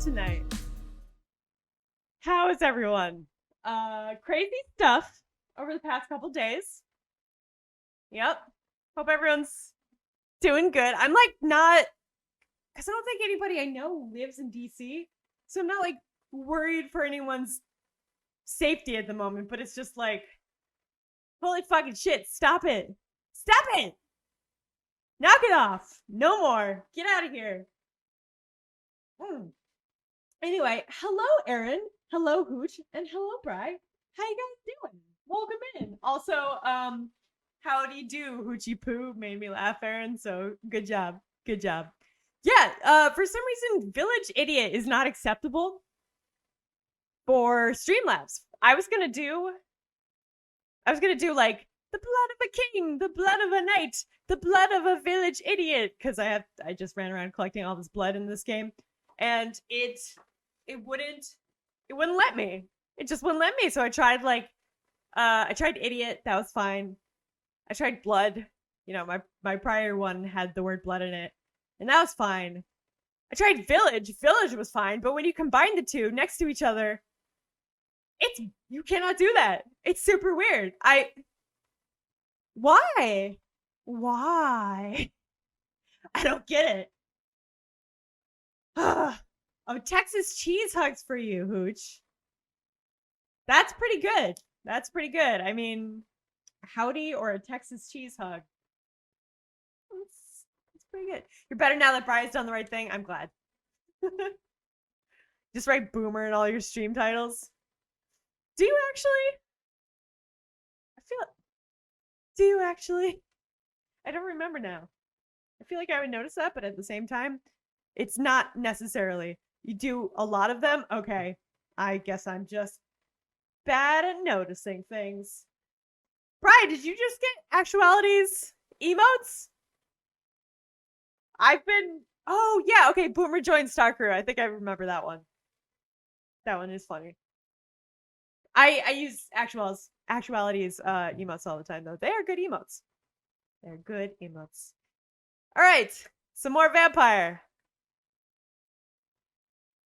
tonight. How is everyone? Crazy stuff over the past couple days. Yep. Hope everyone's doing good. I'm like not, because I don't think anybody I know lives in DC, so I'm not like worried for anyone's safety at the moment, but it's just like, holy fucking shit, stop it. Stop it! Knock it off. No more. Get out of here. Anyway, hello, Aaron. Hello, Hooch. And hello, Bri. How you guys doing? Welcome in. Also, howdy do, Hoochie Poo. Made me laugh, Aaron, so good job. Good job. Yeah, for some reason, Village Idiot is not acceptable for Streamlabs. I was gonna do like the blood of a king, the blood of a knight, the blood of a village idiot, because I just ran around collecting all this blood in this game, and it wouldn't let me. It just wouldn't let me. So I tried I tried idiot, that was fine. I tried blood, my prior one had the word blood in it, and that was fine. I tried village was fine, but when you combine the two next to each other, you cannot do that. It's super weird. Why? I don't get it. Oh, Texas cheese hugs for you, Hooch. That's pretty good. I mean, howdy or a Texas cheese hug. It's pretty good. You're better now that Brian's done the right thing. I'm glad. Just write boomer in all your stream titles. Do you actually? Do you actually? I don't remember now. I feel like I would notice that, but at the same time, it's not necessarily. You do a lot of them? Okay. I guess I'm just bad at noticing things. Brian, did you just get Actualities emotes? Oh, yeah, okay, Boomer joined Star Crew. I think I remember that one. That one is funny. I use Actualities emotes all the time, though. They are good emotes. They're good emotes. All right, some more Vampyr.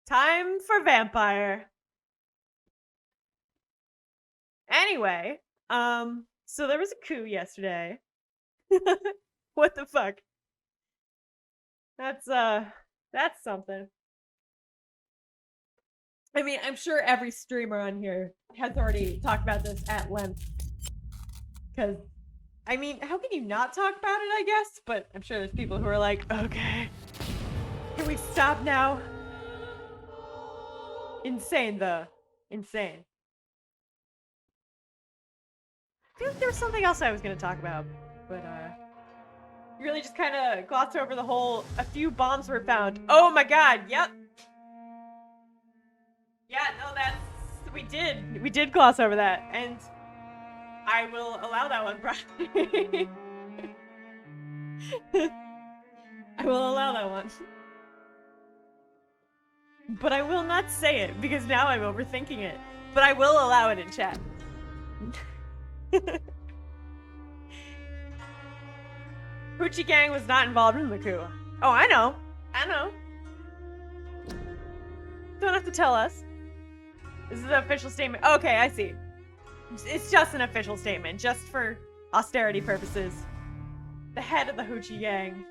Time for Vampyr. Anyway, so there was a coup yesterday. What the fuck? That's something. I mean, I'm sure every streamer on here has already talked about this at length. Because, I mean, how can you not talk about it, I guess? But I'm sure there's people who are like, okay, can we stop now? Insane, though. Insane. I feel like there was something else I was going to talk about. But, you really just kind of glossed over the whole, a few bombs were found. Oh my god, yep. Yeah, no, we did gloss over that, and I will allow that one, Brian. I will allow that one. But I will not say it, because now I'm overthinking it. But I will allow it in chat. Hoochie Gang was not involved in the coup. Oh, I know. Don't have to tell us. This is an official statement. Okay, I see. It's just an official statement, just for austerity purposes. The head of the Hoochie Gang.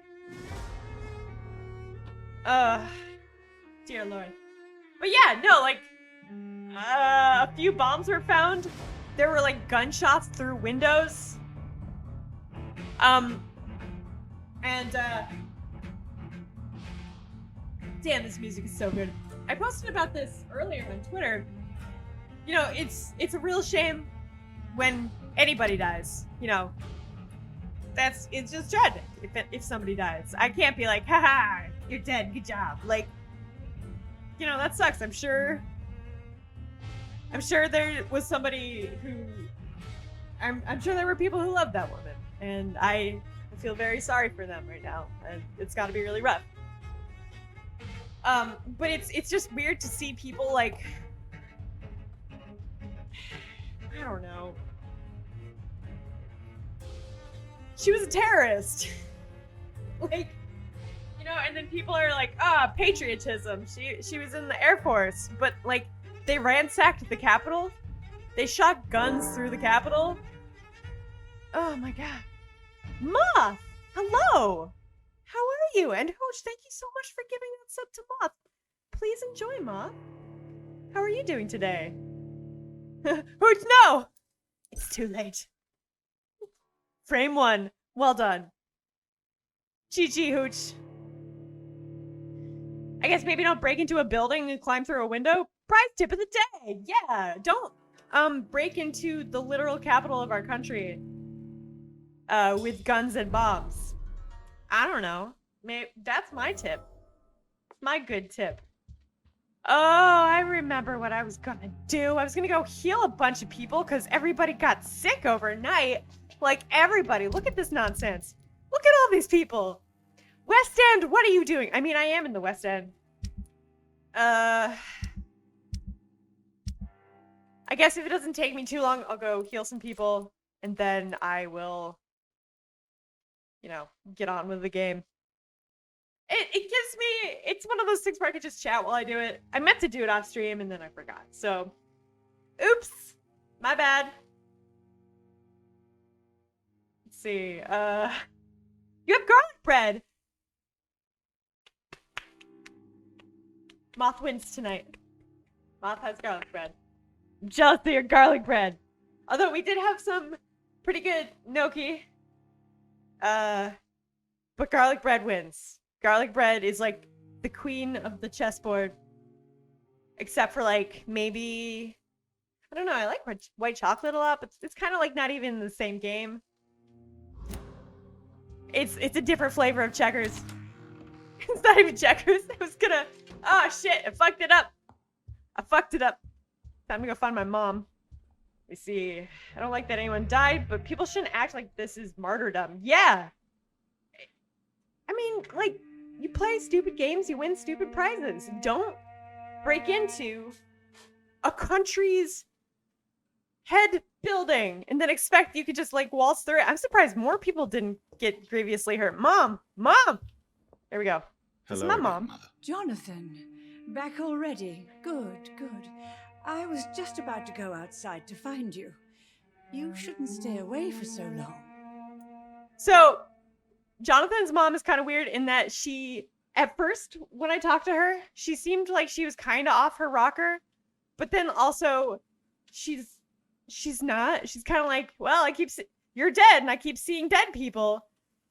Dear Lord. But yeah, no, like, a few bombs were found. There were, like, gunshots through windows. Damn, this music is so good. I posted about this earlier on Twitter. You know, it's a real shame when anybody dies. You know, it's just tragic if somebody dies. I can't be like, haha, you're dead, good job. Like, you know, that sucks. I'm sure there was somebody who, I'm sure there were people who loved that woman, and I feel very sorry for them right now, and it's got to be really rough. But it's just weird to see people like, I don't know. She was a terrorist. Like, You know, and then people are like, patriotism. She was in the Air Force, but like they ransacked the Capitol. They shot guns through the Capitol. Oh my god. Moth! Hello! How are you? And Hooch, thank you so much for giving that sub to Moth. Please enjoy, Moth. How are you doing today? Hooch, no! It's too late. Frame 1. Well done. GG, Hooch. I guess maybe don't break into a building and climb through a window. Prize tip of the day. Yeah, don't break into the literal capital of our country with guns and bombs. I don't know. Maybe that's my tip. My good tip. Oh, I remember what I was gonna do. I was gonna go heal a bunch of people because everybody got sick overnight. Like everybody. Look at this nonsense. Look at all these people. West End, what are you doing? I mean, I am in the West End. I guess if it doesn't take me too long, I'll go heal some people, and then I will, you know, get on with the game. It gives me, it's one of those things where I could just chat while I do it. I meant to do it off stream, and then I forgot. So, oops. My bad. Let's see. You have garlic bread. Moth wins tonight. Moth has garlic bread. I'm jealous of your garlic bread. Although we did have some pretty good gnocchi. But garlic bread wins. Garlic bread is like the queen of the chessboard. Except for like maybe, I don't know, I like white chocolate a lot, but it's kind of like not even the same game. It's a different flavor of checkers. It's not even checkers. I was gonna, oh shit, I fucked it up. I fucked it up. Time to go find my mom. Let me see. I don't like that anyone died, but people shouldn't act like this is martyrdom. Yeah. I mean, like, you play stupid games, you win stupid prizes. Don't break into a country's head building and then expect you could just, like, waltz through it. I'm surprised more people didn't get grievously hurt. Mom! Mom! There we go. This is my mom. Mother. Jonathan, back already. Good, good. I was just about to go outside to find you. You shouldn't stay away for so long. So, Jonathan's mom is kind of weird in that she, at first, when I talked to her, she seemed like she was kind of off her rocker, but then also, she's not. She's kind of like, well, you're dead, and I keep seeing dead people.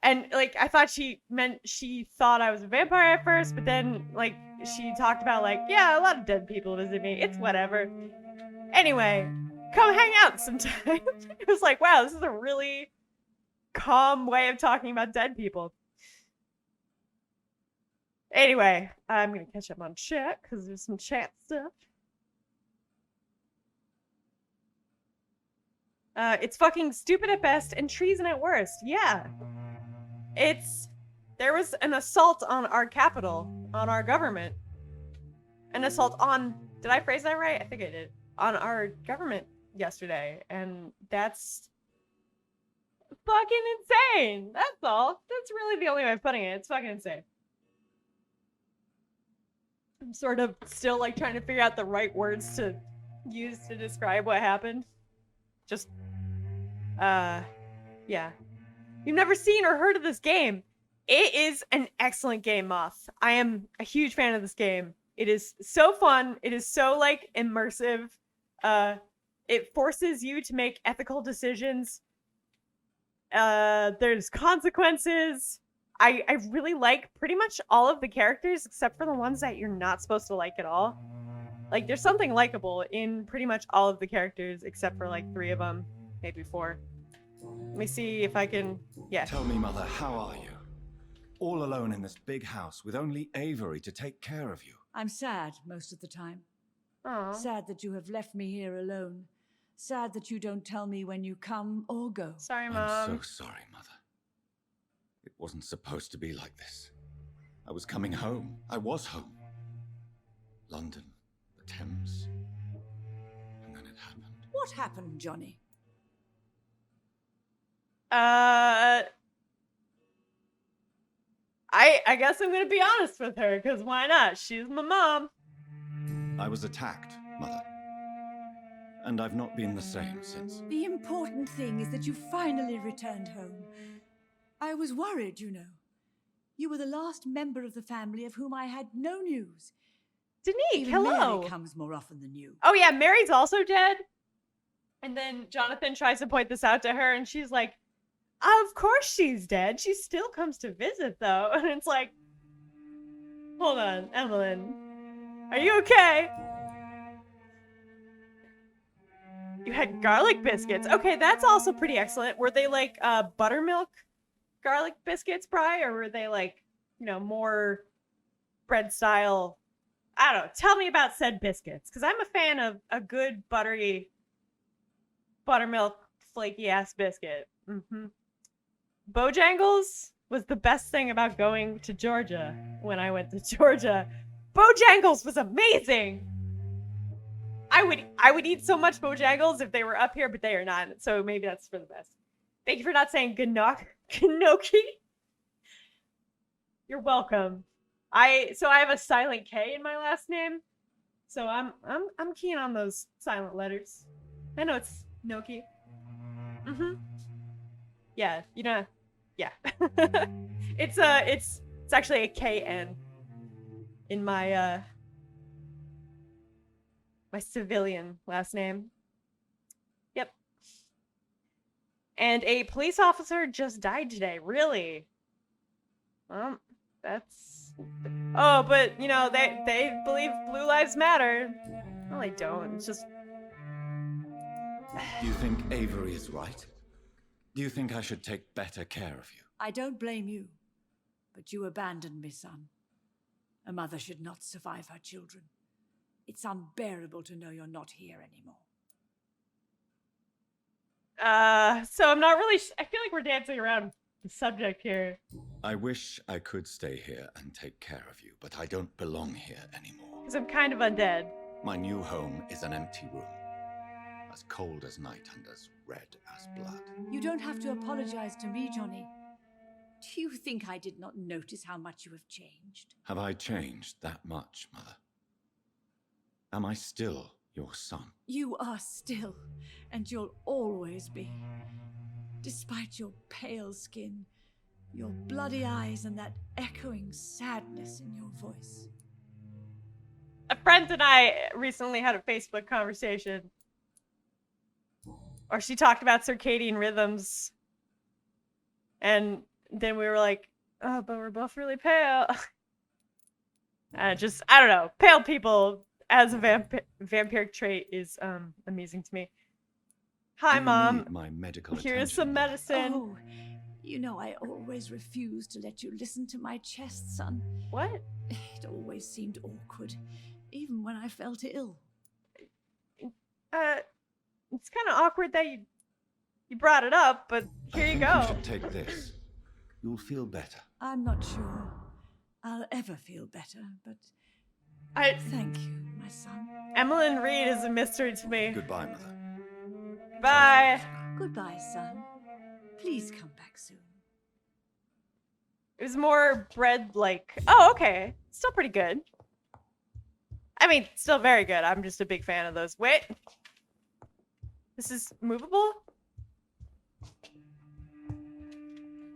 And, like, I thought she meant she thought I was a vampire at first, but then, like, she talked about, like, yeah, a lot of dead people visit me. It's whatever. Anyway, come hang out sometime. It was like, wow, this is a really calm way of talking about dead people. Anyway, I'm gonna catch up on chat, because there's some chat stuff. It's fucking stupid at best and treason at worst. Yeah. There was an assault on our capital, on our government. An assault on, did I phrase that right? I think I did. On our government yesterday. And that's fucking insane. That's all. That's really the only way of putting it. It's fucking insane. I'm sort of still like trying to figure out the right words to use to describe what happened. Just, yeah. You've never seen or heard of this game. It is an excellent game, Moth. I am a huge fan of this game. It is so fun. It is so, like, immersive. It forces you to make ethical decisions. There's consequences. I really like pretty much all of the characters except for the ones that you're not supposed to like at all. Like, there's something likable in pretty much all of the characters except for, like, 3 of them. Maybe 4. Let me see if I can, yeah. Tell me, Mother, how are you? All alone in this big house with only Avery to take care of you. I'm sad most of the time. Aww. Sad that you have left me here alone. Sad that you don't tell me when you come or go. Sorry, Mom. I'm so sorry, Mother. It wasn't supposed to be like this. I was coming home. I was home. London, the Thames. And then it happened. What happened, Johnny? I I guess I'm gonna be honest with her, because why not? She's my mom. I was attacked, Mother. And I've not been the same since. The important thing is that you finally returned home. I was worried, you know. You were the last member of the family of whom I had no news. Denise, Even hello. Mary comes more often than you. Oh yeah, Mary's also dead. And then Jonathan tries to point this out to her, and she's like, of course she's dead. She still comes to visit, though. And it's like, hold on, Evelyn. Are you okay? You had garlic biscuits. Okay, that's also pretty excellent. Were they like buttermilk garlic biscuits, Bri? Or were they like, you know, more bread style? I don't know. Tell me about said biscuits. Because I'm a fan of a good buttery buttermilk flaky ass biscuit. Mm-hmm. Bojangles was the best thing about going to Georgia when I went to Georgia. Bojangles was amazing. I would eat so much Bojangles if they were up here, but they are not. So maybe that's for the best. Thank you for not saying gnocchi. You're welcome. I have a silent K in my last name, so I'm keen on those silent letters. I know it's gnocchi. Mm-hmm. Yeah, you know, yeah. it's actually a KN in my my civilian last name. Yep. And a police officer just died today. Really? That's. Oh, but you know they believe Blue Lives Matter. Well, they don't. It's just. Do you think Avery is right? Do you think I should take better care of you? I don't blame you, but you abandoned me, son. A mother should not survive her children. It's unbearable to know you're not here anymore. So I'm not really. I feel like we're dancing around the subject here. I wish I could stay here and take care of you, but I don't belong here anymore. Because I'm kind of undead. My new home is an empty room, as cold as night and as red as blood. You don't have to apologize to me, Johnny. Do you think I did not notice how much you have changed? Have I changed that much, Mother? Am I still your son? You are still, and you'll always be. Despite your pale skin, your bloody eyes, and that echoing sadness in your voice. A friend and I recently had a Facebook conversation. Or she talked about circadian rhythms. And then we were like, oh, but we're both really pale. I don't know. Pale people as a vampiric trait is amazing to me. Hi, Do you Mom. need my medical Here's attention, some Mother? medicine. Oh, you know I always refused to let you listen to my chest, son. What? It always seemed awkward, even when I felt ill. It's kind of awkward that you brought it up, but here you You go. should take this. You'll feel better. I'm not sure I'll ever feel better, but thank you, my son. Emmeline Reed is a mystery to me. Goodbye, Mother. Bye. Goodbye, son. Please come back soon. It was more bread-like. Oh, okay. Still pretty good. I mean, still very good. I'm just a big fan of those. Wait. This is movable?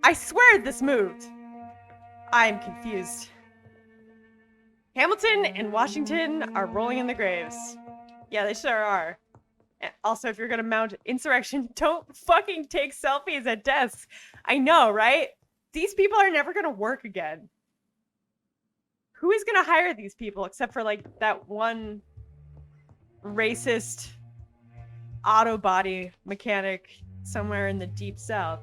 I swear this moved. I'm confused. Hamilton and Washington are rolling in the graves. Yeah, they sure are. And also, if you're gonna mount insurrection, don't fucking take selfies at desks. I know, right? These people are never gonna work again. Who is gonna hire these people except for like that one racist auto body mechanic somewhere in the deep south?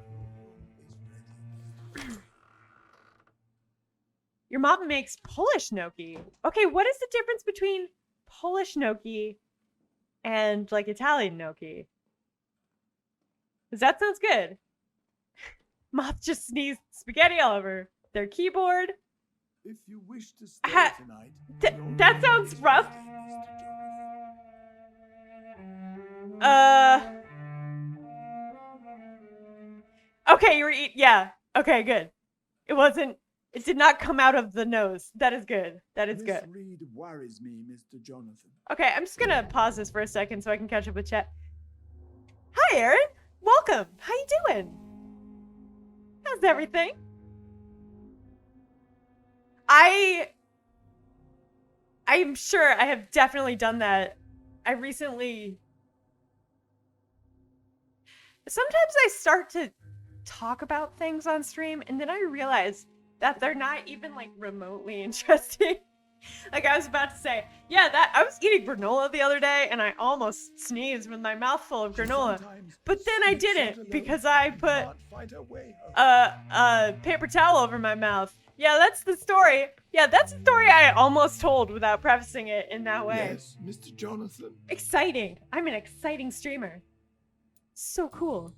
Your mom makes Polish gnocchi. Okay, what is the difference between Polish gnocchi and like Italian gnocchi? Because that sounds good. Moth just sneezed spaghetti all over their keyboard. If you wish to stay tonight, That sounds rough. Okay, you were yeah. Okay, good. It wasn't It did not come out of the nose. That is good. That is Miss good. Reed worries me, Mr. Jonathan. Okay, I'm just gonna pause this for a second so I can catch up with chat. Hi, Aaron. Welcome. How you doing? How's everything? I'm sure I have definitely done that. Sometimes I start to talk about things on stream and then I realize that they're not even like remotely interesting. Like I was about to say, yeah, I was eating granola the other day and I almost sneezed with my mouth full of granola. But then I didn't because I put a paper towel over my mouth. Yeah, that's the story. Yeah, that's the story I almost told without prefacing it in that way. Yes, Mr. Jonathan. Exciting. I'm an exciting streamer. So cool.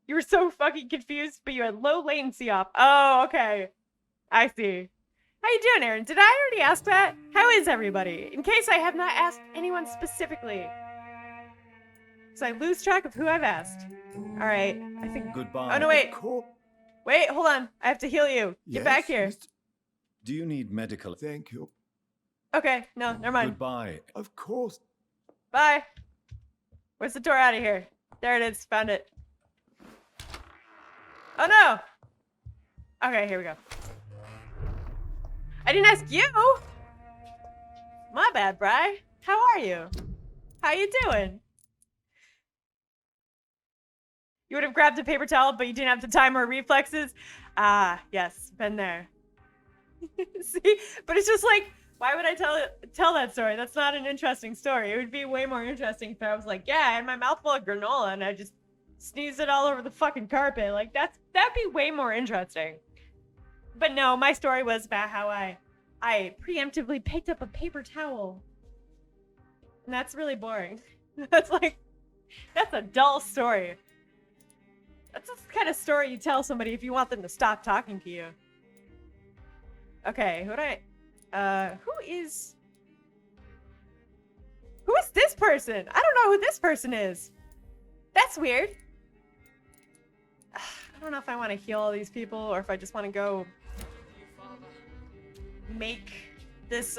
You were so fucking confused, but you had low latency off. Oh, okay. I see. How you doing, Aaron? Did I already ask that? How is everybody? In case I have not asked anyone specifically. So I lose track of who I've asked. Alright, I think... Goodbye. Oh, no, wait. Cool. Wait, hold on. I have to heal you. Get back here. Mr. Do you need medical? Thank you. Okay, no, never mind. Goodbye. Of course. Bye. Where's the door out of here? There it is. Found it. Oh, no. Okay, here we go. I didn't ask you. My bad, Bri. How are you? How you doing? You would have grabbed a paper towel, but you didn't have the time or reflexes. Ah, yes, been there. See, but it's just like, why would I tell that story? That's not an interesting story. It would be way more interesting if I was like, yeah, I had my mouth full of granola and I just sneezed it all over the fucking carpet. Like that'd be way more interesting. But no, my story was about how I preemptively picked up a paper towel. And that's really boring. That's a dull story. That's the kind of story you tell somebody if you want them to stop talking to you. Okay, who is this person? I don't know who this person is. That's weird. I don't know if I want to heal all these people or if I just want to go make this,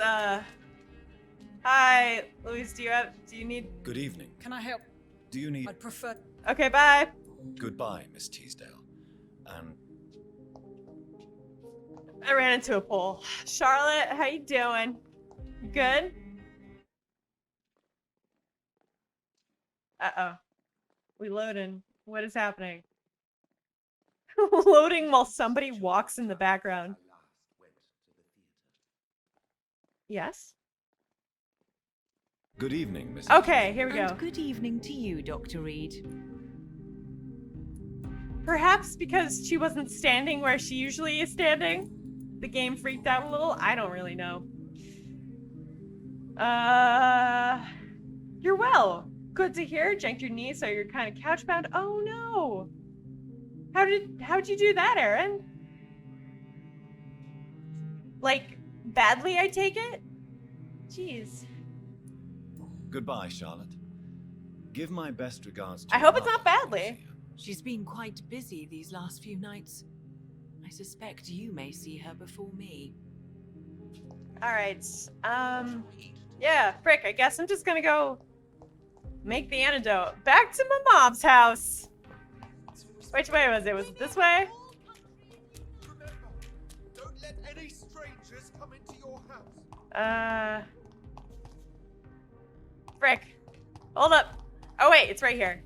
Hi, Louise, do you need... Good evening. Can I help? Do you need... I'd prefer... Okay, bye. Goodbye, Miss Teasdale. And I ran into a pole. Charlotte, how you doing? You good? Uh-oh. We loading. What is happening? Loading while somebody walks in the background. Yes? good evening, Miss. Okay, here we go. And good evening to you, Dr. Reed. Perhaps because she wasn't standing where she usually is standing, the game freaked out a little. I don't really know. You're well. Good to hear. Janked your knee, so you're kind of couch bound. Oh no. How'd you do that, Aaron? Like, badly, I take it? Jeez. Goodbye, Charlotte. Give my best regards to I your hope it's mother not badly. She's been quite busy these last few nights. I suspect you may see her before me. Alright, yeah, frick, I guess I'm just gonna go make the antidote. Back to my mom's house! Which way was it? Was it this way? Remember, don't let any strangers come into your house. Frick. Hold up. Oh wait, it's right here.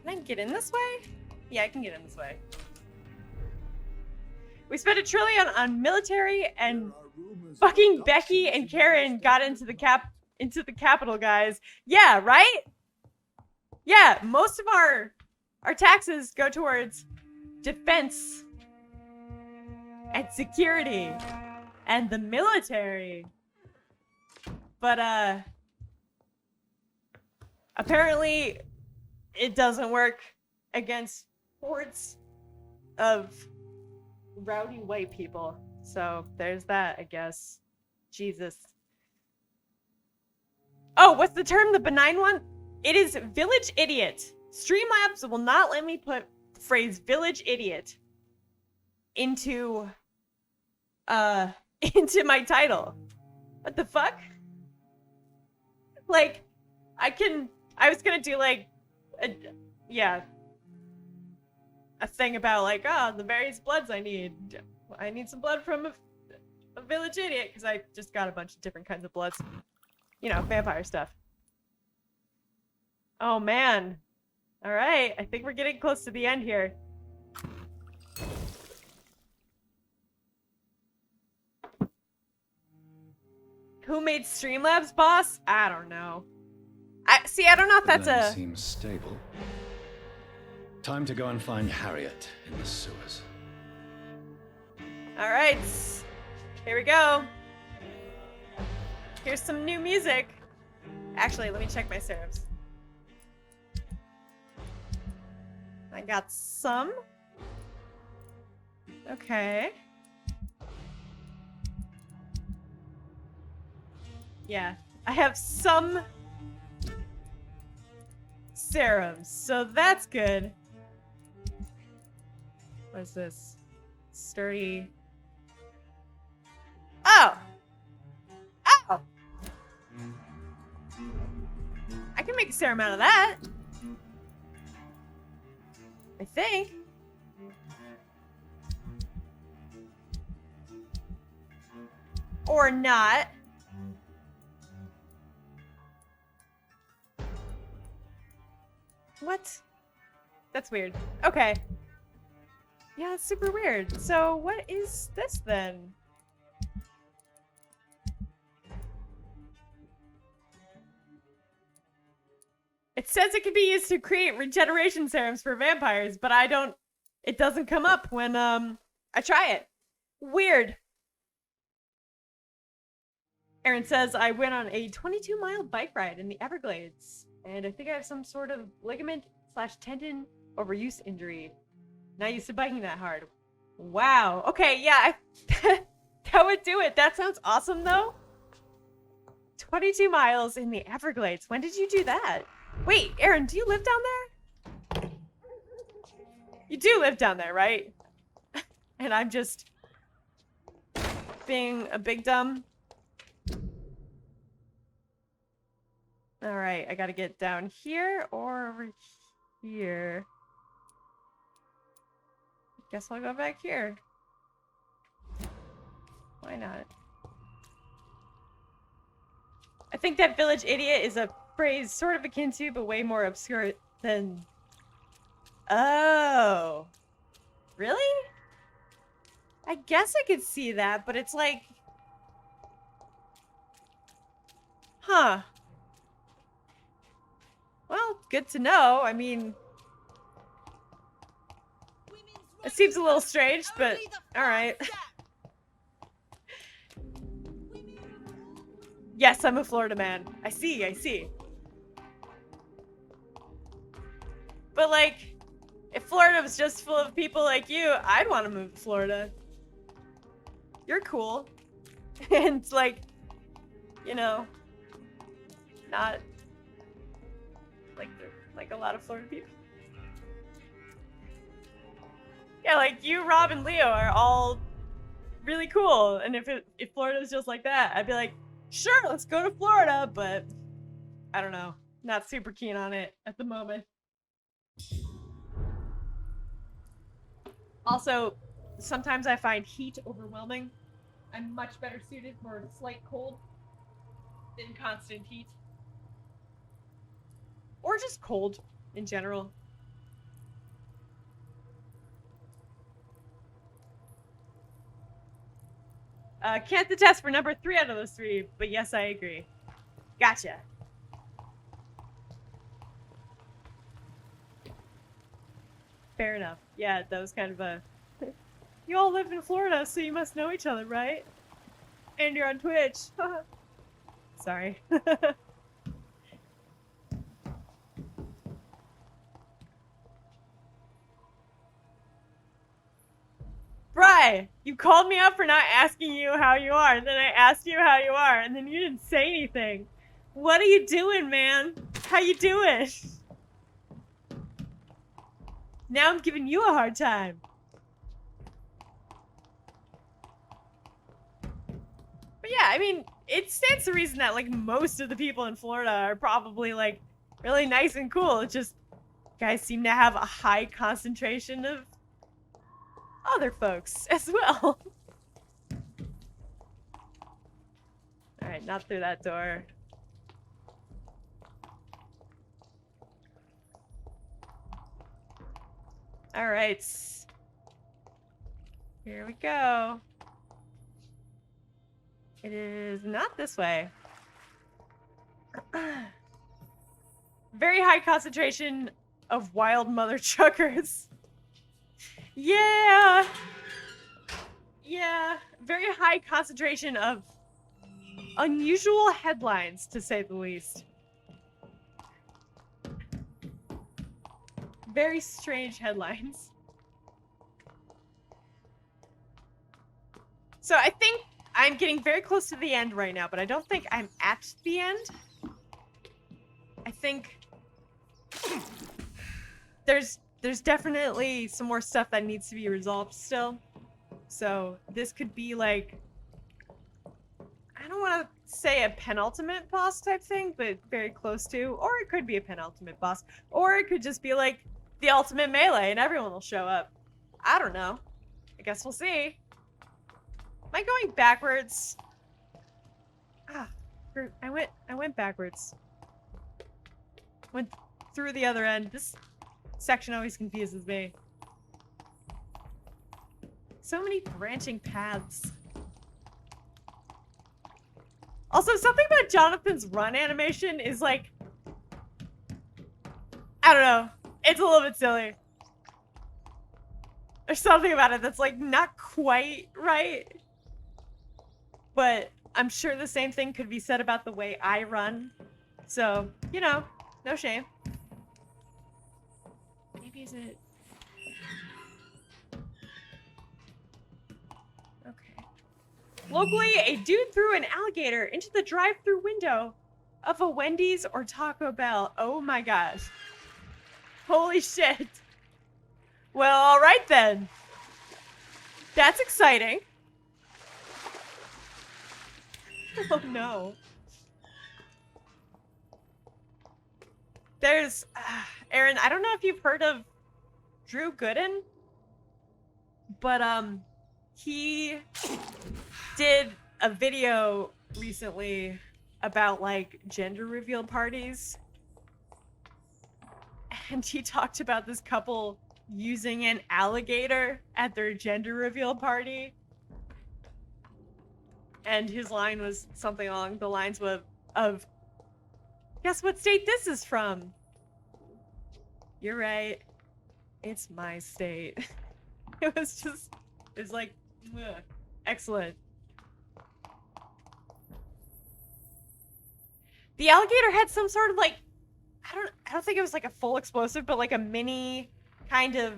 Can I get in this way? Yeah, I can get in this way. We spent $1 trillion on military, and fucking Becky and Karen got into the capital, guys. Yeah, right? Yeah, most of our taxes go towards defense and security and the military. But apparently it doesn't work against hordes of rowdy white people. So there's that, I guess. Jesus. Oh, what's the term? The benign one? It is village idiot. Streamlabs will not let me put the phrase village idiot into into my title. What the fuck? Like, I was gonna do like a thing about like, oh, the various bloods I need some blood from a village idiot, because I just got a bunch of different kinds of bloods. You know, vampire stuff. Oh man. Alright, I think we're getting close to the end here. Who made Streamlabs boss? I don't know. I don't know if that's a... Seems stable. Time to go and find Harriet in the sewers. Alright. Here we go. Here's some new music. Actually, let me check my serums. I got some. Okay. Yeah, I have some serums, so that's good. What is this? Sturdy. Oh! Oh! I can make a serum out of that. I think. Or not. What? That's weird. Okay. Yeah, that's super weird. So what is this then? It says it can be used to create regeneration serums for vampires, but it doesn't come up when I try it. Weird. Aaron says, I went on a 22-mile bike ride in the Everglades, and I think I have some sort of ligament/tendon overuse injury. Not used to biking that hard. Wow. Okay, yeah, that would do it. That sounds awesome, though. 22 miles in the Everglades. When did you do that? Wait, Aaron, do you live down there? You do live down there, right? And I'm just being a big dumb. All right, I gotta get down here or over here. Guess I'll go back here. Why not? I think that village idiot is a phrase sort of akin to, but way more obscure than... Oh. Really? I guess I could see that, but it's like... Huh. Well, good to know. I mean... It seems a little strange, but alright. Yes, I'm a Florida man. I see. But like, if Florida was just full of people like you, I'd want to move to Florida. You're cool. And like, you know, not like a lot of Florida people. Yeah, like you, Rob, and Leo are all really cool. And if Florida was just like that, I'd be like, sure, let's go to Florida, but I don't know. Not super keen on it at the moment. Also, sometimes I find heat overwhelming. I'm much better suited for slight cold than constant heat. Or just cold in general. Can't attest for number 3 out of those 3, but yes, I agree. Gotcha. Fair enough. Yeah, that was kind of a... You all live in Florida, so you must know each other, right? And you're on Twitch. Sorry. Bri, you called me up for not asking you how you are, and then I asked you how you are, and then you didn't say anything. What are you doing, man? How you doing? Now I'm giving you a hard time. But yeah, I mean, it stands to reason that like most of the people in Florida are probably like really nice and cool. It's just guys seem to have a high concentration of other folks as well. Alright, not through that door. Alright. Here we go. It is not this way. Very high concentration of wild mother truckers. Yeah! Yeah, very high concentration of unusual headlines, to say the least. Very strange headlines. So I think I'm getting very close to the end right now, but I don't think I'm at the end. I think there's definitely some more stuff that needs to be resolved still. So this could be like, I don't want to say a penultimate boss type thing, but very close to. Or it could be a penultimate boss. Or it could just be like the ultimate melee and everyone will show up. I don't know. I guess we'll see. Am I going backwards? Ah, I went backwards. Went through the other end. This section always confuses me. So many branching paths. Also, something about Jonathan's run animation is like, I don't know. It's a little bit silly. There's something about it that's like not quite right. But I'm sure the same thing could be said about the way I run. So, you know, no shame. Maybe is it... Okay. Locally, a dude threw an alligator into the drive-thru window of a Wendy's or Taco Bell. Oh my gosh. Holy shit. Well, alright then. That's exciting. Oh no. There's... Aaron, I don't know if you've heard of Drew Gooden, but he did a video recently about like gender reveal parties. And he talked about this couple using an alligator at their gender reveal party. And his line was something along the lines of guess what state this is from? You're right. It's my state. It was like, ugh. Excellent. The alligator had some sort of like, I don't think it was like a full explosive, but like a mini kind of,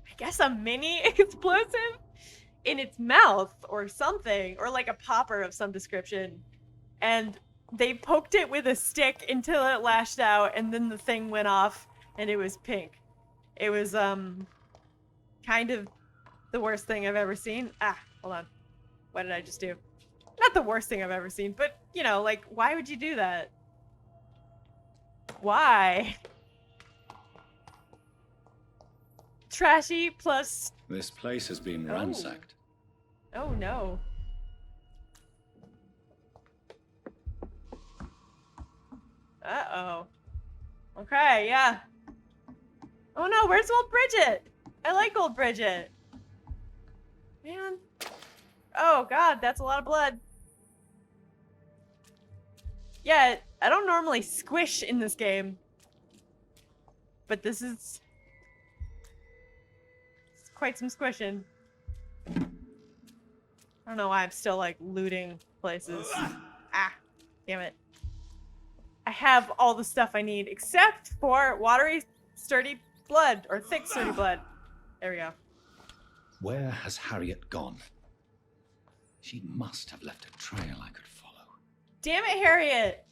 I guess a mini explosive in its mouth or something, or like a popper of some description. And they poked it with a stick until it lashed out, and then the thing went off, and it was pink. It was, kind of the worst thing I've ever seen. Ah, hold on. What did I just do? Not the worst thing I've ever seen, but, you know, like, why would you do that? Why? Trashy plus... This place has been ransacked. Oh, no. Uh-oh. Okay, yeah. Oh no, where's old Bridget? I like old Bridget. Man. Oh god, that's a lot of blood. Yeah, I don't normally squish in this game. But this is... it's quite some squishing. I don't know why I'm still like looting places. Ah, damn it. I have all the stuff I need except for watery, sturdy blood, or thick, sturdy blood. There we go. Where has Harriet gone? She must have left a trail I could follow. Damn it, Harriet!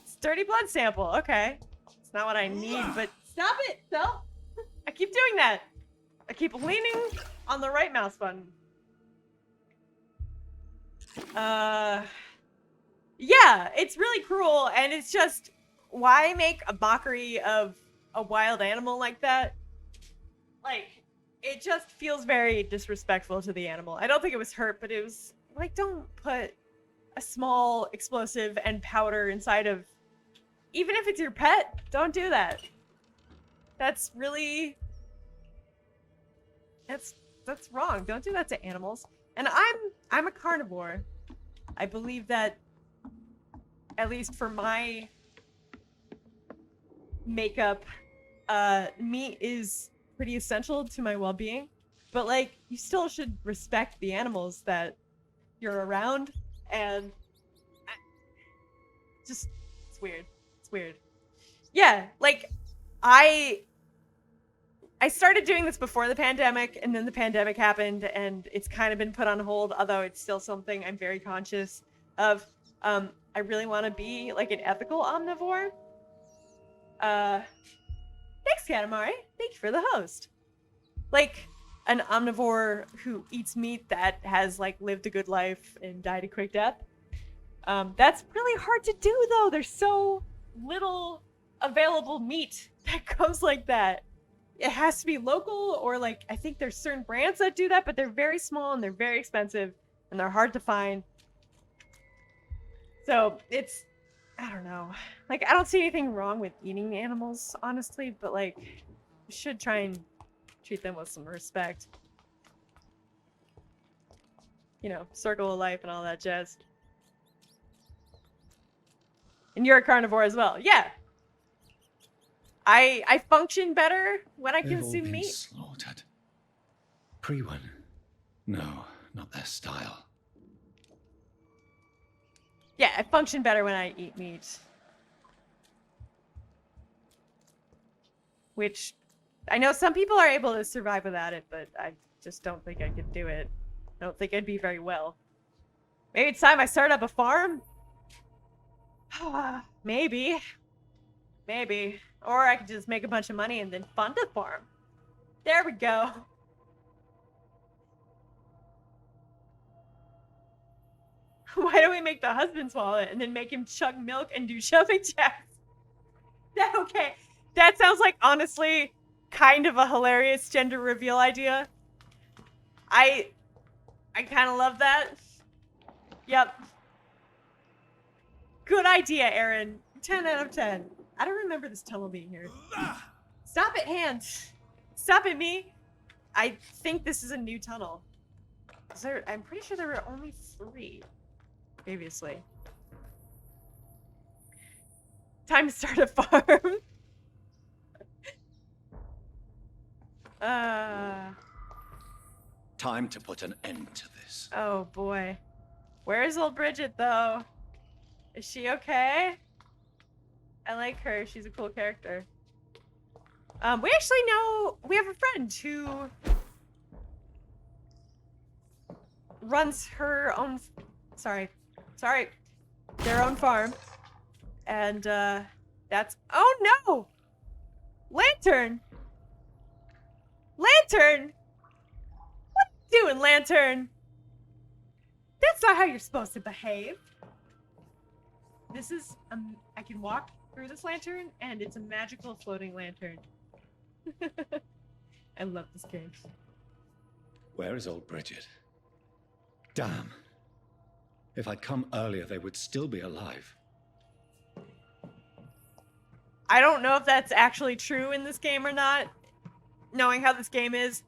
It's dirty blood sample. Okay. It's not what I need, but stop it, self! I keep doing that. I keep leaning on the right mouse button. Yeah, it's really cruel, and it's just, why make a mockery of a wild animal like that? Like, it just feels very disrespectful to the animal. I don't think it was hurt, but it was, like, don't put a small explosive and powder inside of, even if it's your pet, don't do that. That's really, that's wrong. Don't do that to animals. And I'm a carnivore. I believe that, at least for my makeup, meat is pretty essential to my well-being. But, like, you still should respect the animals that you're around, and it's weird. It's weird. Yeah, like, I started doing this before the pandemic, and then the pandemic happened, and it's kind of been put on hold, although it's still something I'm very conscious of. I really want to be, like, an ethical omnivore. Thanks, Katamari. Thank you for the host. Like, an omnivore who eats meat that has, like, lived a good life and died a quick death. That's really hard to do, though. There's so little available meat that comes like that. It has to be local, or, like, I think there's certain brands that do that, but they're very small and they're very expensive and they're hard to find. So it's, I don't know. Like, I don't see anything wrong with eating animals, honestly, but, like, you should try and treat them with some respect. You know, circle of life and all that jazz. And you're a carnivore as well. Yeah. I function better when I They've all consume been meat. slaughtered. Pre-one. No, not their style. Yeah, I function better when I eat meat. Which, I know some people are able to survive without it, but I just don't think I could do it. I don't think I'd be very well. Maybe it's time I start up a farm? Maybe. Maybe. Or I could just make a bunch of money and then fund a farm. There we go. Why don't we make the husband swallow it and then make him chug milk and do jumping jacks? Okay. That sounds like, honestly, kind of a hilarious gender reveal idea. I kind of love that. Yep. Good idea, Aaron. 10 out of 10. I don't remember this tunnel being here. Stop it, hands. Stop it, me. I think this is a new tunnel. I'm pretty sure there were only 3 previously. Time to start a farm. Time to put an end to this. Oh boy. Where's old Bridget, though? Is she okay? I like her. She's a cool character. We actually know we have a friend who runs her own, their own farm. And, that's, oh no! Lantern! Lantern! What are you doing, Lantern? That's not how you're supposed to behave. This is, I can walk through this lantern, and it's a magical floating lantern. I love this game. Where is old Bridget? Damn. If I'd come earlier, they would still be alive. I don't know if that's actually true in this game or not, knowing how this game is.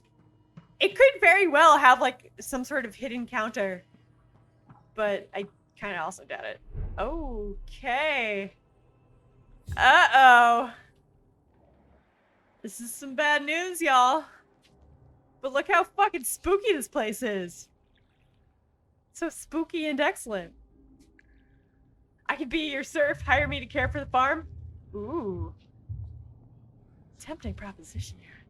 It could very well have, like, some sort of hidden counter, but I kind of also doubt it. Okay. Uh-oh. This is some bad news, y'all. But look how fucking spooky this place is. So spooky and excellent. I could be your serf, hire me to care for the farm. Ooh. Tempting proposition here.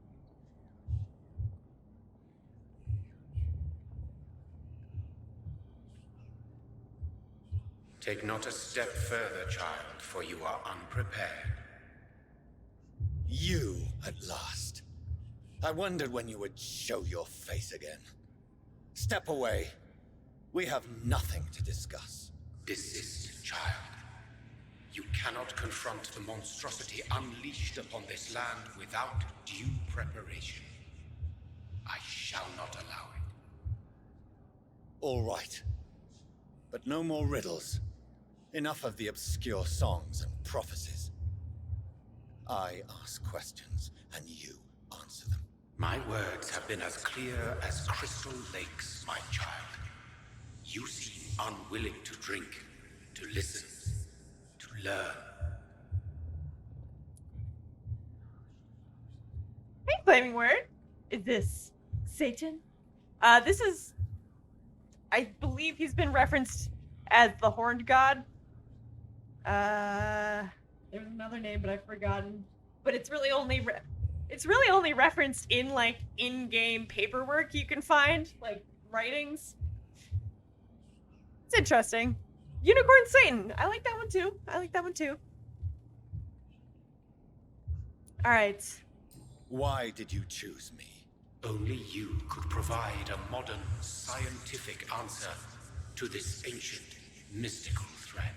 Take not a step further, child, for you are unprepared. You, at last. I wondered when you would show your face again. Step away. We have nothing to discuss. Desist, child. You cannot confront the monstrosity unleashed upon this land without due preparation. I shall not allow it. All right. But no more riddles. Enough of the obscure songs and prophecies. I ask questions, and you answer them. My words have been as clear as crystal lakes, my child. You seem unwilling to drink, to listen, to learn. Hey, Flaming Word. Is this Satan? This is... I believe he's been referenced as the Horned God. There's another name, but I've forgotten. But it's really only referenced in like in-game paperwork you can find, like writings. It's interesting. Unicorn Satan. I like that one too. All right. Why did you choose me? Only you could provide a modern, scientific answer to this ancient, mystical threat.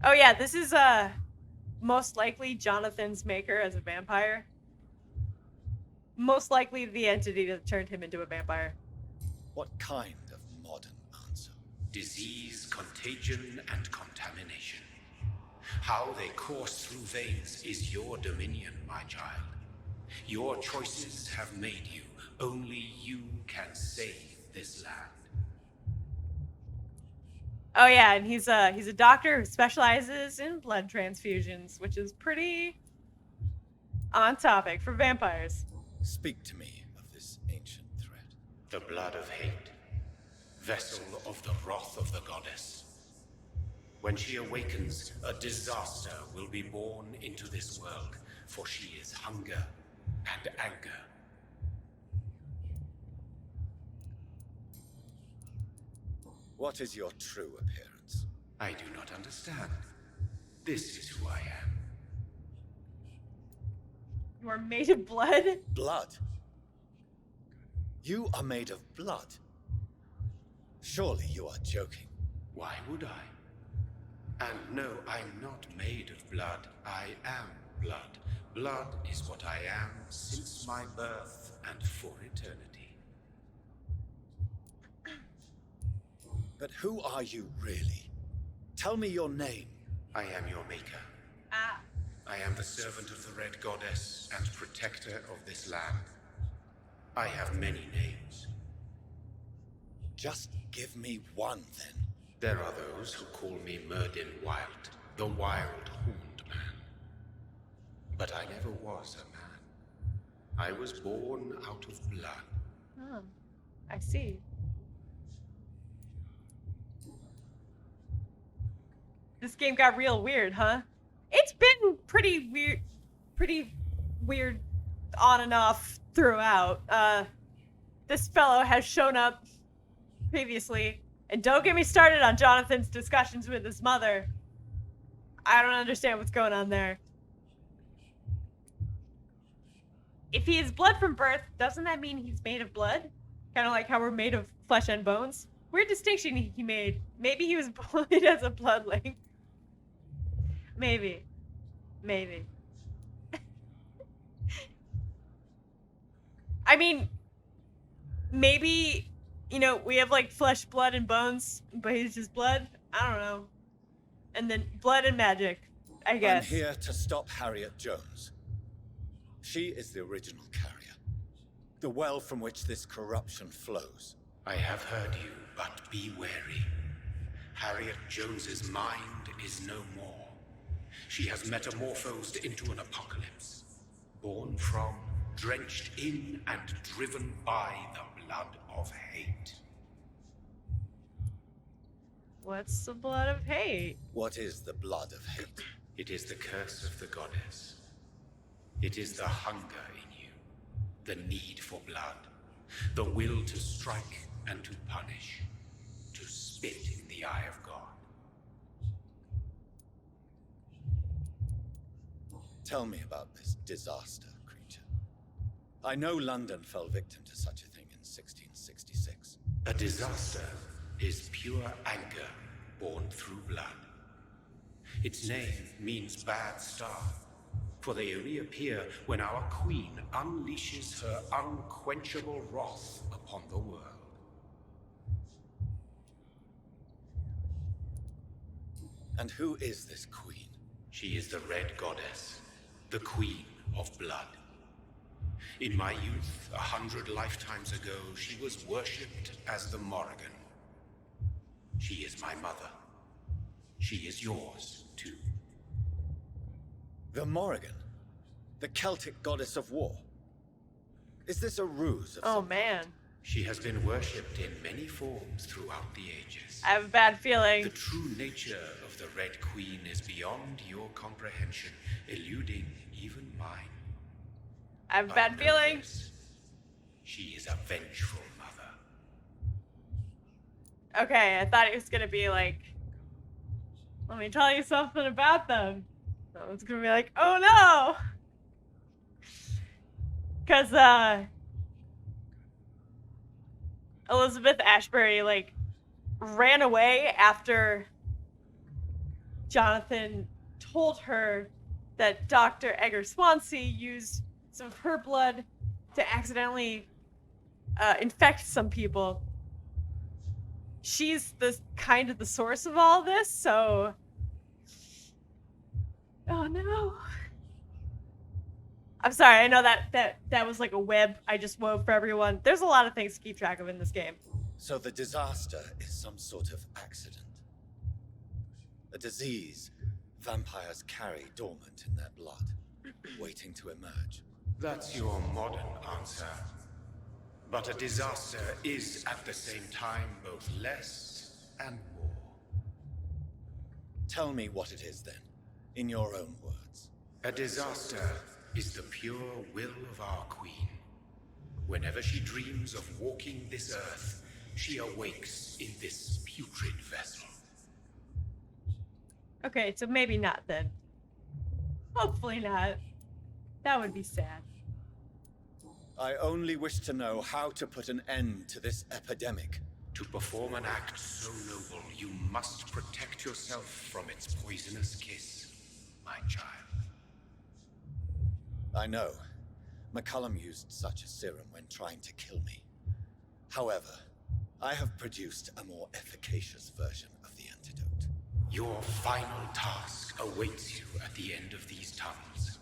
Oh yeah, this is most likely Jonathan's maker as a vampire. Most likely the entity that turned him into a vampire. What kind of modern answer? Disease, contagion, and contamination. How they course through veins is your dominion, my child. Your choices have made you. Only you can save this land. Oh yeah, and he's a doctor who specializes in blood transfusions, which is pretty on topic for vampires. Speak to me of this ancient threat. The blood of hate, vessel of the wrath of the goddess. When she awakens, a disaster will be born into this world, for she is hunger and anger. What is your true appearance? I do not understand. This is who I am. You are made of blood? Blood? You are made of blood? Surely you are joking. Why would I? And no, I'm not made of blood. I am blood. Blood is what I am since my birth and for eternity. But who are you really? Tell me your name. I am your maker. Ah. I am the servant of the Red Goddess and protector of this land. I have many names. Just give me one, then. There are those who call me Merdin Wild, the Wild Horned Man. But I never was a man. I was born out of blood. Oh, I see. This game got real weird, huh? It's been pretty weird on and off throughout. This fellow has shown up previously, and don't get me started on Jonathan's discussions with his mother. I don't understand what's going on there. If he is blood from birth, doesn't that mean he's made of blood? Kind of like how we're made of flesh and bones? Weird distinction he made. Maybe he was bullied as a bloodling. Maybe. I mean, maybe, you know, we have like flesh, blood, and bones, but he's just blood? I don't know. And then blood and magic, I guess. I'm here to stop Harriet Jones. She is the original carrier. The well from which this corruption flows. I have heard you, but be wary. Harriet Jones's mind is no more. She has metamorphosed into an apocalypse, born from, drenched in, and driven by the blood of hate. What's the blood of hate? What is the blood of hate? It is the curse of the goddess. It is the hunger in you, the need for blood, the will to strike and to punish, to spit in the the eye of God. Tell me about this disaster, creature. I know London fell victim to such a thing in 1666. A disaster is pure anger born through blood. Its name means bad star, for they reappear when our queen unleashes her unquenchable wrath upon the world. And who is this queen? She is the Red Goddess, the Queen of Blood. In my youth, 100 lifetimes ago, she was worshipped as the Morrigan. She is my mother. She is yours, too. The Morrigan? The Celtic goddess of war? Is this a ruse of Oh some man. She has been worshipped in many forms throughout the ages. I have a bad feeling. The true nature of the Red Queen is beyond your comprehension, eluding even mine. I have a But bad know feeling. this, she is a vengeful mother. Okay, I thought it was gonna be like, let me tell you something about them. So it's gonna be like, oh no! Cause, Elizabeth Ashbury, like, ran away after Jonathan told her that Dr. Edgar Swansea used some of her blood to accidentally infect some people. She's the kind of the source of all this, so oh no. I'm sorry, I know that was like a web I just wove for everyone. There's a lot of things to keep track of in this game. So the disaster is some sort of accident. A disease vampires carry dormant in their blood, waiting to emerge. That's your modern answer. But a disaster is at the same time both less and more. Tell me what it is then, in your own words. A disaster is the pure will of our queen. Whenever she dreams of walking this earth, she awakes in this putrid vessel. Okay, so maybe not then. Hopefully not. That would be sad. I only wish to know how to put an end to this epidemic. To perform an act so noble, you must protect yourself from its poisonous kiss, my child. I know. McCullum used such a serum when trying to kill me. However, I have produced a more efficacious version of the antidote. Your final task awaits you at the end of these tunnels.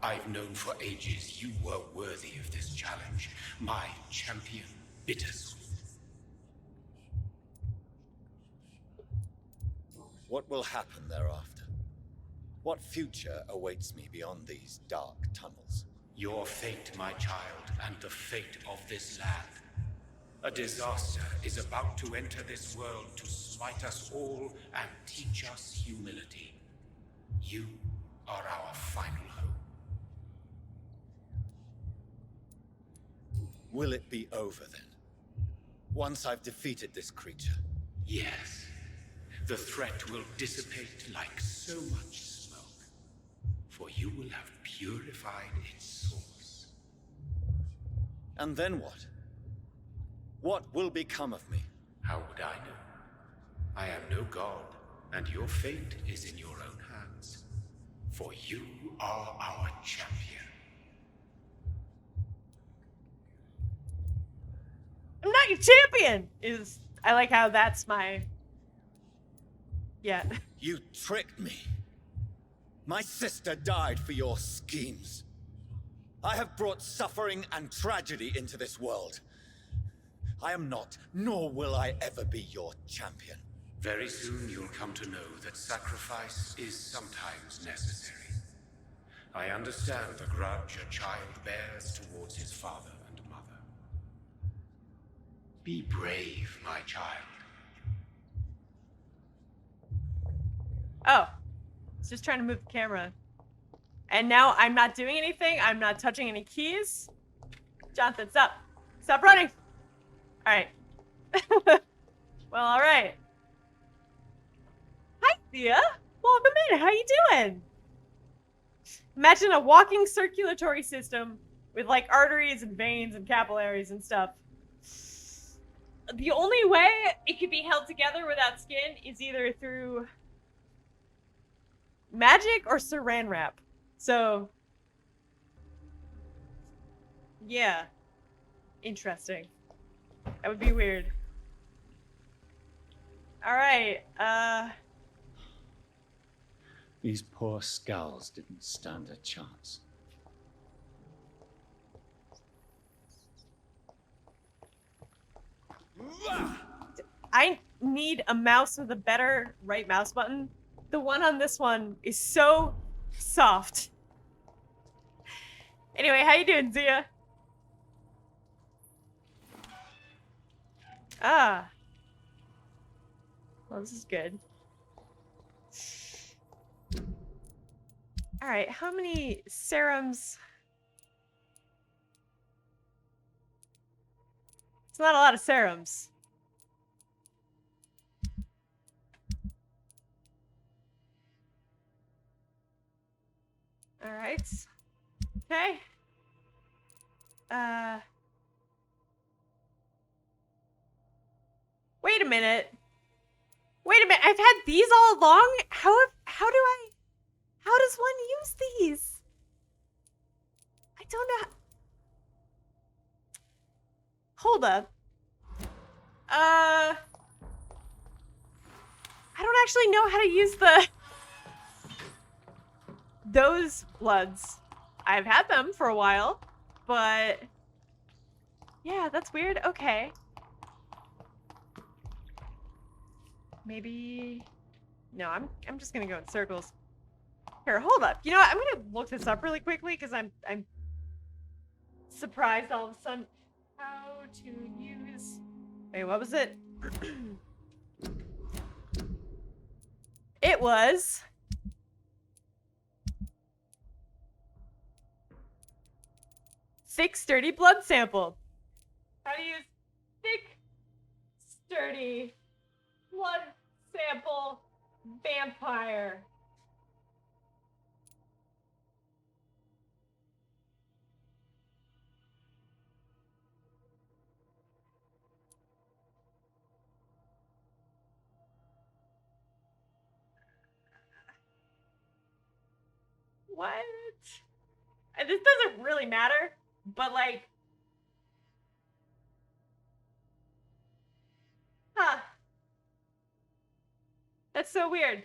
I've known for ages you were worthy of this challenge, my champion, Bittersweet. What will happen thereafter? What future awaits me beyond these dark tunnels? Your fate, my child, and the fate of this land. A disaster is about to enter this world to smite us all and teach us humility. You are our final hope. Will it be over then? Once I've defeated this creature? Yes. The threat will dissipate like so much smoke, for you will have purified its source. And then what? What will become of me? How would I know? I am no god, and your fate is in your own hands. For you are our champion. I'm not your champion! I like how that's my... Yeah. You tricked me. My sister died for your schemes. I have brought suffering and tragedy into this world. I am not, nor will I ever be your champion. Very soon you'll come to know that sacrifice is sometimes necessary. I understand the grudge a child bears towards his father and mother. Be brave, my child. Oh. It's just trying to move the camera. And now I'm not doing anything. I'm not touching any keys. Jonathan, stop. Stop running. Alright. Well, alright. Yeah? Welcome in. How you doing? Imagine a walking circulatory system with like arteries and veins and capillaries and stuff. The only way it could be held together without skin is either through magic or saran wrap. So, yeah. Interesting. That would be weird. Alright, These poor skulls didn't stand a chance. I need a mouse with a better right mouse button. The one on this one is so soft. Anyway, how you doing, Zia? Ah. Well, this is good. Alright, how many serums? It's not a lot of serums. Alright. Okay. Wait a minute. Wait a minute. I've had these all along? How does one use these? I don't know. Hold up. I don't actually know how to use those bloods. I've had them for a while, but yeah, that's weird. Okay. Maybe no, I'm just gonna go in circles. Here, hold up. You know what? I'm gonna look this up really quickly because I'm surprised all of a sudden. How to use... Wait, what was it? It was... thick, sturdy blood sample. How to use thick, sturdy blood sample vampire. What? And this doesn't really matter, but like, huh. That's so weird.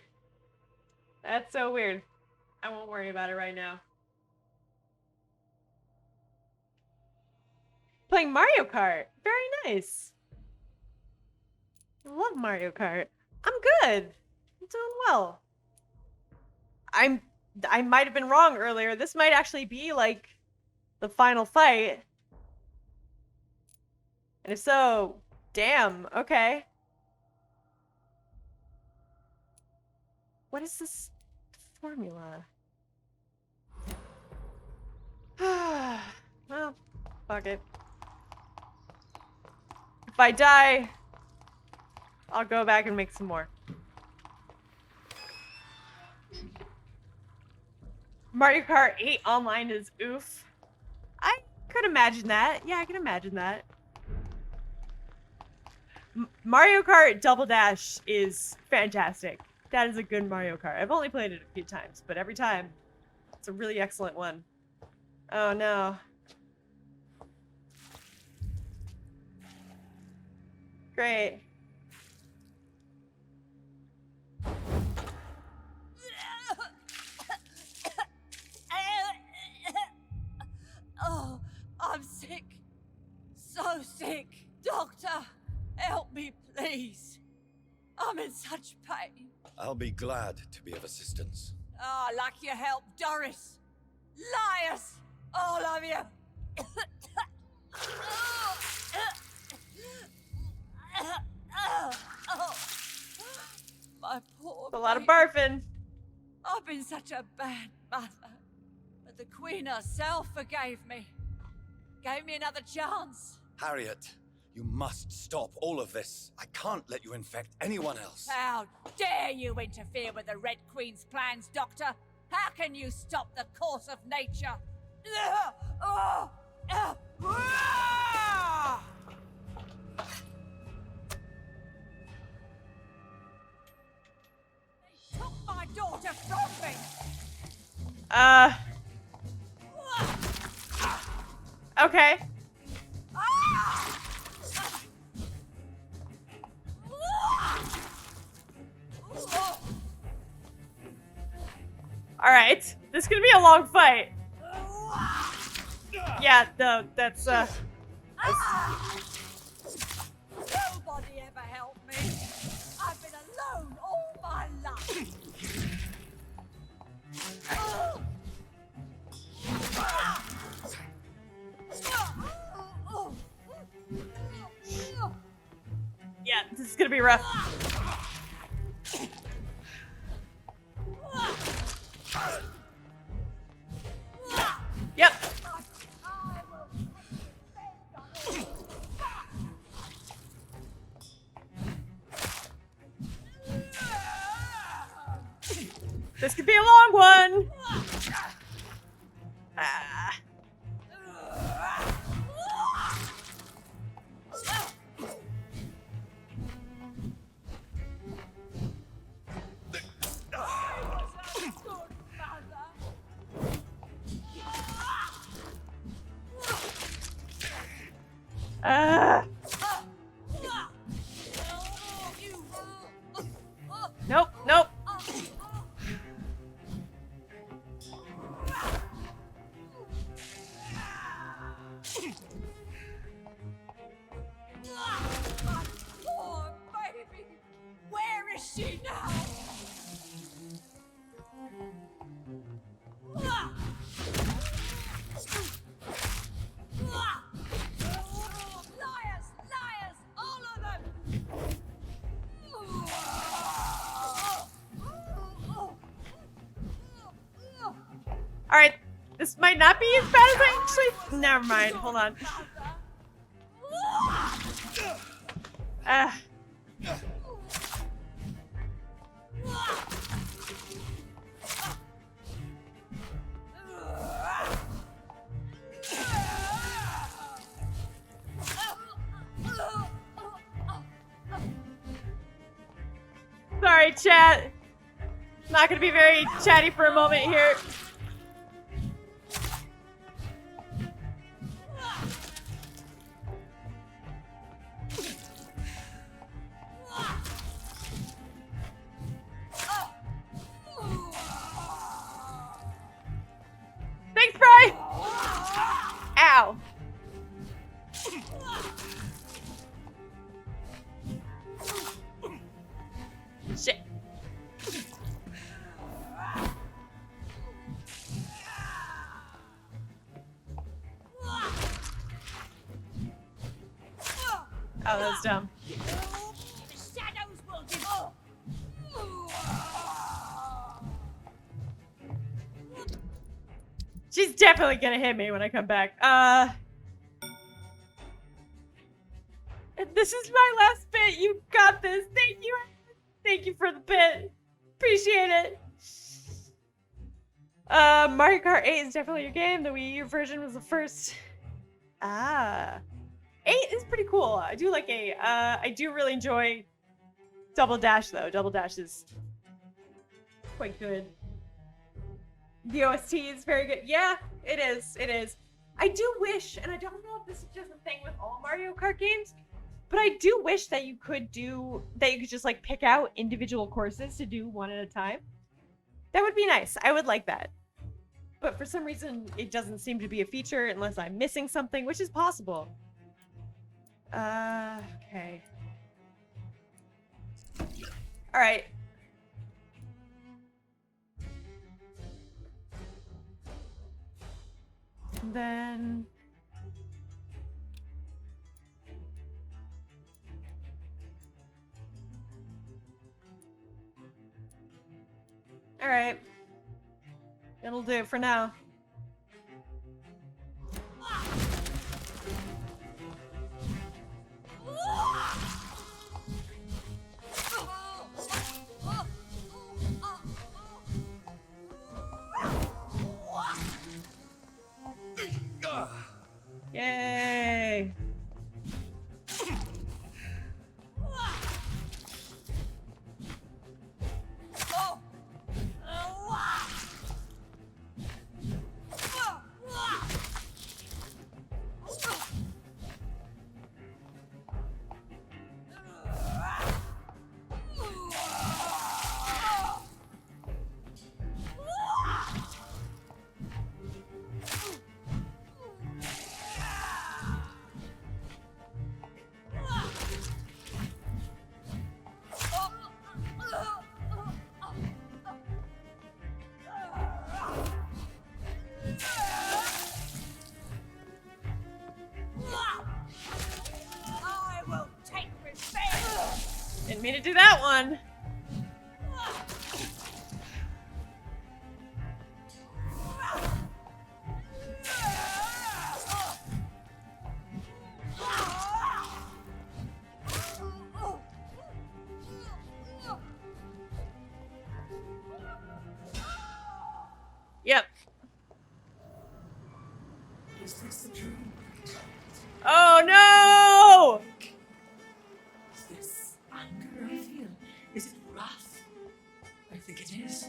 That's so weird. I won't worry about it right now. Playing Mario Kart. Very nice. I love Mario Kart. I'm good. I'm doing well. I might have been wrong earlier. This might actually be like the final fight. And if so, damn, okay. What is this formula? Well, fuck it. If I die, I'll go back and make some more. Mario Kart 8 online is oof. I could imagine that. Yeah, I can imagine that. Mario Kart Double Dash is fantastic. That is a good Mario Kart. I've only played it a few times, but every time, it's a really excellent one. Oh no. Great. Oh, I'm sick. So sick. Doctor, help me, please. I'm in such pain. I'll be glad to be of assistance. Oh, like your help, Doris. Liars, all of you. My poor A lot of baby. barfing. I've been such a bad mother. But the Queen herself forgave me. Gave me another chance. Harriet, You must stop all of this. I can't let you infect anyone else. How dare you interfere with the Red Queen's plans, Doctor? How can you stop the course of nature? They took my daughter from me! Okay. Alright. This could be a long fight. Yeah, no, that's Nobody ever helped me. I've been alone all my life. yeah, this is gonna be rough. Yep. This could be a long one. Ah. Nope, nope. Poor baby! Where is she now? Liars! Liars! All of them! Alright, this might not be as bad as I actually. Never mind, hold on. Sorry, chat. Not gonna be very chatty for a moment here. Thanks, Bri! Ow. Shit. Oh, that was dumb. The shadows will devour. She's definitely gonna hit me when I come back. This is my last bit. You got this. Thank you. Thank you for the bit. Appreciate it. Mario Kart 8 is definitely your game. The Wii U version was the first. 8 is pretty cool. I do like 8. I do really enjoy Double Dash though. Double Dash is quite good. The OST is very good. Yeah, it is. It is. I do wish, and I don't know if this is just a thing with all Mario Kart games, but I do wish that you could just like pick out individual courses to do one at a time. That would be nice. I would like that. But for some reason, it doesn't seem to be a feature unless I'm missing something, which is possible. Okay. All right. And then all right. It'll do it for now. Didn't mean to do that one. Yep. Is this a dream? Oh no! Is this anger I feel? Is it wrath? I think it is.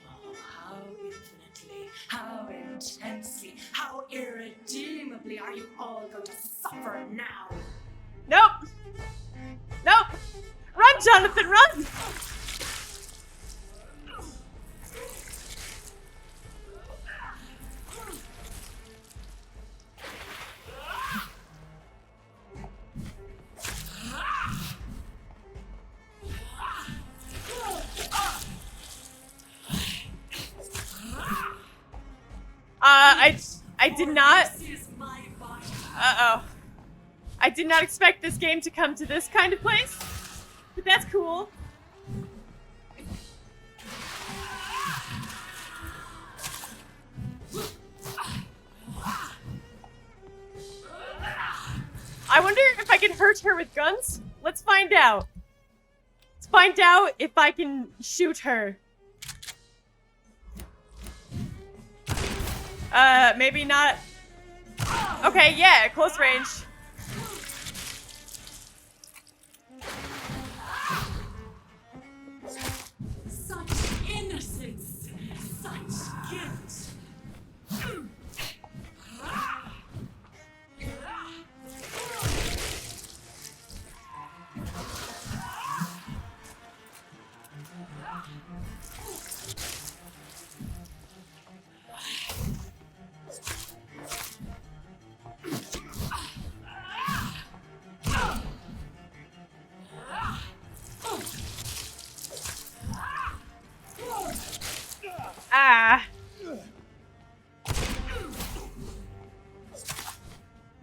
Oh, how infinitely, how intensely, how irredeemably are you all going to suffer now? Nope. Nope. Run, Jonathan, run! I did not. This is my body. Uh-oh. I did not expect this game to come to this kind of place, but that's cool. I wonder if I can hurt her with guns? Let's find out. Let's find out if I can shoot her. Maybe not. Okay, yeah, close range. Such innocence, such guilt. Ah.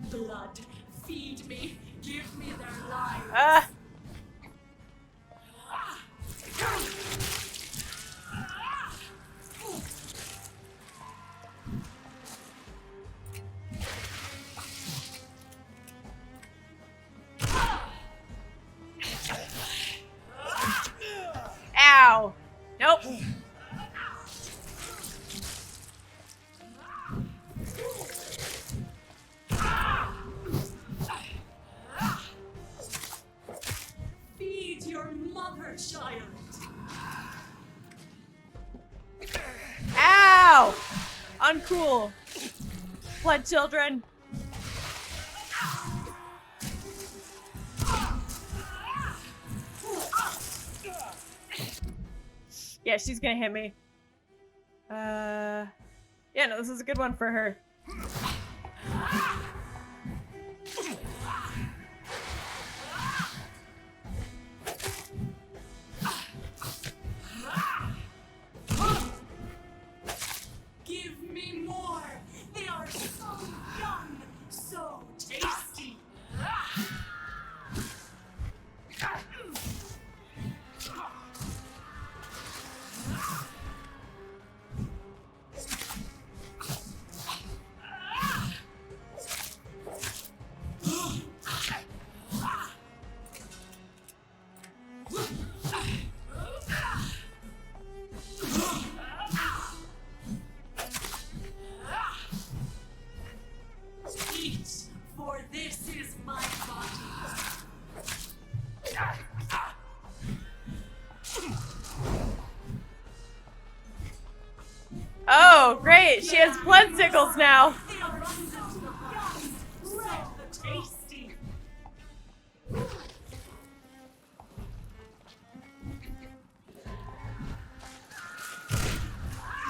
Blood, feed me, give me their lives. Ow. Nope. Feed your mother, child. Ow! Uncool. Blood children. Yeah, she's gonna hit me. Yeah, no, this is a good one for her. Give me more. They are so young, so tasty. Eat, for this is my body. Oh, great! She has blood sickles now. They are so tasty.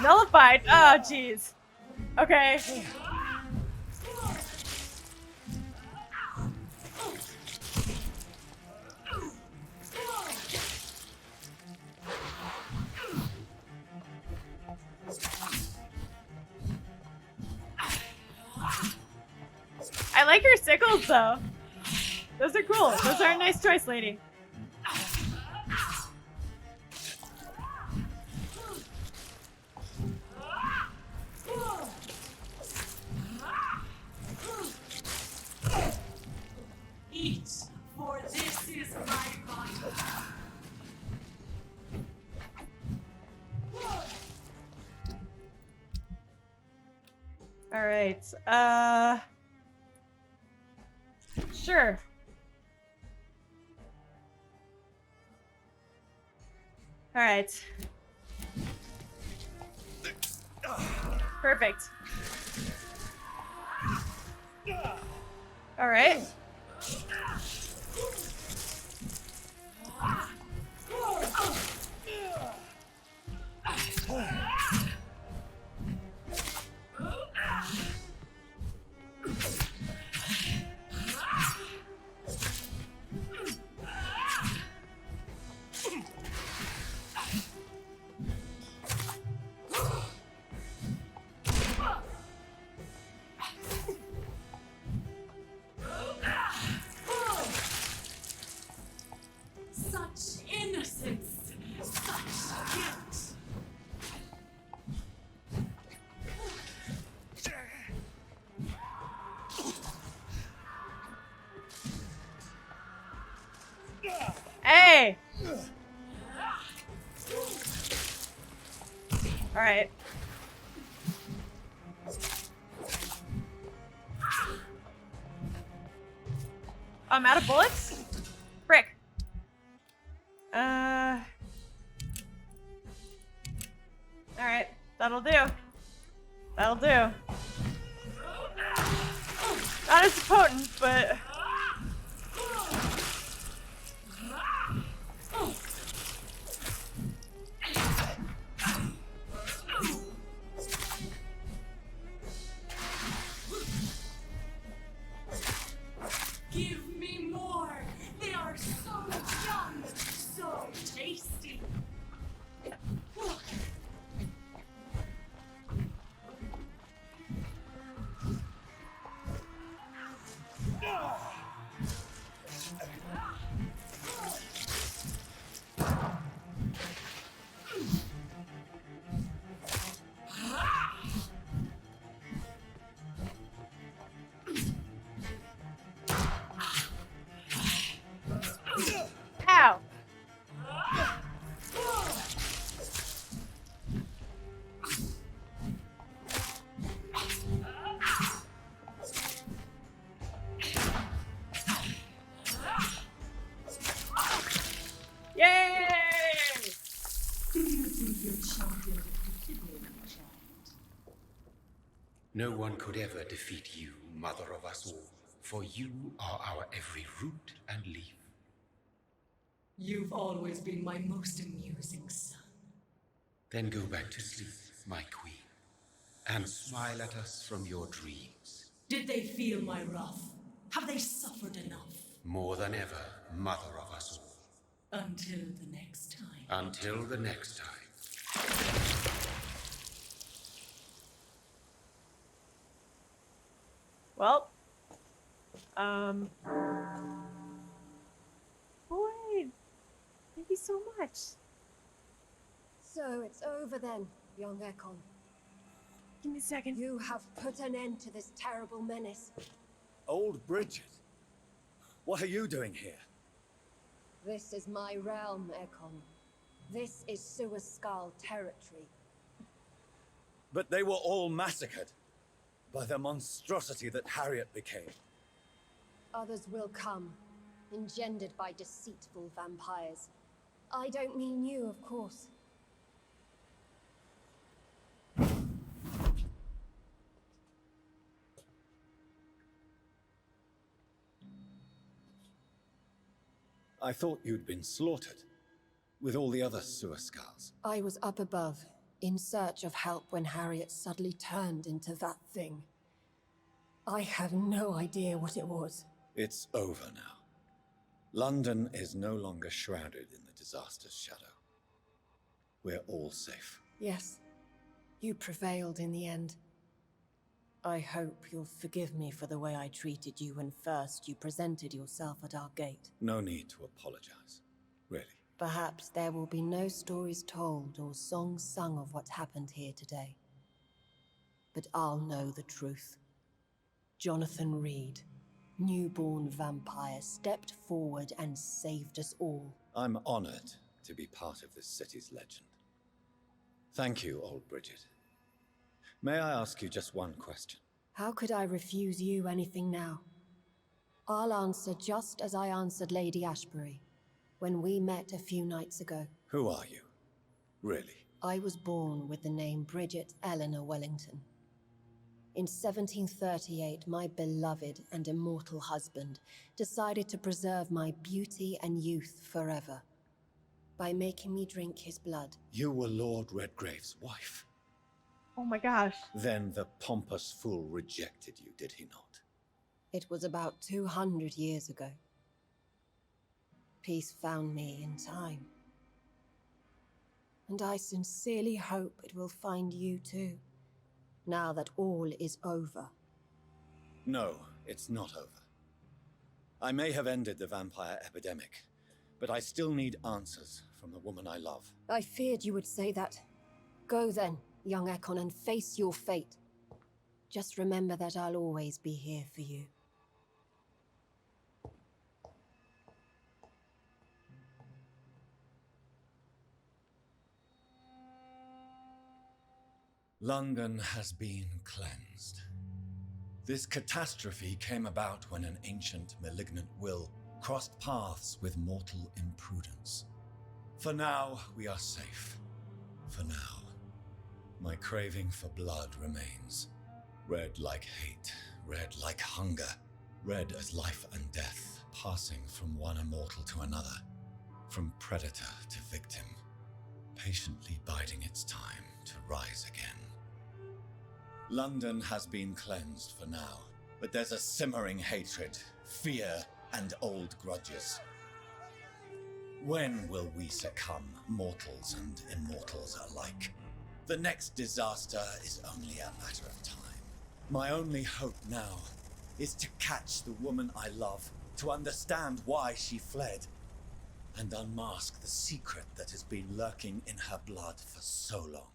Nullified. Oh, jeez. Okay. I like her sickles, though. Those are cool. Those are a nice choice, lady. All right. Sure. All right. Perfect. All right. Such innocence, such guilt. Hey! All right. I'm out of bullets? Frick. Alright, that'll do. That'll do. Not as potent, but... Give me more. They are so young, so tasty. Ow! Yay! No one could ever defeat you, mother of us all, for you are our every root and leaf. You've always been my most amusing son. Then go back to sleep, my queen, and smile at us from your dreams. Did they feel my wrath? Have they suffered enough? More than ever, mother of us all. Until the next time. Until the next time. Well, boy, thank you so much. So it's over then, young Ekon. Give me a second. You have put an end to this terrible menace. Old Bridget, what are you doing here? This is my realm, Ekon. This is Suaskal territory. But they were all massacred by the monstrosity that Harriet became. Others will come, engendered by deceitful vampires. I don't mean you, of course. I thought you'd been slaughtered, with all the other Suaskals. I was up above, in search of help when Harriet suddenly turned into that thing. I have no idea what it was. It's over now. London is no longer shrouded in the disaster's shadow. We're all safe. Yes, you prevailed in the end. I hope you'll forgive me for the way I treated you when first you presented yourself at our gate. No need to apologize, really. Perhaps there will be no stories told or songs sung of what happened here today. But I'll know the truth. Jonathan Reed, newborn vampire stepped forward and saved us all. I'm honored to be part of this city's legend. Thank you, old Bridget. May I ask you just one question? How could I refuse you anything now? I'll answer just as I answered Lady Ashbury when we met a few nights ago. Who are you? Really? I was born with the name Bridget Eleanor Wellington. In 1738, my beloved and immortal husband decided to preserve my beauty and youth forever by making me drink his blood. You were Lord Redgrave's wife. Oh my gosh. Then the pompous fool rejected you, did he not? It was about 200 years ago. Peace found me in time. And I sincerely hope it will find you too, now that all is over. No, it's not over. I may have ended the vampire epidemic, but I still need answers from the woman I love. I feared you would say that. Go then, young Ekon, and face your fate. Just remember that I'll always be here for you. London has been cleansed. This catastrophe came about when an ancient malignant will crossed paths with mortal imprudence. For now, we are safe. For now. My craving for blood remains. Red like hate, red like hunger, red as life and death, passing from one immortal to another, from predator to victim, patiently biding its time to rise again. London has been cleansed for now, but there's a simmering hatred, fear, and old grudges. When will we succumb, mortals and immortals alike? The next disaster is only a matter of time. My only hope now is to catch the woman I love, to understand why she fled, and unmask the secret that has been lurking in her blood for so long.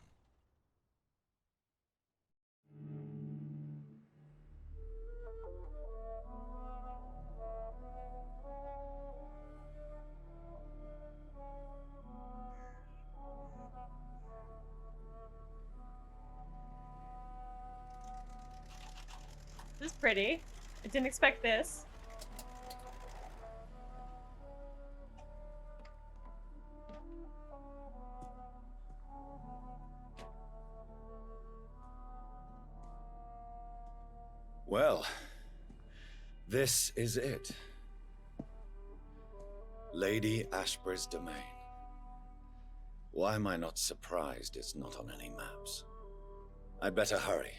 This is pretty. I didn't expect this. Well, this is it. Lady Ashbury's domain. Why am I not surprised it's not on any maps? I'd better hurry.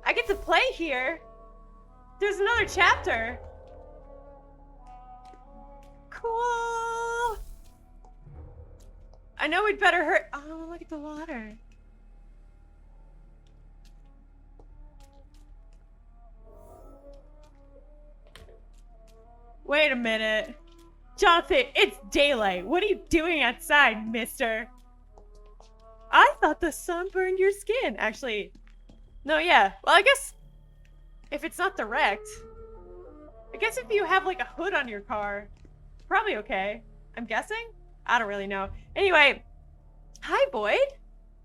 I get to play here. There's another chapter. Cool. I know we'd better hurry. Oh, look at the water. Wait a minute. Jonathan, it's daylight. What are you doing outside, mister? I thought the sun burned your skin. Actually, no, yeah. Well, I guess if it's not direct, I guess if you have like a hood on your car, probably okay. I'm guessing? I don't really know. Anyway, hi, Boyd.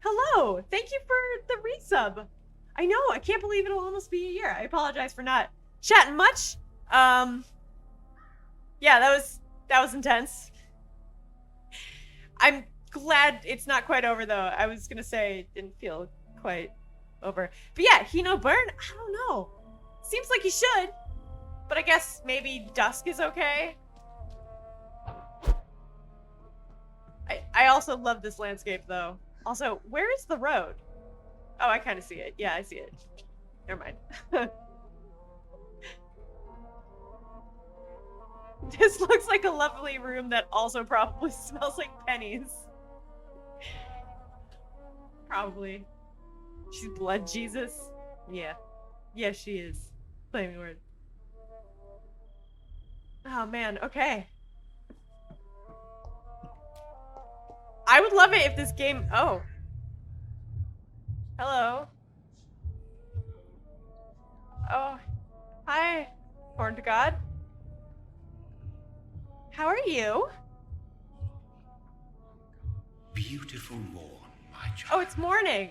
Hello. Thank you for the resub. I know, I can't believe it'll almost be a year. I apologize for not chatting much. Yeah, that was intense. I'm glad it's not quite over though. I was gonna say it didn't feel quite over. But yeah, he no burn? I don't know. Seems like he should. But I guess maybe dusk is okay. I also love this landscape though. Also, where is the road? Oh, I kind of see it. Yeah, I see it. Never mind. This looks like a lovely room that also probably smells like pennies. Probably. She's blood Jesus? Yeah. Yeah, she is. Flaming word. Oh man, okay. I would love it if this game... Oh. Hello. Oh. Hi, born to God. How are you? Beautiful morn, my child. Oh, it's morning.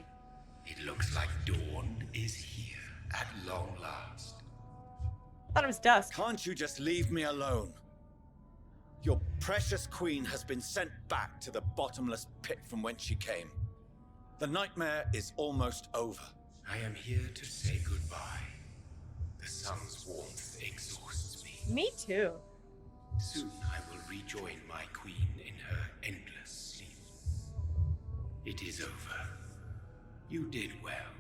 It looks like dawn is here at long last. I thought it was dusk. Can't you just leave me alone? Your precious queen has been sent back to the bottomless pit from whence she came. The nightmare is almost over. I am here to say goodbye. The sun's warmth exhausts me. Me too. Soon I will rejoin my queen in her endless sleep. It is over. You did well.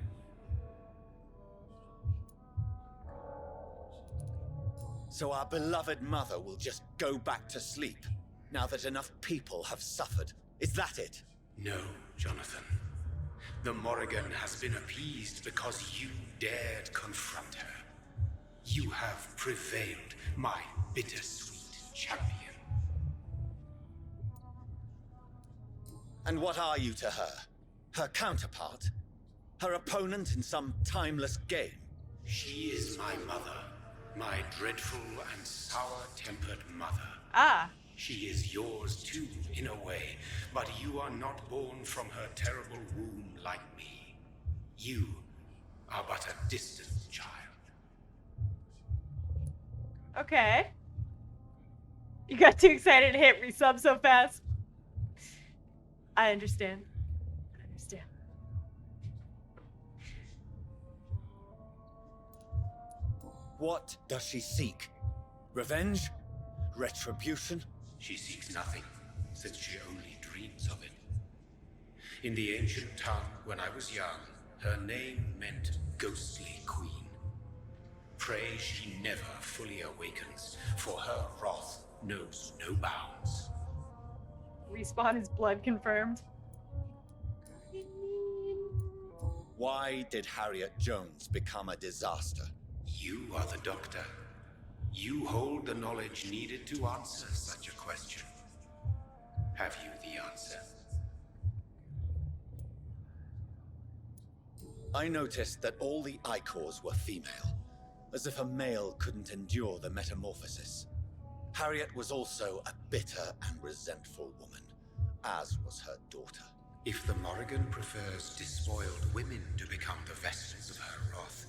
So our beloved mother will just go back to sleep, now that enough people have suffered. Is that it? No, Jonathan. The Morrigan has been appeased because you dared confront her. You have prevailed, my bittersweet champion. And what are you to her? Her counterpart? Her opponent in some timeless game? She is my mother, my dreadful and sour-tempered mother. Ah. She is yours too, in a way, but you are not born from her terrible womb like me. You are but a distant child. Okay. You got too excited to hit resub so fast. I understand. I understand. What does she seek? Revenge? Retribution? She seeks nothing, since she only dreams of it. In the ancient tongue, when I was young, her name meant ghostly queen. Pray she never fully awakens, for her wrath knows no bounds. Respawn is blood confirmed. Why did Harriet Jones become a disaster? You are the doctor. You hold the knowledge needed to answer such a question. Have you the answer? I noticed that all the Icors were female, as if a male couldn't endure the metamorphosis. Harriet was also a bitter and resentful woman, as was her daughter. If the Morrigan prefers despoiled women to become the vessels of her wrath,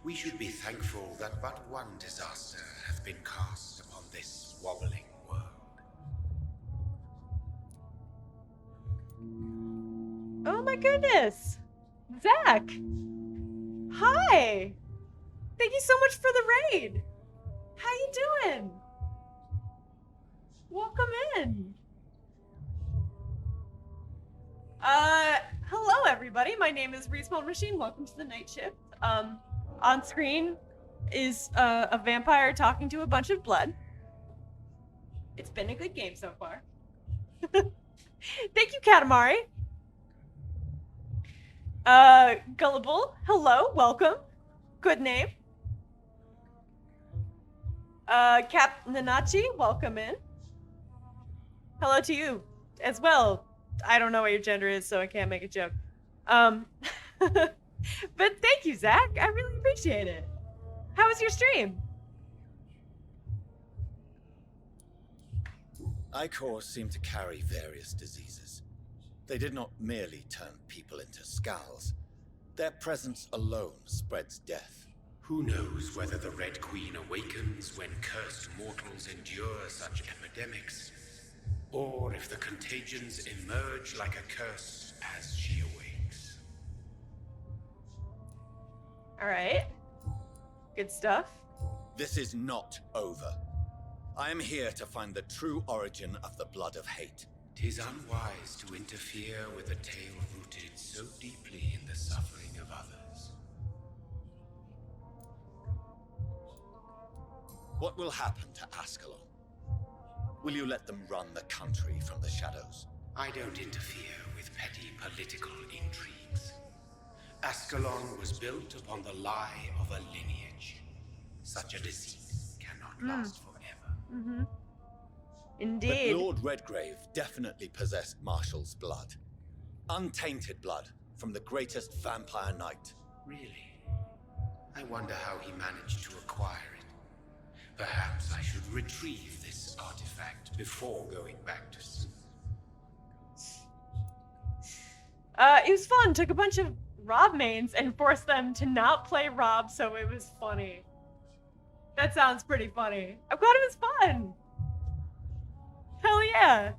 we should be thankful that but one disaster hath been cast upon this wobbling world. Oh my goodness! Zach! Hi! Thank you so much for the raid! How you doing? Welcome in! Hello everybody, my name is Respawn Machine, welcome to the Night Shift. On screen is a vampire talking to a bunch of blood. It's been a good game so far. Thank you, Katamari. Gullible, hello, welcome. Good name. Cap Nanachi, welcome in. Hello to you as well. I don't know what your gender is, so I can't make a joke. But thank you, Zach. I really appreciate it. How was your stream? Icors seem to carry various diseases. They did not merely turn people into skulls. Their presence alone spreads death. Who knows whether the Red Queen awakens when cursed mortals endure such epidemics, or if the contagions emerge like a curse as she awakes. All right. Good stuff. This is not over. I am here to find the true origin of the blood of hate. 'Tis unwise to interfere with a tale rooted so deeply in the suffering of others. What will happen to Ascalon? Will you let them run the country from the shadows? I don't interfere with petty political intrigues. Ascalon was built upon the lie of a lineage. Such a deceit cannot last forever. Mm-hmm. Indeed. But Lord Redgrave definitely possessed Marshall's blood. Untainted blood from the greatest vampire knight. Really? I wonder how he managed to acquire it. Perhaps I should retrieve this artifact before going back to sleep. It was fun. Took a bunch of Rob mains and forced them to not play Rob, so it was funny. That sounds pretty funny. I'm glad it was fun. Hell yeah.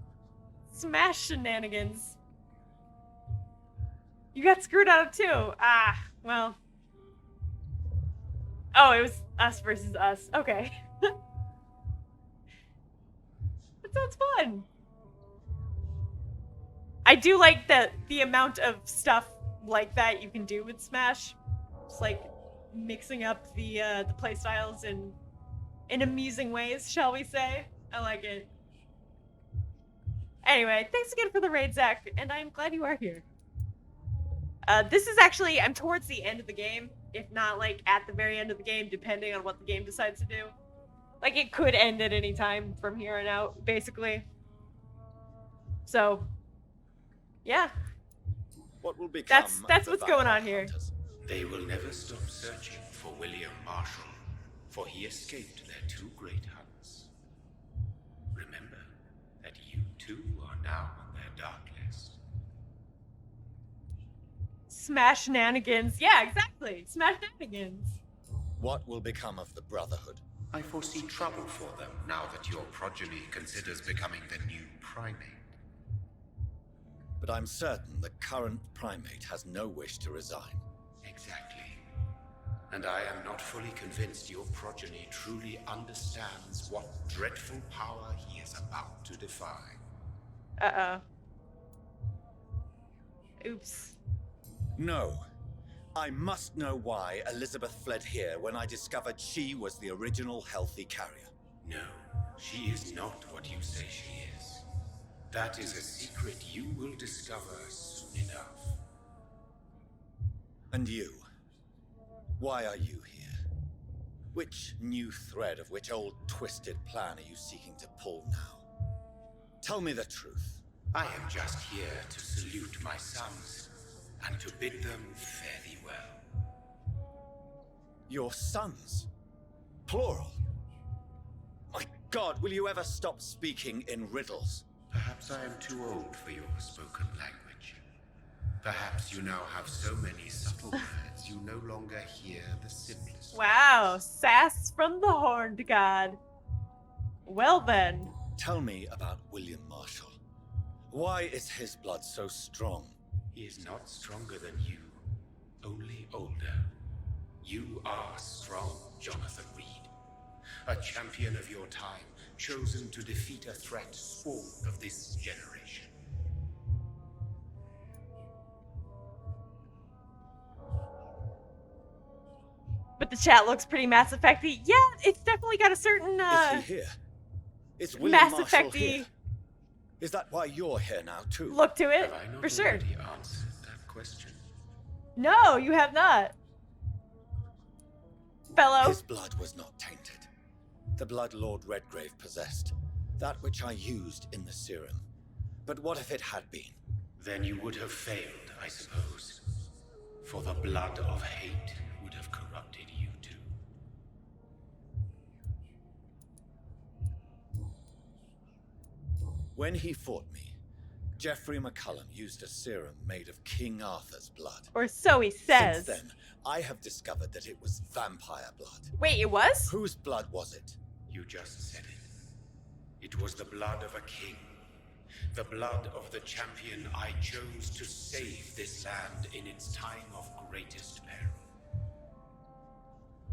Smash shenanigans. You got screwed out of too. Ah, well. Oh, it was us versus us. Okay. That sounds fun. I do like the amount of stuff like that you can do with Smash. Just like mixing up the playstyles in amusing ways, shall we say. I like it. Anyway, thanks again for the raid, Zach, and I'm glad you are here. This is actually, I'm towards the end of the game, if not like at the very end of the game, depending on what the game decides to do. Like it could end at any time from here on out, basically. So, yeah. What will become that's of what's the going on vampire here. hunters? They will never stop searching for William Marshall, for he escaped their two great hunts. Remember that you too are now on their dark list. Smash shenanigans. Yeah, exactly. Smash shenanigans. What will become of the Brotherhood? I foresee trouble for them now that your progeny considers becoming the new primate. But I'm certain the current primate has no wish to resign. Exactly. And I am not fully convinced your progeny truly understands what dreadful power he is about to defy. Uh-oh. Oops. No. I must know why Elizabeth fled here when I discovered she was the original healthy carrier. No, she is not what you say she is. That is a secret you will discover soon enough. And you? Why are you here? Which new thread of which old twisted plan are you seeking to pull now? Tell me the truth. I am just here to salute my sons and to bid them fare thee well. Your sons? Plural? My God, will you ever stop speaking in riddles? Perhaps I am too old for your spoken language. Perhaps you now have so many subtle words you no longer hear the simplest. Wow, sass from the Horned God. Well then. Tell me about William Marshall. Why is his blood so strong? He is not stronger than you, only older. You are strong, Jonathan Reed. A champion of your time, chosen to defeat a threat spawned of this generation. But the chat looks pretty Mass Effect-y. Yeah, it's definitely got a certain, Is he here? Is William Mass Marshall Effect-y here? Is that why you're here now, too? look to it, Have I not for sure. already answered that question? No, you have not. Fellow. His blood was not tainted. The blood Lord Redgrave possessed. That which I used in the serum. But what if it had been? Then you would have failed, I suppose. For the blood of hate would have corrupted you too. When he fought me, Geoffrey McCullum used a serum made of King Arthur's blood. Or so he says. Since then, I have discovered that it was vampire blood. Wait, it was? Whose blood was it? You just said it. It was the blood of a king. The blood of the champion I chose to save this land in its time of greatest peril.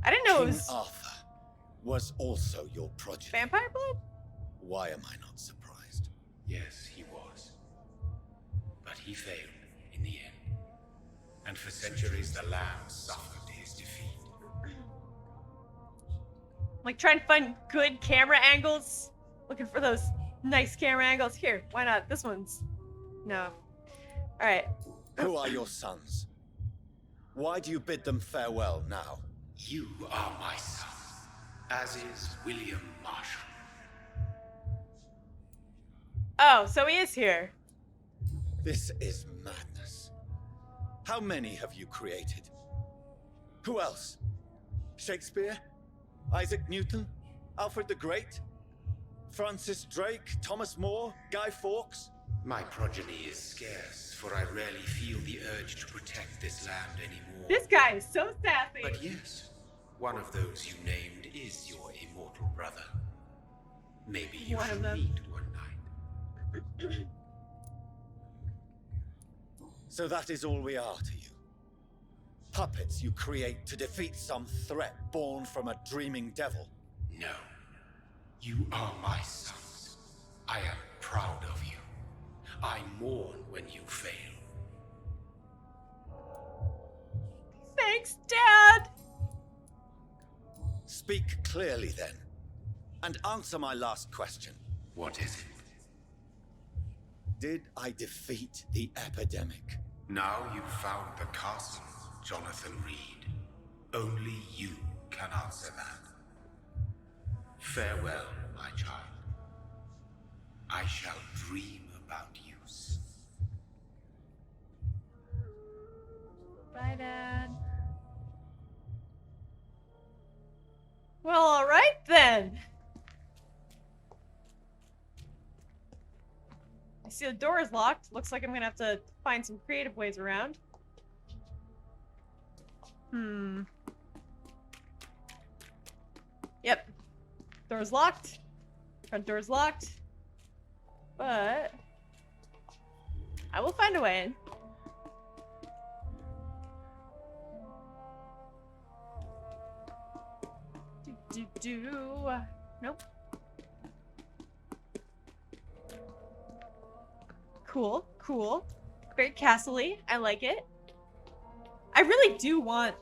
I didn't know King it was Arthur was also your progeny. vampire blood? Why am I not surprised? Yes, he was. But he failed in the end. And for centuries the land suffered his defeat. Like trying to find good camera angles. Looking for those nice camera angles. Here, why not? This one's... No. Alright. Who are your sons? Why do you bid them farewell now? You are my son, as is William Marshall. Oh, so he is here. This is madness. How many have you created? Who else? Shakespeare? Isaac Newton? Alfred the Great? Francis Drake? Thomas More? Guy Fawkes? My progeny is scarce, for I rarely feel the urge to protect this land anymore. This guy is so sassy. But yes, one of those you named is your immortal brother. Maybe you One of should them. meet one night. So that is all we are to you. Puppets you create to defeat some threat born from a dreaming devil. No. You are my sons. I am proud of you. I mourn when you fail. Thanks, Dad! Speak clearly then, and answer my last question. What is it? Did I defeat the epidemic? Now you've found the castle, Jonathan Reed. Only you can answer that. Farewell, my child. I shall dream about you soon. Bye, Dad. Well, alright then. I see the door is locked. Looks like I'm gonna have to find some creative ways around. Yep. Door's locked. Front door's locked. But I will find a way in. Nope. Cool, cool. Very castle-y. I like it. I really do want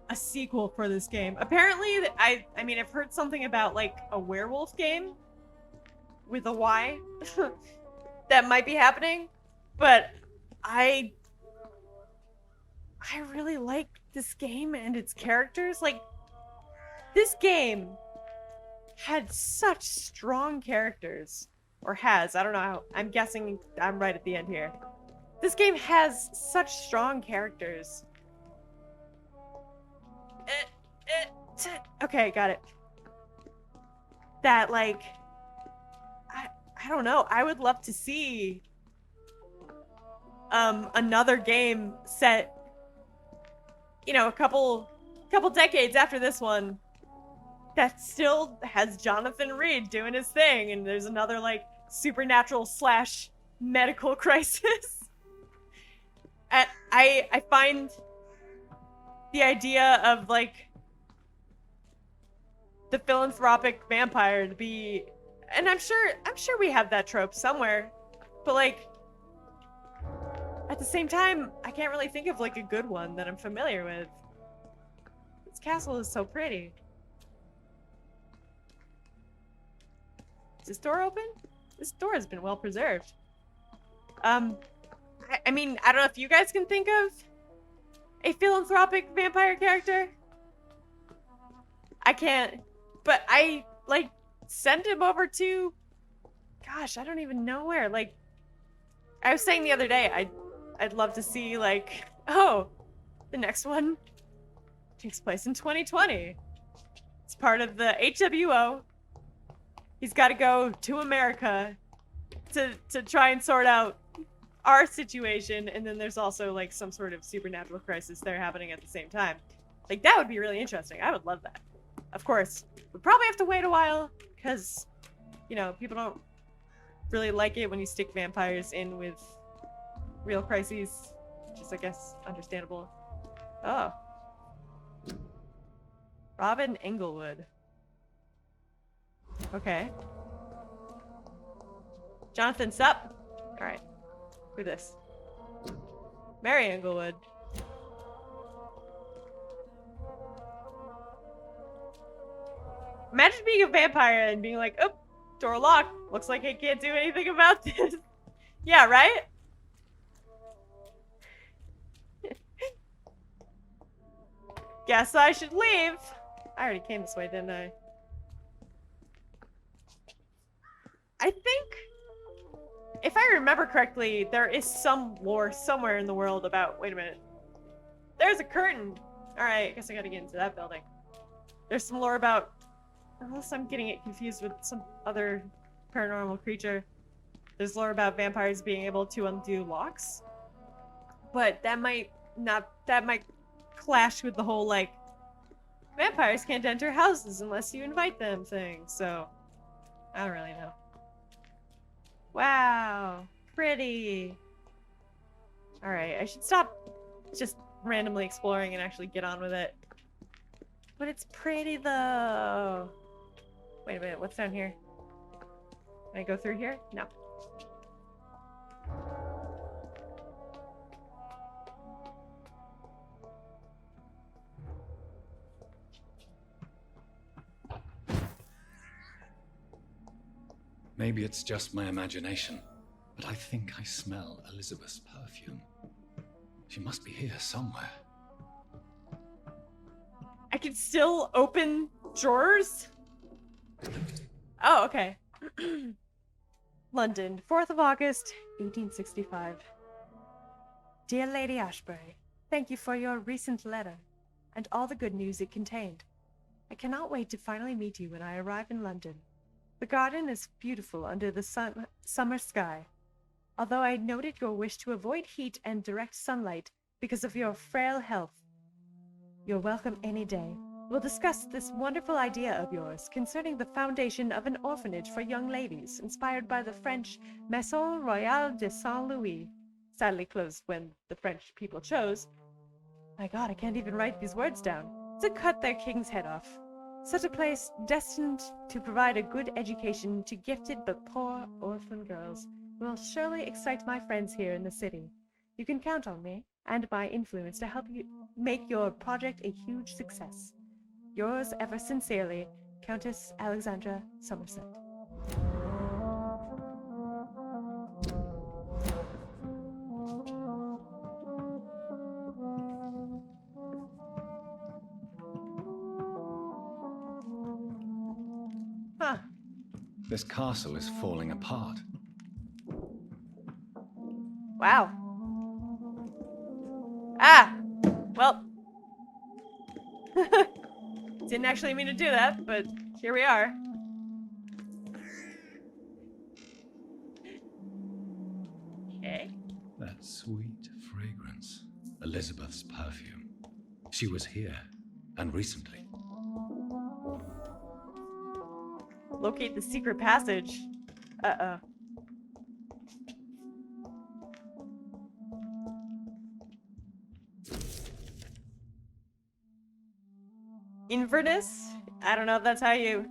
a sequel for this game. Apparently, I mean, I've heard something about, like, a werewolf game with a Y that might be happening, but I really like this game and its characters. Like, this game had such strong characters. Or has. I don't know how. I'm guessing I'm right at the end here. This game has such strong characters. Okay, got it. That, like, I don't know. I would love to see another game set, you know, a couple decades after this one that still has Jonathan Reed doing his thing, and there's another, like, supernatural / medical crisis. I find the idea of, like, the philanthropic vampire to be, and I'm sure we have that trope somewhere, but, like, at the same time, I can't really think of, like, a good one that I'm familiar with. This castle is so pretty. Is this door open? This door has been well preserved. I mean, I don't know if you guys can think of a philanthropic vampire character. I can't, but I, like, send him over to, gosh, I don't even know where. Like, I was saying the other day, I'd love to see, like, oh, the next one takes place in 2020. It's part of the HWO. He's got to go to America to try and sort out our situation, and then there's also, like, some sort of supernatural crisis there happening at the same time. Like, that would be really interesting. I would love that. Of course, we'd probably have to wait a while, because, you know, people don't really like it when you stick vampires in with real crises, which is, I guess, understandable. Oh. Robin Englewood. Okay. Jonathan, sup? Alright. Who this? Mary Englewood. Imagine being a vampire and being like, oh, door locked. Looks like I can't do anything about this. Yeah, right? Guess I should leave. I already came this way, didn't I? I think, if I remember correctly, there is some lore somewhere in the world about, wait a minute. There's a curtain Alright, I guess I gotta get into that building. There's some lore about... Unless I'm getting it confused with some other paranormal creature. There's lore about vampires being able to undo locks. But that might clash with the whole, like, vampires can't enter houses unless you invite them thing, so... I don't really know. Wow, pretty. Alright, I should stop just randomly exploring and actually get on with it. But it's pretty though. Wait a minute, what's down here? Can I go through here? No. Maybe it's just my imagination, but I think I smell Elizabeth's perfume. She must be here somewhere. I can still open drawers? Oh, okay. London, 4th of August, 1865. Dear Lady Ashbury, thank you for your recent letter and all the good news it contained. I cannot wait to finally meet you when I arrive in London. The garden is beautiful under the summer sky. Although I noted your wish to avoid heat and direct sunlight because of your frail health. You're welcome any day. We'll discuss this wonderful idea of yours concerning the foundation of an orphanage for young ladies, inspired by the French Maison Royale de Saint-Louis, sadly closed when the French people chose. My God, I can't even write these words down. To cut their king's head off. Such a place destined to provide a good education to gifted but poor orphan girls will surely excite my friends here in the city. You can count on me and my influence to help you make your project a huge success. Yours ever sincerely, Countess Alexandra Somerset. Huh. This castle is falling apart. Wow. Ah! Well. Didn't actually mean to do that, but here we are. Okay. That sweet fragrance. Elizabeth's perfume. She was here, and recently. Locate the secret passage. Uh-oh. Inverness? I don't know if that's how you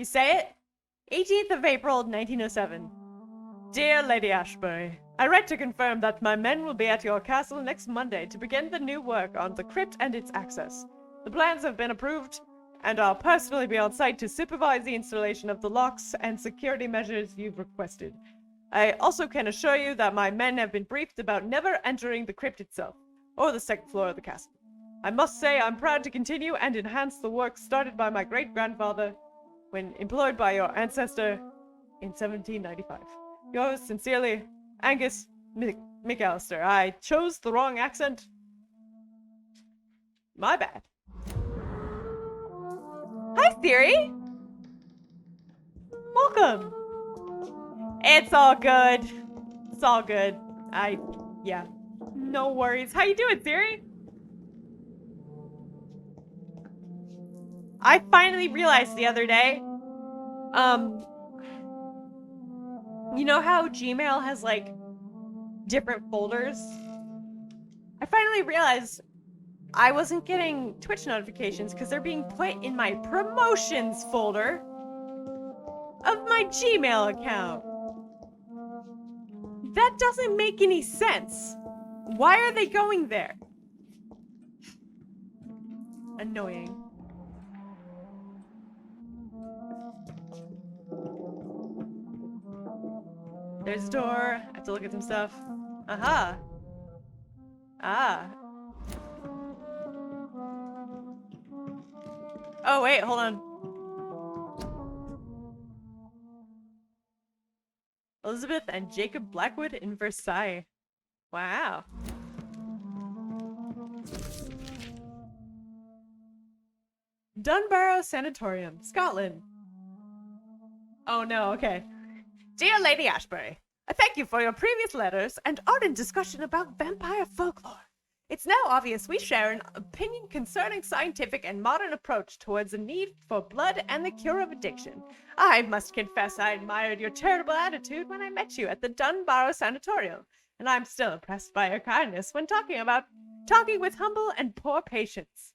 say it. 18th of April, 1907. Dear Lady Ashbury, I write to confirm that my men will be at your castle next Monday to begin the new work on the crypt and its access. The plans have been approved, and I'll personally be on site to supervise the installation of the locks and security measures you've requested. I also can assure you that my men have been briefed about never entering the crypt itself, or the second floor of the castle. I must say I'm proud to continue and enhance the work started by my great-grandfather when employed by your ancestor in 1795. Yours sincerely, Angus McAllister. I chose the wrong accent. My bad. Hi, Theory! Welcome! It's all good. It's all good. Yeah. No worries. How you doing, Theory? I finally realized the other day, you know how Gmail has, like, different folders? I finally realized I wasn't getting Twitch notifications because they're being put in my promotions folder of my Gmail account. That doesn't make any sense. Why are they going there? Annoying. There's a door. I have to look at some stuff. Aha. Ah. Oh, wait, hold on. Elizabeth and Jacob Blackwood in Versailles. Wow. Dunbarrow Sanatorium, Scotland. Oh no, okay. Dear Lady Ashbury, I thank you for your previous letters and ardent discussion about vampire folklore. It's now obvious we share an opinion concerning scientific and modern approach towards the need for blood and the cure of addiction. I must confess I admired your charitable attitude when I met you at the Dunbarrow Sanatorium, and I'm still impressed by your kindness when talking with humble and poor patients.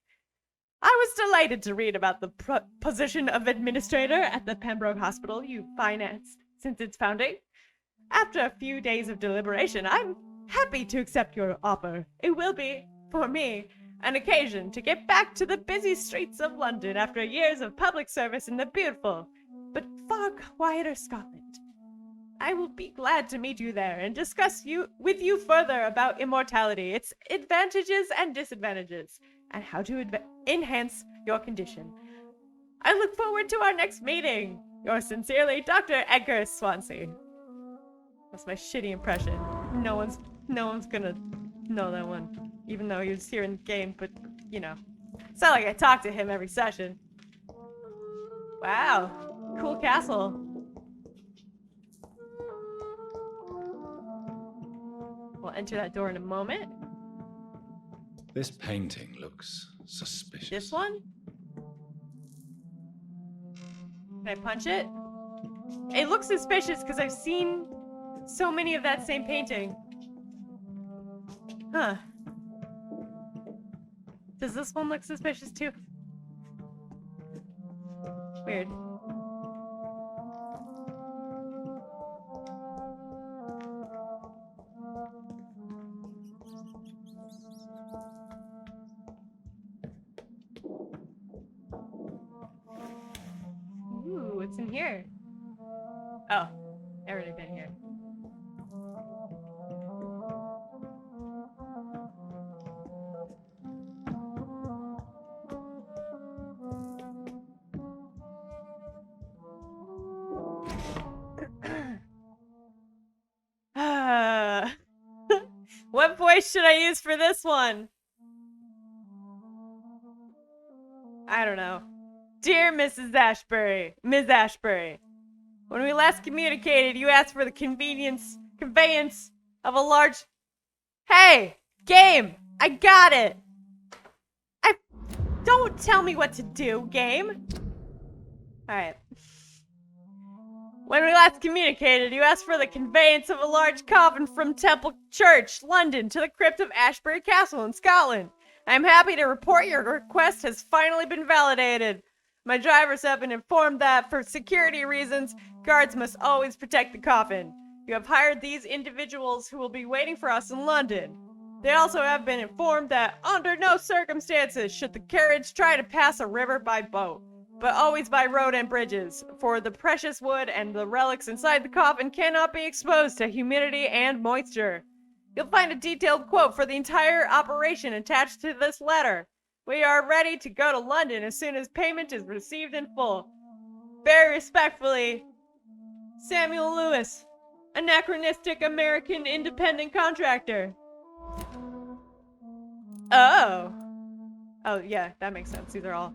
I was delighted to read about the position of administrator at the Pembroke Hospital you financed since its founding. After a few days of deliberation, I'm happy to accept your offer. It will be, for me, an occasion to get back to the busy streets of London after years of public service in the beautiful, but far quieter Scotland. I will be glad to meet you there and discuss with you further about immortality, its advantages and disadvantages, and how to enhance your condition. I look forward to our next meeting. Yours sincerely, Dr. Edgar Swansea. That's my shitty impression. No one's gonna know that one, even though he was here in the game, but, you know. It's not like I talk to him every session. Wow. Cool castle. We'll enter that door in a moment. This painting looks suspicious. This one? Can I punch it? It looks suspicious because I've seen so many of that same painting. Huh. Does this one look suspicious too? Weird. Ooh, what's in here? Oh, I've already been here. What voice should I use for this one? I don't know. Dear Mrs. Ashbury, Ms. Ashbury, when we last communicated, you asked for the conveyance of a large... Hey! Game! I got it! Don't tell me what to do, game! Alright. When we last communicated, you asked for the conveyance of a large coffin from Temple Church, London, to the crypt of Ashbury Castle in Scotland. I am happy to report your request has finally been validated. My drivers have been informed that, for security reasons, guards must always protect the coffin. You have hired these individuals who will be waiting for us in London. They also have been informed that, under no circumstances, should the carriage try to pass a river by boat, but always by road and bridges, for the precious wood and the relics inside the coffin cannot be exposed to humidity and moisture. You'll find a detailed quote for the entire operation attached to this letter. We are ready to go to London as soon as payment is received in full. Very respectfully, Samuel Lewis, anachronistic American independent contractor. Oh. Oh, yeah, that makes sense. These are all...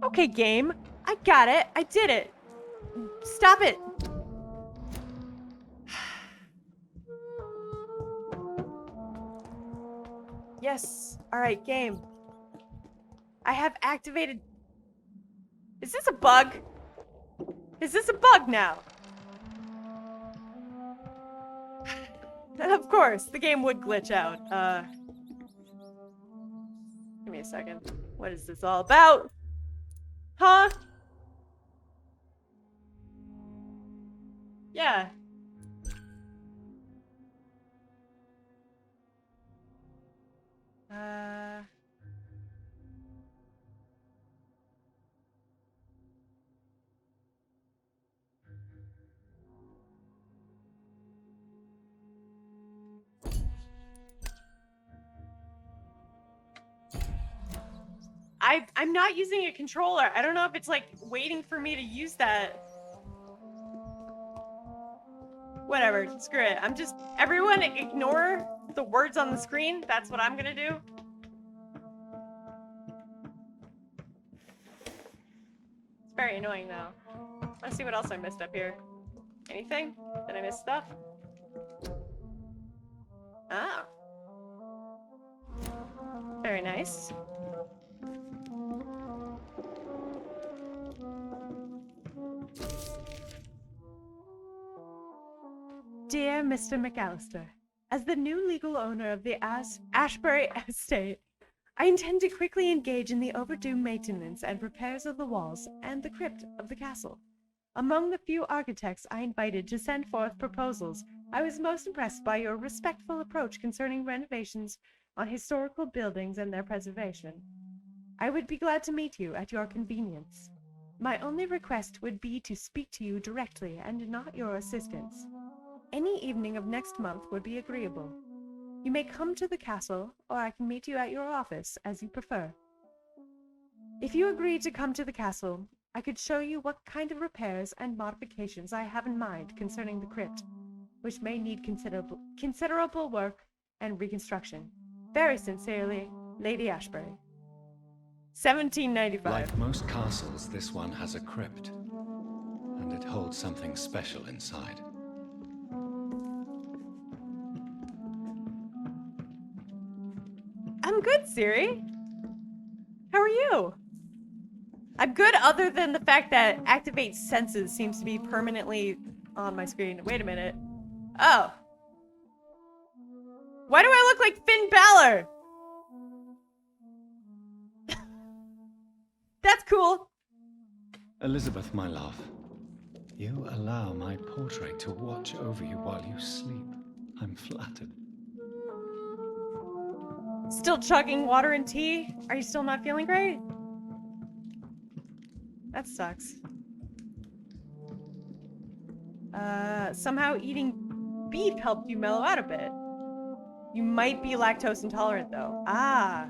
Okay, game. I got it. I did it. Stop it. Yes. All right, game. I have activated... Is this a bug? Is this a bug now? Of course, the game would glitch out. Give me a second. What is this all about? Huh? Yeah. I'm not using a controller. I don't know if it's like waiting for me to use that. Whatever, screw it. I'm just, everyone ignore the words on the screen. That's what I'm gonna do. very annoying now. Let's see what else I missed up here. Anything? Did I miss stuff? Ah. Very nice. Dear Mr. McAllister, as the new legal owner of the Ashbury Estate, I intend to quickly engage in the overdue maintenance and repairs of the walls and the crypt of the castle. Among the few architects I invited to send forth proposals, I was most impressed by your respectful approach concerning renovations on historical buildings and their preservation. I would be glad to meet you at your convenience. My only request would be to speak to you directly and not your assistants. Any evening of next month would be agreeable. You may come to the castle, or I can meet you at your office, as you prefer. If you agree to come to the castle, I could show you what kind of repairs and modifications I have in mind concerning the crypt, which may need considerable work and reconstruction. Very sincerely, Lady Ashbury. 1795. Like most castles, this one has a crypt, and it holds something special inside. I'm good, Siri. How are you? I'm good other than the fact that Activate Senses seems to be permanently on my screen. Wait a minute. Oh. Why do I look like Finn Balor? That's cool. Elizabeth, my love, you allow my portrait to watch over you while you sleep. I'm flattered. Still chugging water and tea? Are you still not feeling great? That sucks. Somehow eating beef helped you mellow out a bit. You might be lactose intolerant though. Ah.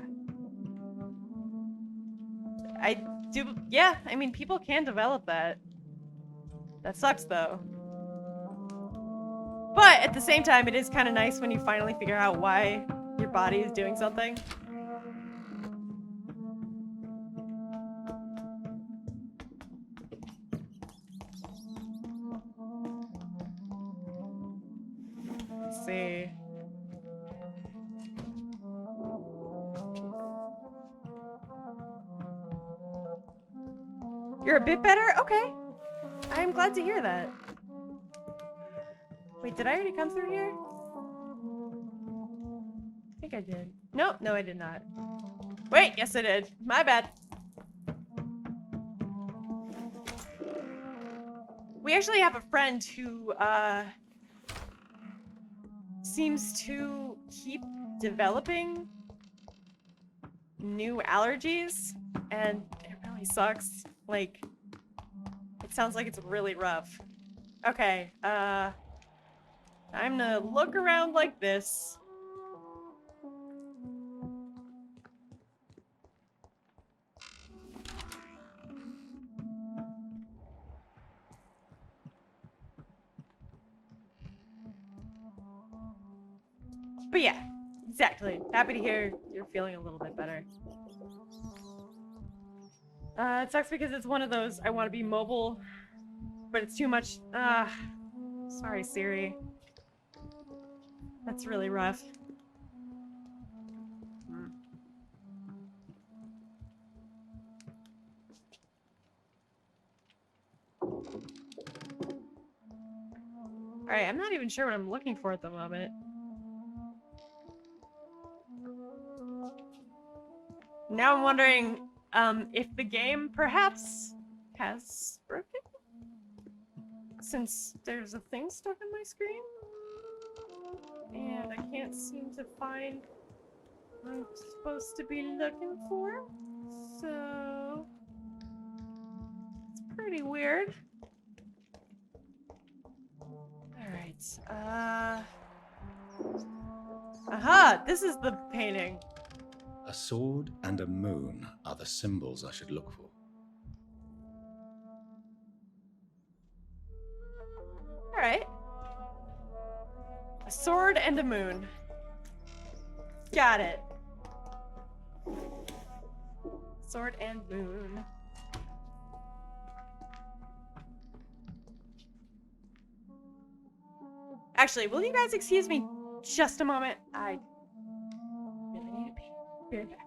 I do, yeah, I mean, people can develop that. That sucks though. But at the same time, it is kind of nice when you finally figure out why your body is doing something. Let's see. You're a bit better? Okay. I'm glad to hear that. Wait, did I already come through here? I think I did. Nope, no I did not. Wait, yes I did. My bad. We actually have a friend who, seems to keep developing new allergies, and it really sucks. Like, it sounds like it's really rough. Okay, I'm gonna look around like this. But yeah, exactly. Happy to hear you're feeling a little bit better. It sucks because it's one of those, I want to be mobile, but it's too much. Sorry, Siri. That's really rough. Alright, I'm not even sure what I'm looking for at the moment. Now I'm wondering if the game perhaps has broken? Since there's a thing stuck on my screen? And I can't seem to find what I'm supposed to be looking for. So it's pretty weird. Alright, aha! This is the painting. A sword and a moon are the symbols I should look for. Alright. A sword and a moon. Got it. Sword and moon. Actually, will you guys excuse me just a moment? I really need to pee. Be right back.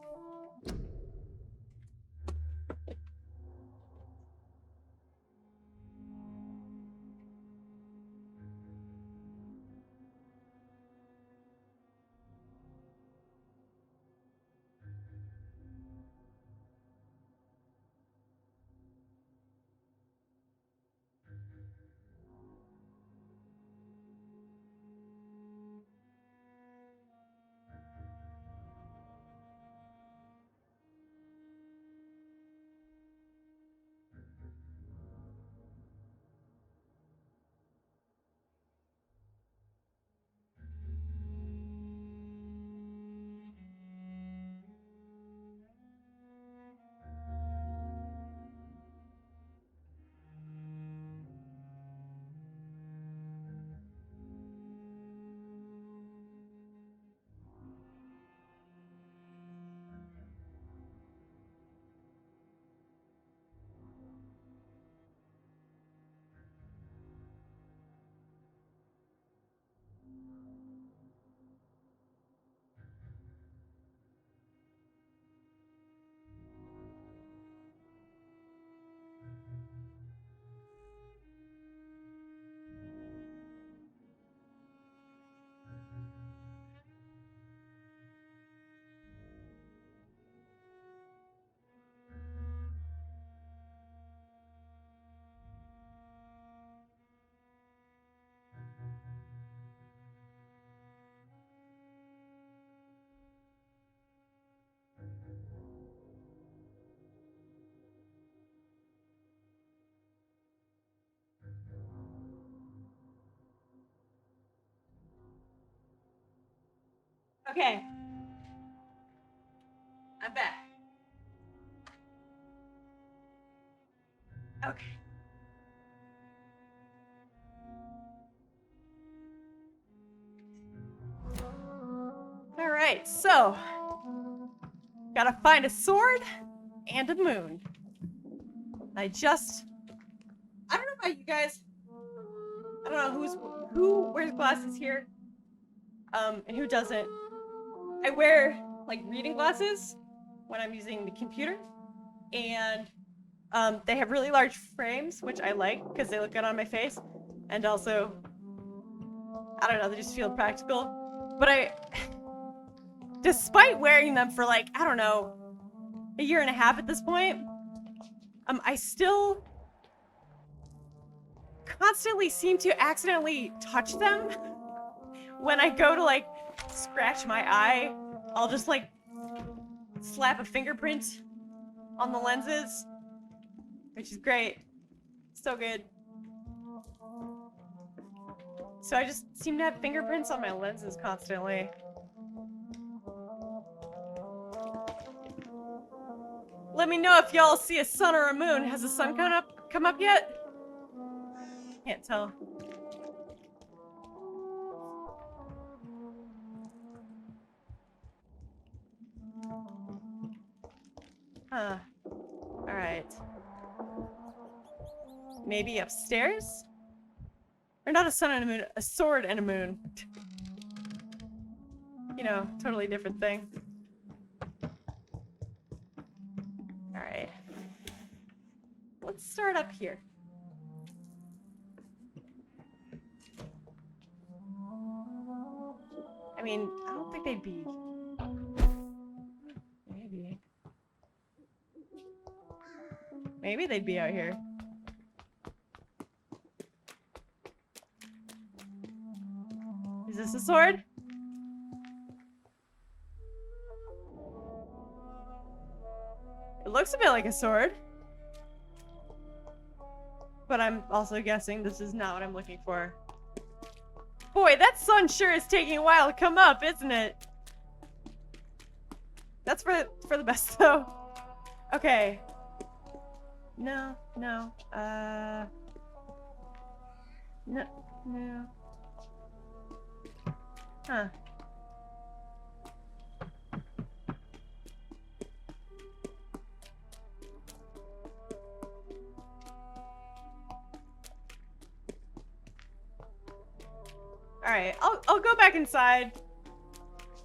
Okay. I'm back. Okay. All right, so gotta find a sword and a moon. I don't know about you guys. I don't know who wears glasses here, and who doesn't. I wear like reading glasses when I'm using the computer, and they have really large frames, which I like because they look good on my face, and also, I don't know, they just feel practical. But despite wearing them for like, I don't know, a year and a half at this point, I still constantly seem to accidentally touch them. When I go to like scratch my eye, I'll just like slap a fingerprint on the lenses, which is great. So good. So I just seem to have fingerprints on my lenses constantly. Let me know if y'all see a sun or a moon. Has the sun come up yet? Can't tell. Huh. Alright. Maybe upstairs? Or not a sun and a moon, a sword and a moon. You know, totally different thing. Alright. Let's start up here. I mean, I don't think they'd be... Maybe. Maybe they'd be out here. Is this a sword? It looks a bit like a sword. But I'm also guessing this is not what I'm looking for. Boy, that sun sure is taking a while to come up, isn't it? That's for the best, though. Okay. No. No. Huh. Alright, I'll go back inside.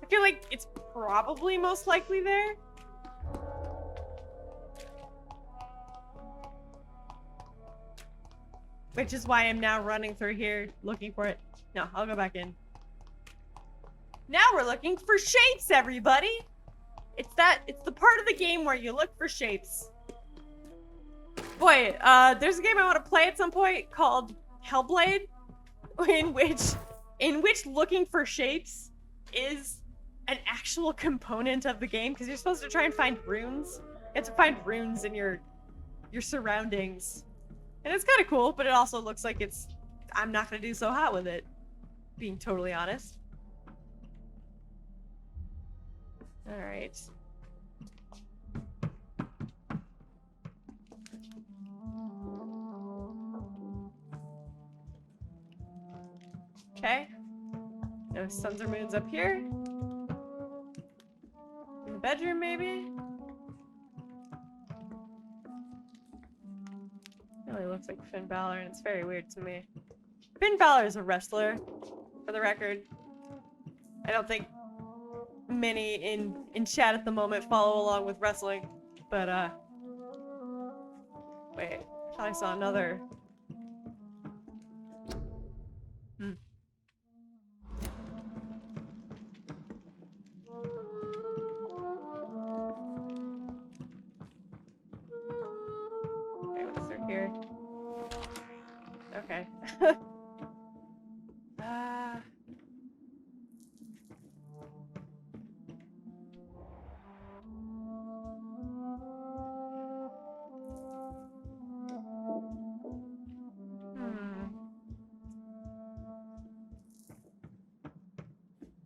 I feel like it's probably most likely there. Which is why I'm now running through here looking for it. No, I'll go back in. Now we're looking for shapes, everybody! It's the part of the game where you look for shapes. Boy, there's a game I want to play at some point called Hellblade, in which looking for shapes is an actual component of the game, because you're supposed to try and find runes. You have to find runes in your surroundings. And it's kind of cool, but it also looks like I'm not going to do so hot with it, being totally honest. Alright. Okay. No suns or moons up here. In the bedroom, maybe? Really looks like Finn Balor, and it's very weird to me. Finn Balor is a wrestler, for the record. I don't think many in chat at the moment follow along with wrestling, but wait, I thought I saw another. Okay, what's through here? Okay.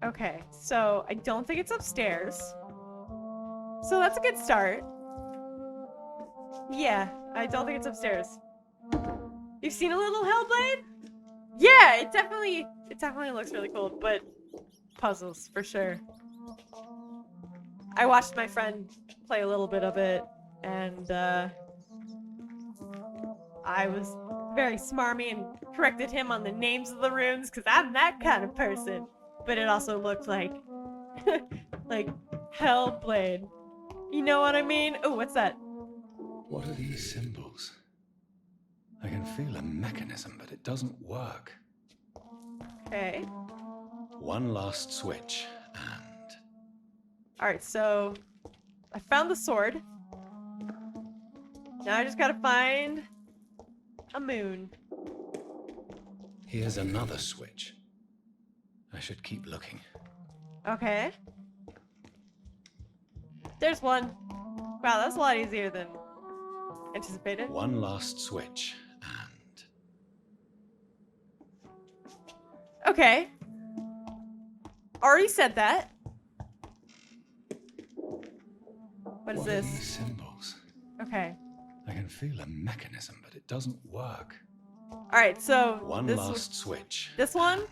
Okay, so I don't think it's upstairs. So that's a good start. Yeah, I don't think it's upstairs. You've seen a little Hellblade? Yeah, it definitely looks really cool, but puzzles for sure. I watched my friend play a little bit of it, and I was very smarmy and corrected him on the names of the runes, because I'm that kind of person. But it also looked like like Hellblade. You know what I mean? Oh, what's that? What are these symbols? I can feel a mechanism, but it doesn't work. Okay. One last switch, and... Alright, so I found the sword. Now I just gotta find a moon. Here's another switch. I should keep looking. Okay. There's one. Wow, that's a lot easier than anticipated. One last switch, and... Okay. Already said that. What is What this? are these symbols? Okay. I can feel a mechanism, but it doesn't work. Alright, so One this last switch. This one?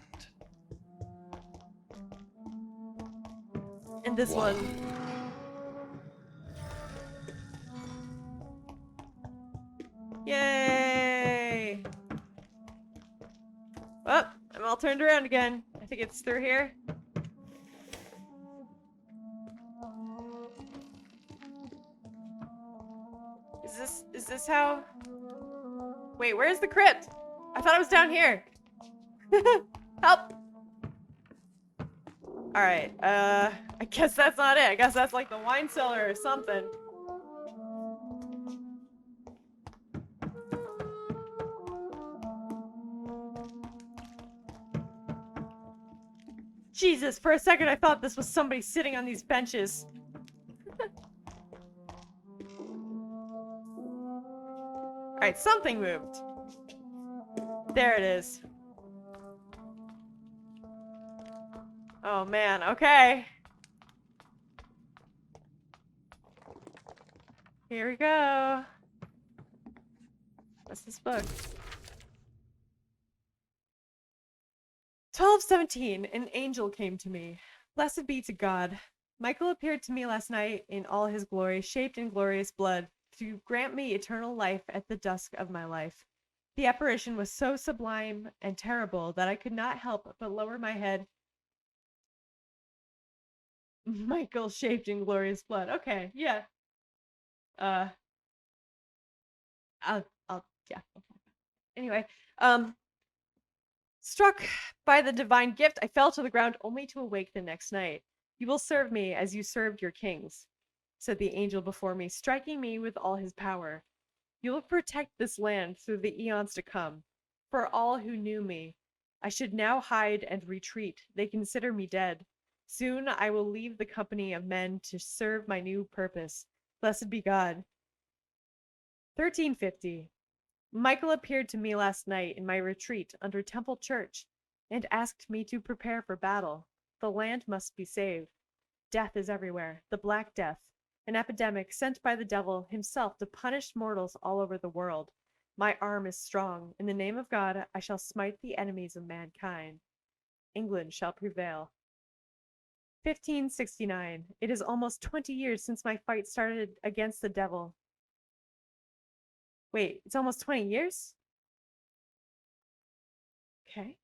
And And this one. Yay! Oh, I'm all turned around again. I think it's through here. Is this how? Wait, where's the crypt? I thought it was down here. Help! Alright, I guess that's not it. I guess that's like the wine cellar or something. Jesus, for a second I thought this was somebody sitting on these benches. Alright, something moved. There it is. Oh man, okay. Here we go. What's this book? 12:17. An angel came to me. Blessed be to God. Michael appeared to me last night in all his glory, shaped in glorious blood, to grant me eternal life at the dusk of my life. The apparition was so sublime and terrible that I could not help but lower my head. Michael shaped in glorious blood. Okay, yeah. Yeah. Anyway, struck by the divine gift, I fell to the ground only to awake the next night. You will serve me as you served your kings, said the angel before me, striking me with all his power. You will protect this land through the eons to come. For all who knew me, I should now hide and retreat. They consider me dead. Soon I will leave the company of men to serve my new purpose. Blessed be God. 1350. Michael appeared to me last night in my retreat under Temple Church and asked me to prepare for battle. The land must be saved. Death is everywhere, the Black Death, an epidemic sent by the devil himself to punish mortals all over the world. My arm is strong. In the name of God, I shall smite the enemies of mankind. England shall prevail. 1569. It is almost 20 years since my fight started against the devil. Wait, it's almost 20 years? Okay.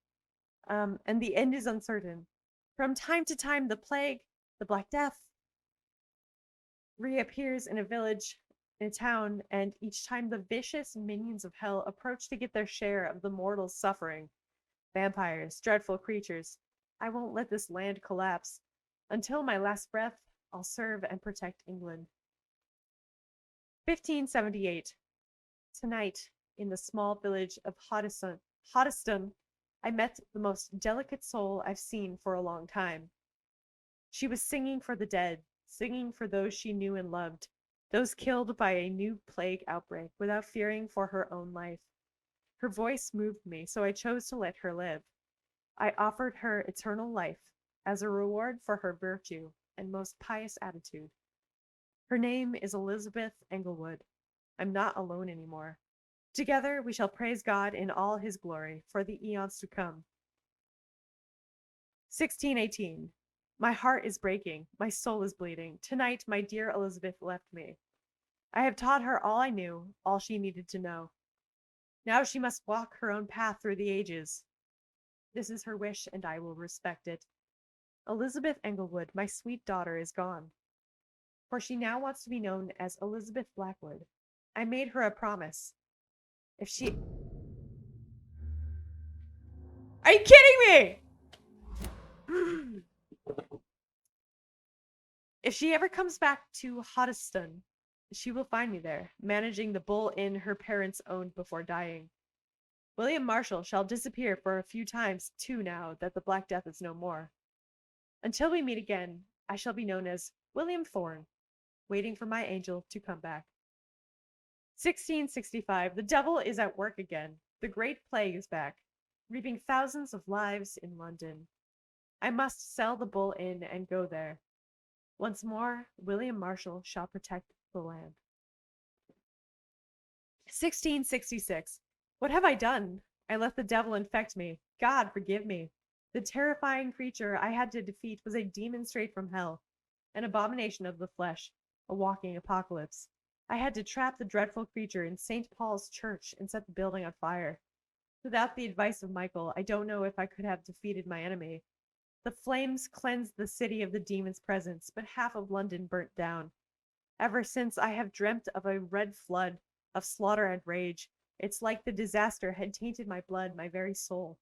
And the end is uncertain. From time to time, the plague, the Black Death, reappears in a village, in a town, and each time the vicious minions of hell approach to get their share of the mortals' suffering. Vampires, dreadful creatures. I won't let this land collapse. Until my last breath, I'll serve and protect England. 1578. Tonight, in the small village of Hoddesdon, I met the most delicate soul I've seen for a long time. She was singing for the dead, singing for those she knew and loved, those killed by a new plague outbreak without fearing for her own life. Her voice moved me, so I chose to let her live. I offered her eternal life as a reward for her virtue and most pious attitude. Her name is Elizabeth Englewood. I'm not alone anymore. Together we shall praise God in all his glory for the eons to come. 1618. My heart is breaking. My soul is bleeding. Tonight my dear Elizabeth left me. I have taught her all I knew, all she needed to know. Now she must walk her own path through the ages. This is her wish, and I will respect it. Elizabeth Englewood, my sweet daughter, is gone, for she now wants to be known as Elizabeth Blackwood. I made her a promise. If she... Are you kidding me? If she ever comes back to Hoddesdon, she will find me there, managing the Bull Inn her parents owned before dying. William Marshall shall disappear for a few times, too, now that the Black Death is no more. Until we meet again, I shall be known as William Thorne, waiting for my angel to come back. 1665. The devil is at work again. The Great Plague is back, reaping thousands of lives in London. I must sell the Bull Inn and go there. Once more, William Marshall shall protect the land. 1666. What have I done? I let the devil infect me. God forgive me. The terrifying creature I had to defeat was a demon straight from hell, an abomination of the flesh, a walking apocalypse. I had to trap the dreadful creature in St. Paul's Church and set the building on fire. Without the advice of Michael, I don't know if I could have defeated my enemy. The flames cleansed the city of the demon's presence, but half of London burnt down. Ever since I have dreamt of a red flood of slaughter and rage. It's like the disaster had tainted my blood, my very soul.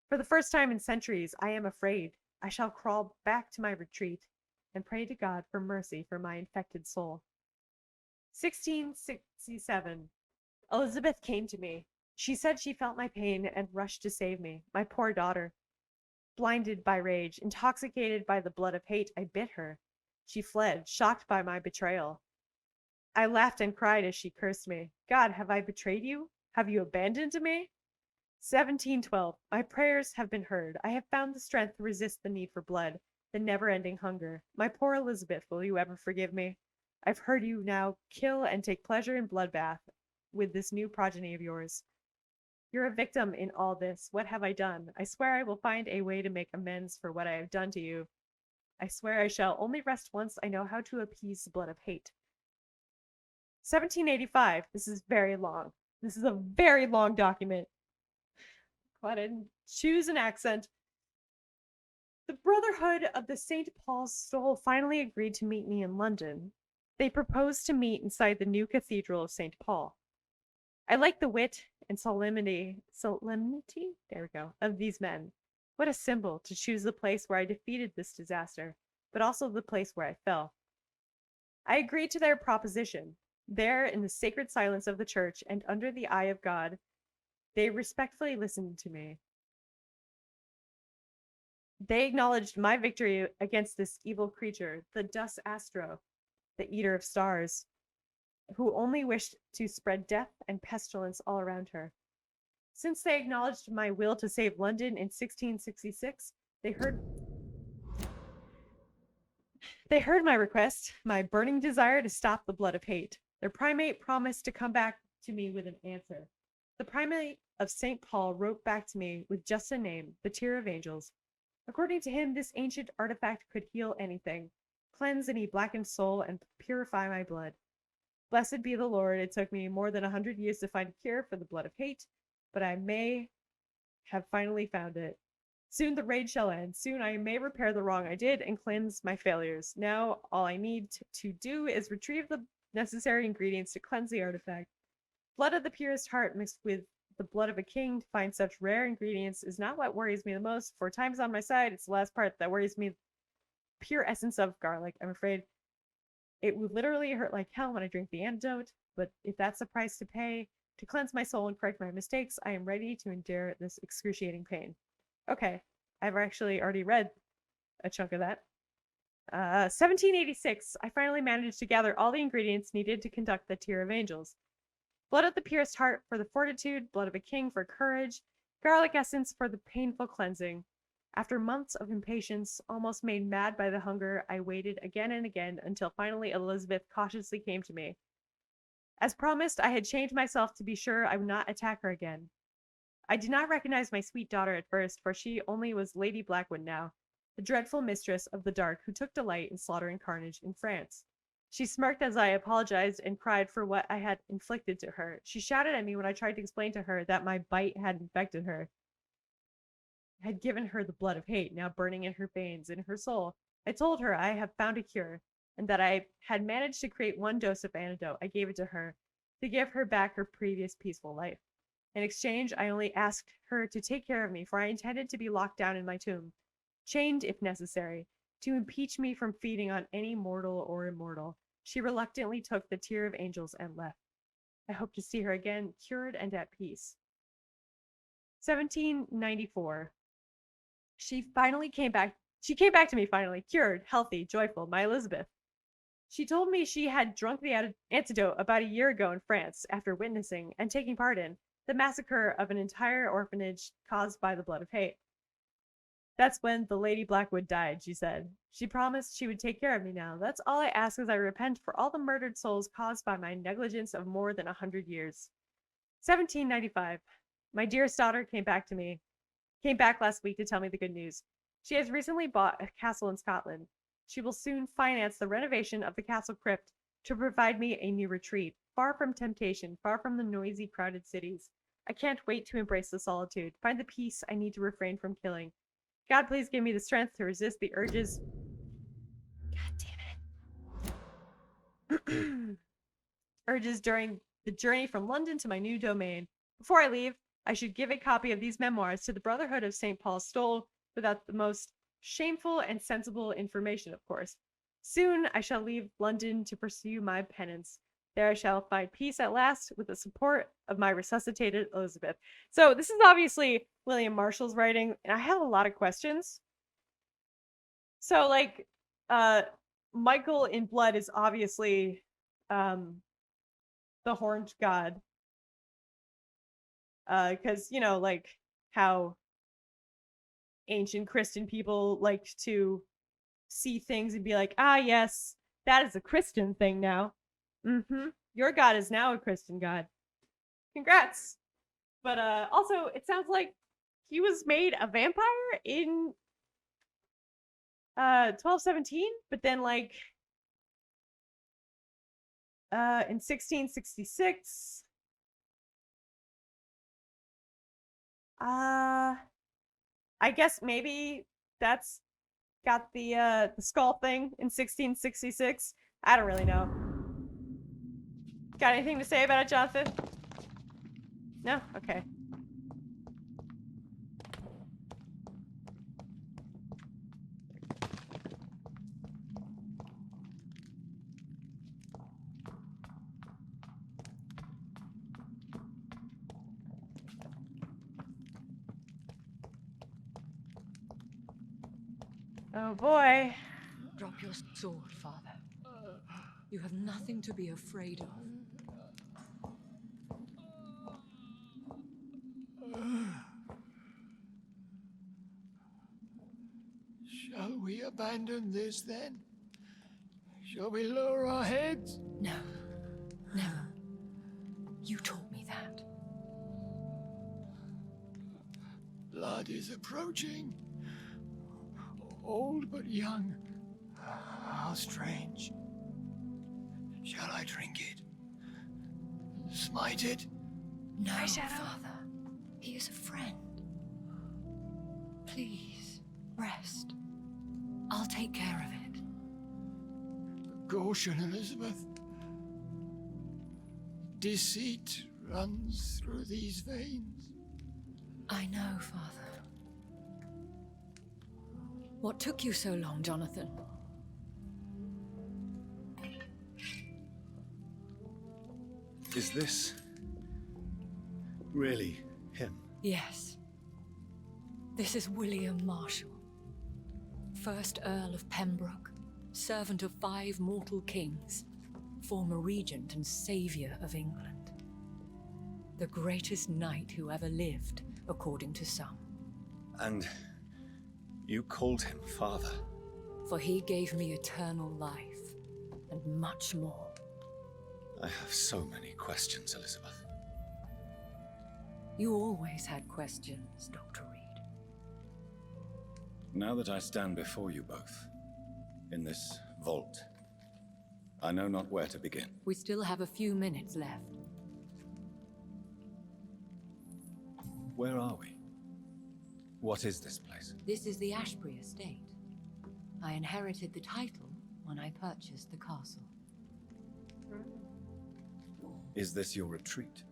For the first time in centuries, I am afraid. I shall crawl back to my retreat and pray to God for mercy for my infected soul. 1667. Elizabeth came to me. She said she felt my pain and rushed to save me, my poor daughter. Blinded by rage, intoxicated by the blood of hate, I bit her. She fled, shocked by my betrayal. I laughed and cried as she cursed me. God, have I betrayed you? Have you abandoned me? 1712. My prayers have been heard. I have found the strength to resist the need for blood, the never-ending hunger. My poor Elizabeth, will you ever forgive me? I've heard you now kill and take pleasure in bloodbath with this new progeny of yours. You're a victim in all this. What have I done? I swear I will find a way to make amends for what I have done to you. I swear I shall only rest once I know how to appease the blood of hate. 1785. This is very long. This is a very long document. Go ahead and choose an accent. The Brotherhood of the St. Paul's Stole finally agreed to meet me in London. They proposed to meet inside the new Cathedral of St. Paul. I like the wit and solemnity, there we go, of these men. What a symbol to choose the place where I defeated this disaster, but also the place where I fell. I agreed to their proposition. There, in the sacred silence of the church and under the eye of God, they respectfully listened to me. They acknowledged my victory against this evil creature, the Dus Astro, the eater of stars, who only wished to spread death and pestilence all around her. Since they acknowledged my will to save London in 1666, they heard my request, my burning desire to stop the blood of hate. Their primate promised to come back to me with an answer. The primate of St. Paul wrote back to me with just a name, the Tear of Angels. According to him, this ancient artifact could heal anything, cleanse any blackened soul, and purify my blood. Blessed be the Lord, it took me more than 100 years to find a cure for the blood of hate, but I may have finally found it. Soon the rage shall end. Soon I may repair the wrong I did and cleanse my failures. Now all I need to do is retrieve the necessary ingredients to cleanse the artifact. Blood of the purest heart mixed with the blood of a king to find such rare ingredients is not what worries me the most. For time is on my side. It's the last part that worries me. Pure essence of garlic. I'm afraid it would literally hurt like hell when I drink the antidote, but if that's the price to pay to cleanse my soul and correct my mistakes, I am ready to endure this excruciating pain. Okay, I've actually already read a chunk of that. 1786, I finally managed to gather all the ingredients needed to conduct the Tear of Angels. Blood of the purest heart for the fortitude, blood of a king for courage, garlic essence for the painful cleansing. After months of impatience, almost made mad by the hunger, I waited again and again until finally Elizabeth cautiously came to me. As promised, I had changed myself to be sure I would not attack her again. I did not recognize my sweet daughter at first, for she only was Lady Blackwood now, the dreadful mistress of the dark who took delight in slaughtering carnage in France. She smirked as I apologized and cried for what I had inflicted to her. She shouted at me when I tried to explain to her that my bite had infected her, had given her the blood of hate, now burning in her veins, in her soul. I told her I have found a cure, and that I had managed to create one dose of antidote. I gave it to her, to give her back her previous peaceful life. In exchange, I only asked her to take care of me, for I intended to be locked down in my tomb, chained if necessary, to impeach me from feeding on any mortal or immortal. She reluctantly took the Tear of Angels and left. I hope to see her again, cured and at peace. 1794. She came back to me finally, cured, healthy, joyful, my Elizabeth. She told me she had drunk the antidote about a year ago in France after witnessing and taking part in the massacre of an entire orphanage caused by the blood of hate. That's when the Lady Blackwood died, she said. She promised she would take care of me now. That's all I ask as I repent for all the murdered souls caused by my negligence of more than 100 years. 1795. My dearest daughter came back last week to tell me the good news. She has recently bought a castle in Scotland. She will soon finance the renovation of the castle crypt to provide me a new retreat, far from temptation, far from the noisy, crowded cities. I can't wait to embrace the solitude, find the peace I need to refrain from killing. God, please give me the strength to resist the urges. God damn it. Urges during the journey from London to my new domain. Before I leave, I should give a copy of these memoirs to the Brotherhood of St. Paul's Stole without the most shameful and sensible information, of course. Soon I shall leave London to pursue my penance. There I shall find peace at last with the support of my resuscitated Elizabeth. So this is obviously William Marshall's writing, and I have a lot of questions. So, like, Michael in Blood is obviously the horned god. Because, you know, like, how ancient Christian people liked to see things and be like, ah, yes, that is a Christian thing now. Your god is now a Christian god. Congrats. But also, it sounds like he was made a vampire in 1217, but then like in 1666 I guess maybe that's got the skull thing in 1666. I don't really know. Got anything to say about it, Jonathan? No? Okay. Oh boy. Drop your sword, Father. You have nothing to be afraid of. Shall we abandon this then? Shall we lower our heads? No, never. You taught me that. Blood is approaching. Old but young. How strange. Shall I drink it? Smite it? No, Father. He is a friend. Please, rest. I'll take care of it. Caution, Elizabeth. Deceit runs through these veins. I know, Father. What took you so long, Jonathan? Is this really him? Yes. This is William Marshall, 1st Earl of Pembroke, servant of 5 mortal kings, former regent and saviour of England. The greatest knight who ever lived, according to some. And you called him father? For he gave me eternal life, and much more. I have so many questions, Elizabeth. You always had questions, Dr. Reed. Now that I stand before you both, in this vault, I know not where to begin. We still have a few minutes left. Where are we? What is this place? This is the Ashbury Estate. I inherited the title when I purchased the castle. Is this your retreat?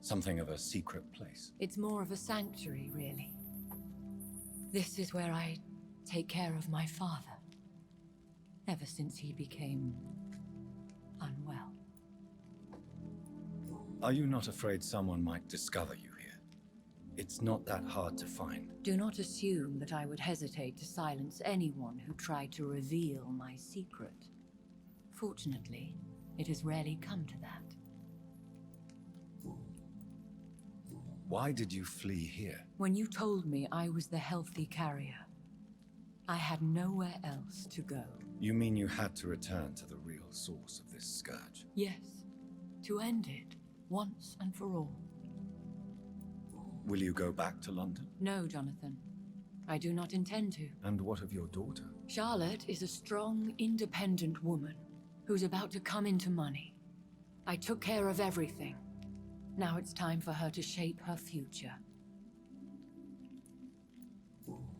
Something of a secret place? It's more of a sanctuary, really. This is where I take care of my father. Ever since he became unwell. Are you not afraid someone might discover you here? It's not that hard to find. Do not assume that I would hesitate to silence anyone who tried to reveal my secret. Fortunately, it has rarely come to that. Why did you flee here? When you told me I was the healthy carrier, I had nowhere else to go. You mean you had to return to the real source of this scourge? Yes, to end it, once and for all. Will you go back to London? No, Jonathan. I do not intend to. And what of your daughter? Charlotte is a strong, independent woman who's about to come into money. I took care of everything. Now it's time for her to shape her future.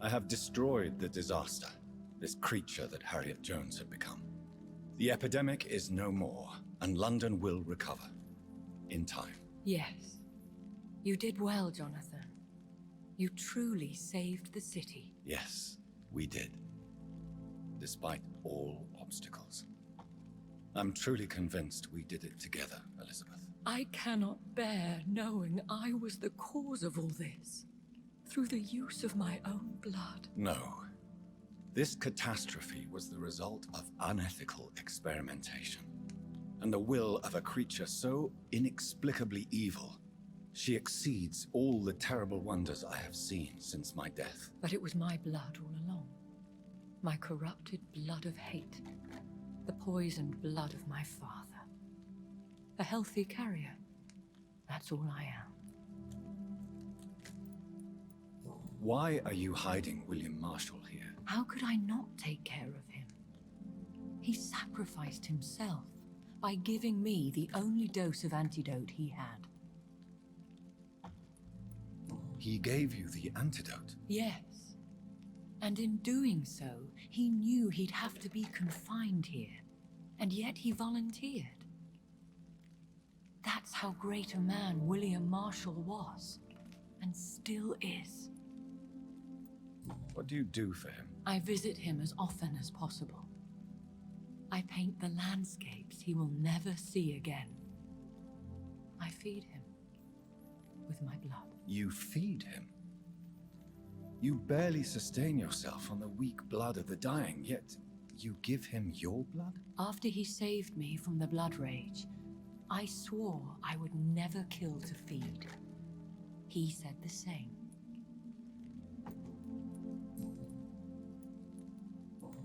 I have destroyed the disaster, this creature that Harriet Jones had become. The epidemic is no more, and London will recover. In time. Yes. You did well, Jonathan. You truly saved the city. Yes, we did. Despite all obstacles. I'm truly convinced we did it together, Elizabeth. I cannot bear knowing I was the cause of all this. Through the use of my own blood. No. This catastrophe was the result of unethical experimentation. And the will of a creature so inexplicably evil, she exceeds all the terrible wonders I have seen since my death. But it was my blood all along. My corrupted blood of hate. The poisoned blood of my father. A healthy carrier. That's all I am. Why are you hiding William Marshall here? How could I not take care of him? He sacrificed himself by giving me the only dose of antidote he had. He gave you the antidote. Yes. And in doing so, he knew he'd have to be confined here. And yet he volunteered. That's how great a man William Marshall was. And still is. What do you do for him? I visit him as often as possible. I paint the landscapes he will never see again. I feed him with my blood. You feed him? You barely sustain yourself on the weak blood of the dying, yet you give him your blood? After he saved me from the blood rage, I swore I would never kill to feed. He said the same.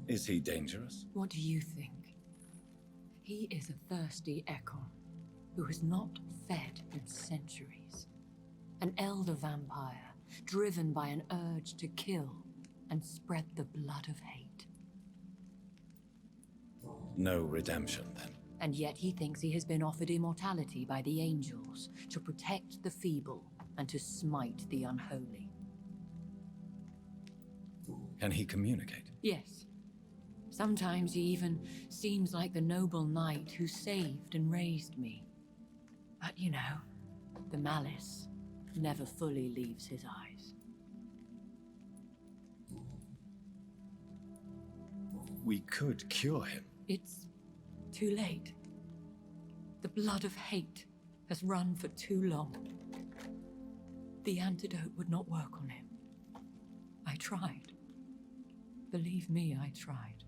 Is he dangerous? What do you think? He is a thirsty Ekon who has not fed in centuries. An elder vampire, driven by an urge to kill and spread the blood of hate. No redemption, then. And yet he thinks he has been offered immortality by the angels to protect the feeble and to smite the unholy. Can he communicate? Yes. Sometimes he even seems like the noble knight who saved and raised me. But you know, the malice never fully leaves his eyes. We could cure him. It's too late. The blood of hate has run for too long. The antidote would not work on him. I tried. Believe me, I tried.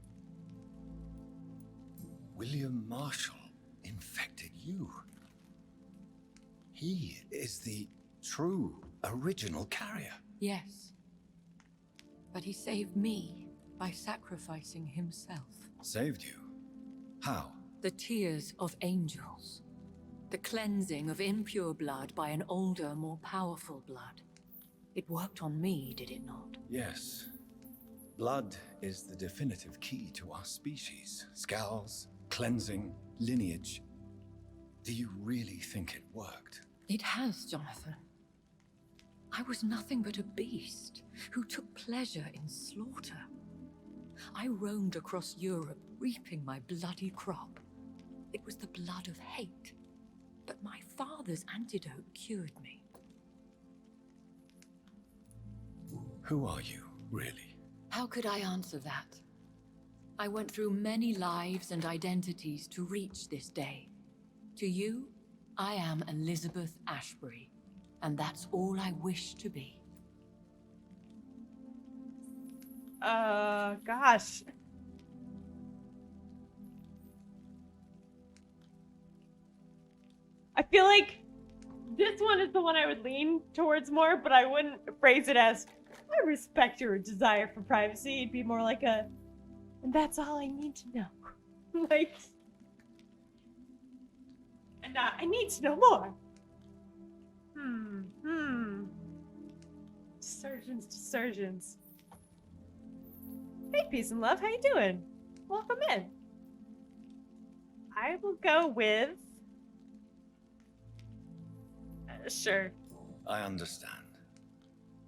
William Marshall infected you. He is the true, original carrier. Yes. But he saved me by sacrificing himself. Saved you? How? The tears of angels. The cleansing of impure blood by an older, more powerful blood. It worked on me, did it not? Yes. Blood is the definitive key to our species. Scowls, cleansing, lineage. Do you really think it worked? It has, Jonathan. I was nothing but a beast who took pleasure in slaughter. I roamed across Europe, reaping my bloody crop. It was the blood of hate. But my father's antidote cured me. Who are you, really? How could I answer that? I went through many lives and identities to reach this day. To you, I am Elizabeth Ashbury, and that's all I wish to be. Gosh. I feel like this one is the one I would lean towards more, but I wouldn't phrase it as, I respect your desire for privacy. It'd be more like a, and that's all I need to know. Like, and I need to know more. Surgeons. Hey, peace and love, how you doing? Welcome in. I will go with... sure. I understand.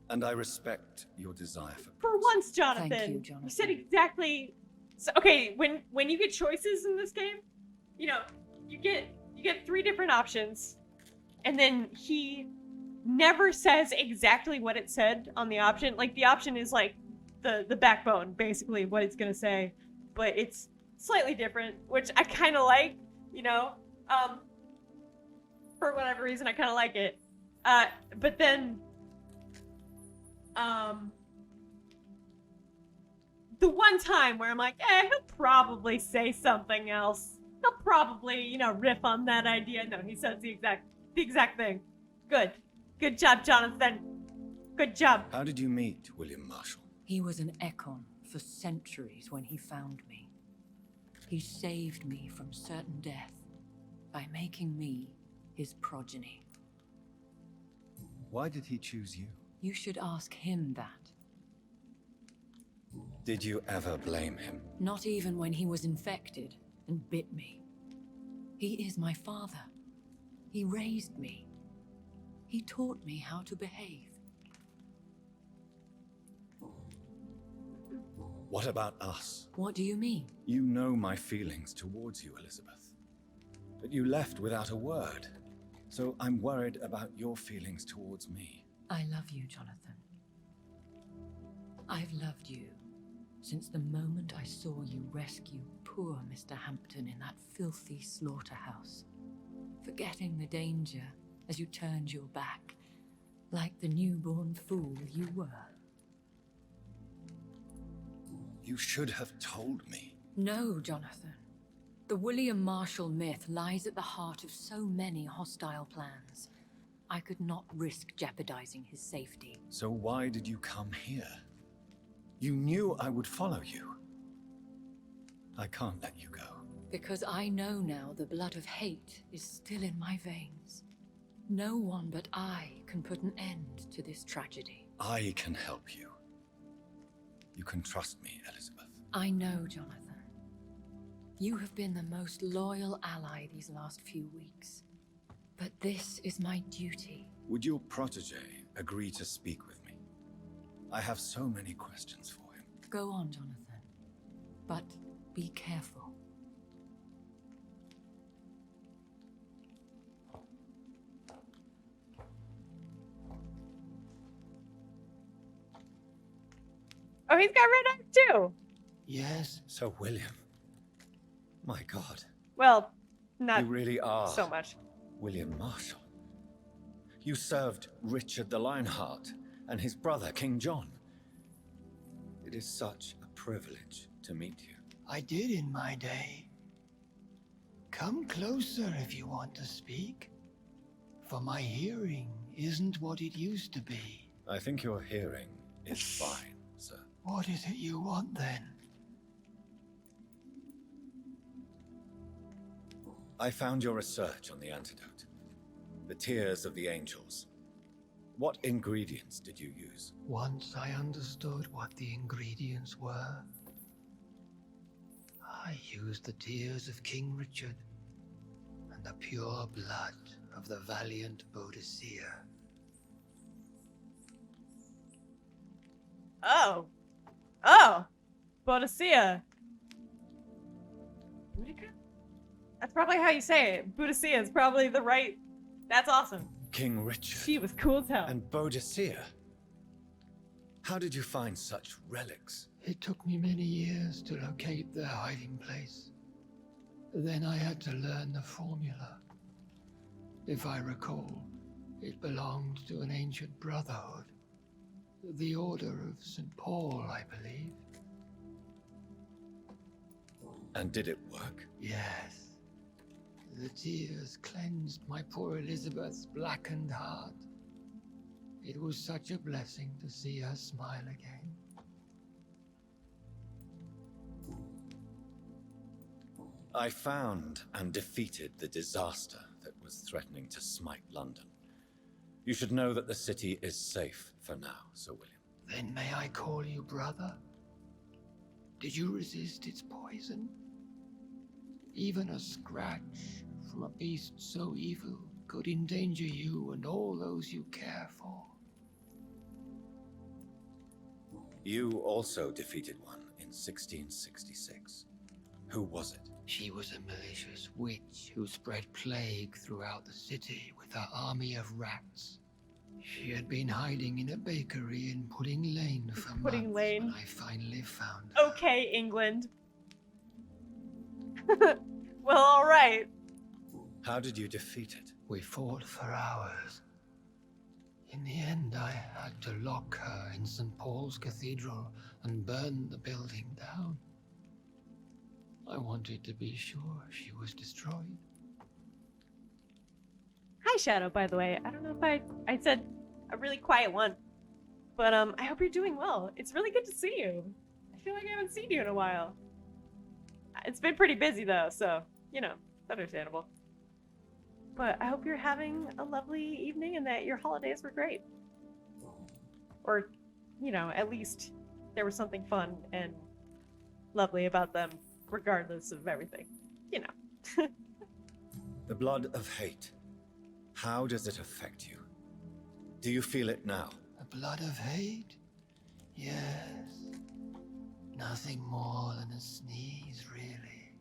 And I respect your desire for... For once, Jonathan. Thank you, Jonathan. You said exactly... So, okay, when you get choices in this game, you know, you get 3 different options, and then he never says exactly what it said on the option. Like, the option is like the backbone, basically, what it's gonna say, but it's slightly different, which I kind of like, you know, for whatever reason, I kind of like it. But then, the one time where I'm like, he'll probably say something else. He'll probably, you know, riff on that idea. No, he says the exact thing. Good job, Jonathan. Good job. How did you meet William Marshall? He was an Ekon for centuries when he found me. He saved me from certain death by making me his progeny. Why did he choose you? You should ask him that. Did you ever blame him? Not even when he was infected and bit me. He is my father. He raised me. He taught me how to behave. What about us? What do you mean? You know my feelings towards you, Elizabeth. But you left without a word. So I'm worried about your feelings towards me. I love you, Jonathan. I've loved you since the moment I saw you rescue poor Mr. Hampton in that filthy slaughterhouse, forgetting the danger as you turned your back, like the newborn fool you were. You should have told me. No, Jonathan. The William Marshall myth lies at the heart of so many hostile plans. I could not risk jeopardizing his safety. So why did you come here? You knew I would follow you. I can't let you go. Because I know now the blood of hate is still in my veins. No one but I can put an end to this tragedy. I can help you. You can trust me, Elizabeth. I know, Jonathan. You have been the most loyal ally these last few weeks. But this is my duty. Would your protege agree to speak with me? I have so many questions for him. Go on, Jonathan. But be careful. Oh, he's got red eyes too. Yes. So, William. My God. Well, not You really are so much. William Marshall. You served Richard the Lionheart and his brother, King John. It is such a privilege to meet you. I did in my day. Come closer if you want to speak. For my hearing isn't what it used to be. I think your hearing is fine, sir. What is it you want then? I found your research on the antidote. The tears of the angels. What ingredients did you use? Once I understood what the ingredients were, I used the tears of King Richard and the pure blood of the valiant Boadicea. Oh. Oh. Boadicea. Boudica? That's probably how you say it. Boadicea is probably the right... That's awesome. King Richard. She was cool as hell. And Boadicea. How did you find such relics? It took me many years to locate their hiding place. Then I had to learn the formula. If I recall, it belonged to an ancient brotherhood. The Order of St. Paul, I believe. And did it work? Yes. The tears cleansed my poor Elizabeth's blackened heart. It was such a blessing to see her smile again. I found and defeated the disaster that was threatening to smite London. You should know that the city is safe for now, Sir William. Then may I call you brother? Did you resist its poison? Even a scratch from a beast so evil could endanger you and all those you care for. You also defeated one in 1666. Who was it? She was a malicious witch who spread plague throughout the city with her army of rats. She had been hiding in a bakery in Pudding Lane for Pudding months Lane. when I finally found her. Okay, England. Well, all right. How did you defeat it? We fought for hours. In the end, I had to lock her in St. Paul's Cathedral and burn the building down. I wanted to be sure she was destroyed. Hi, Shadow, by the way. I don't know if I said a really quiet one, but I hope you're doing well. It's really good to see you. I feel like I haven't seen you in a while. It's been pretty busy, though, so, you know, it's understandable. But I hope you're having a lovely evening and that your holidays were great. Or, you know, at least there was something fun and lovely about them, regardless of everything. You know. The blood of hate. How does it affect you? Do you feel it now? The blood of hate? Yes. Nothing more than a sneeze, really.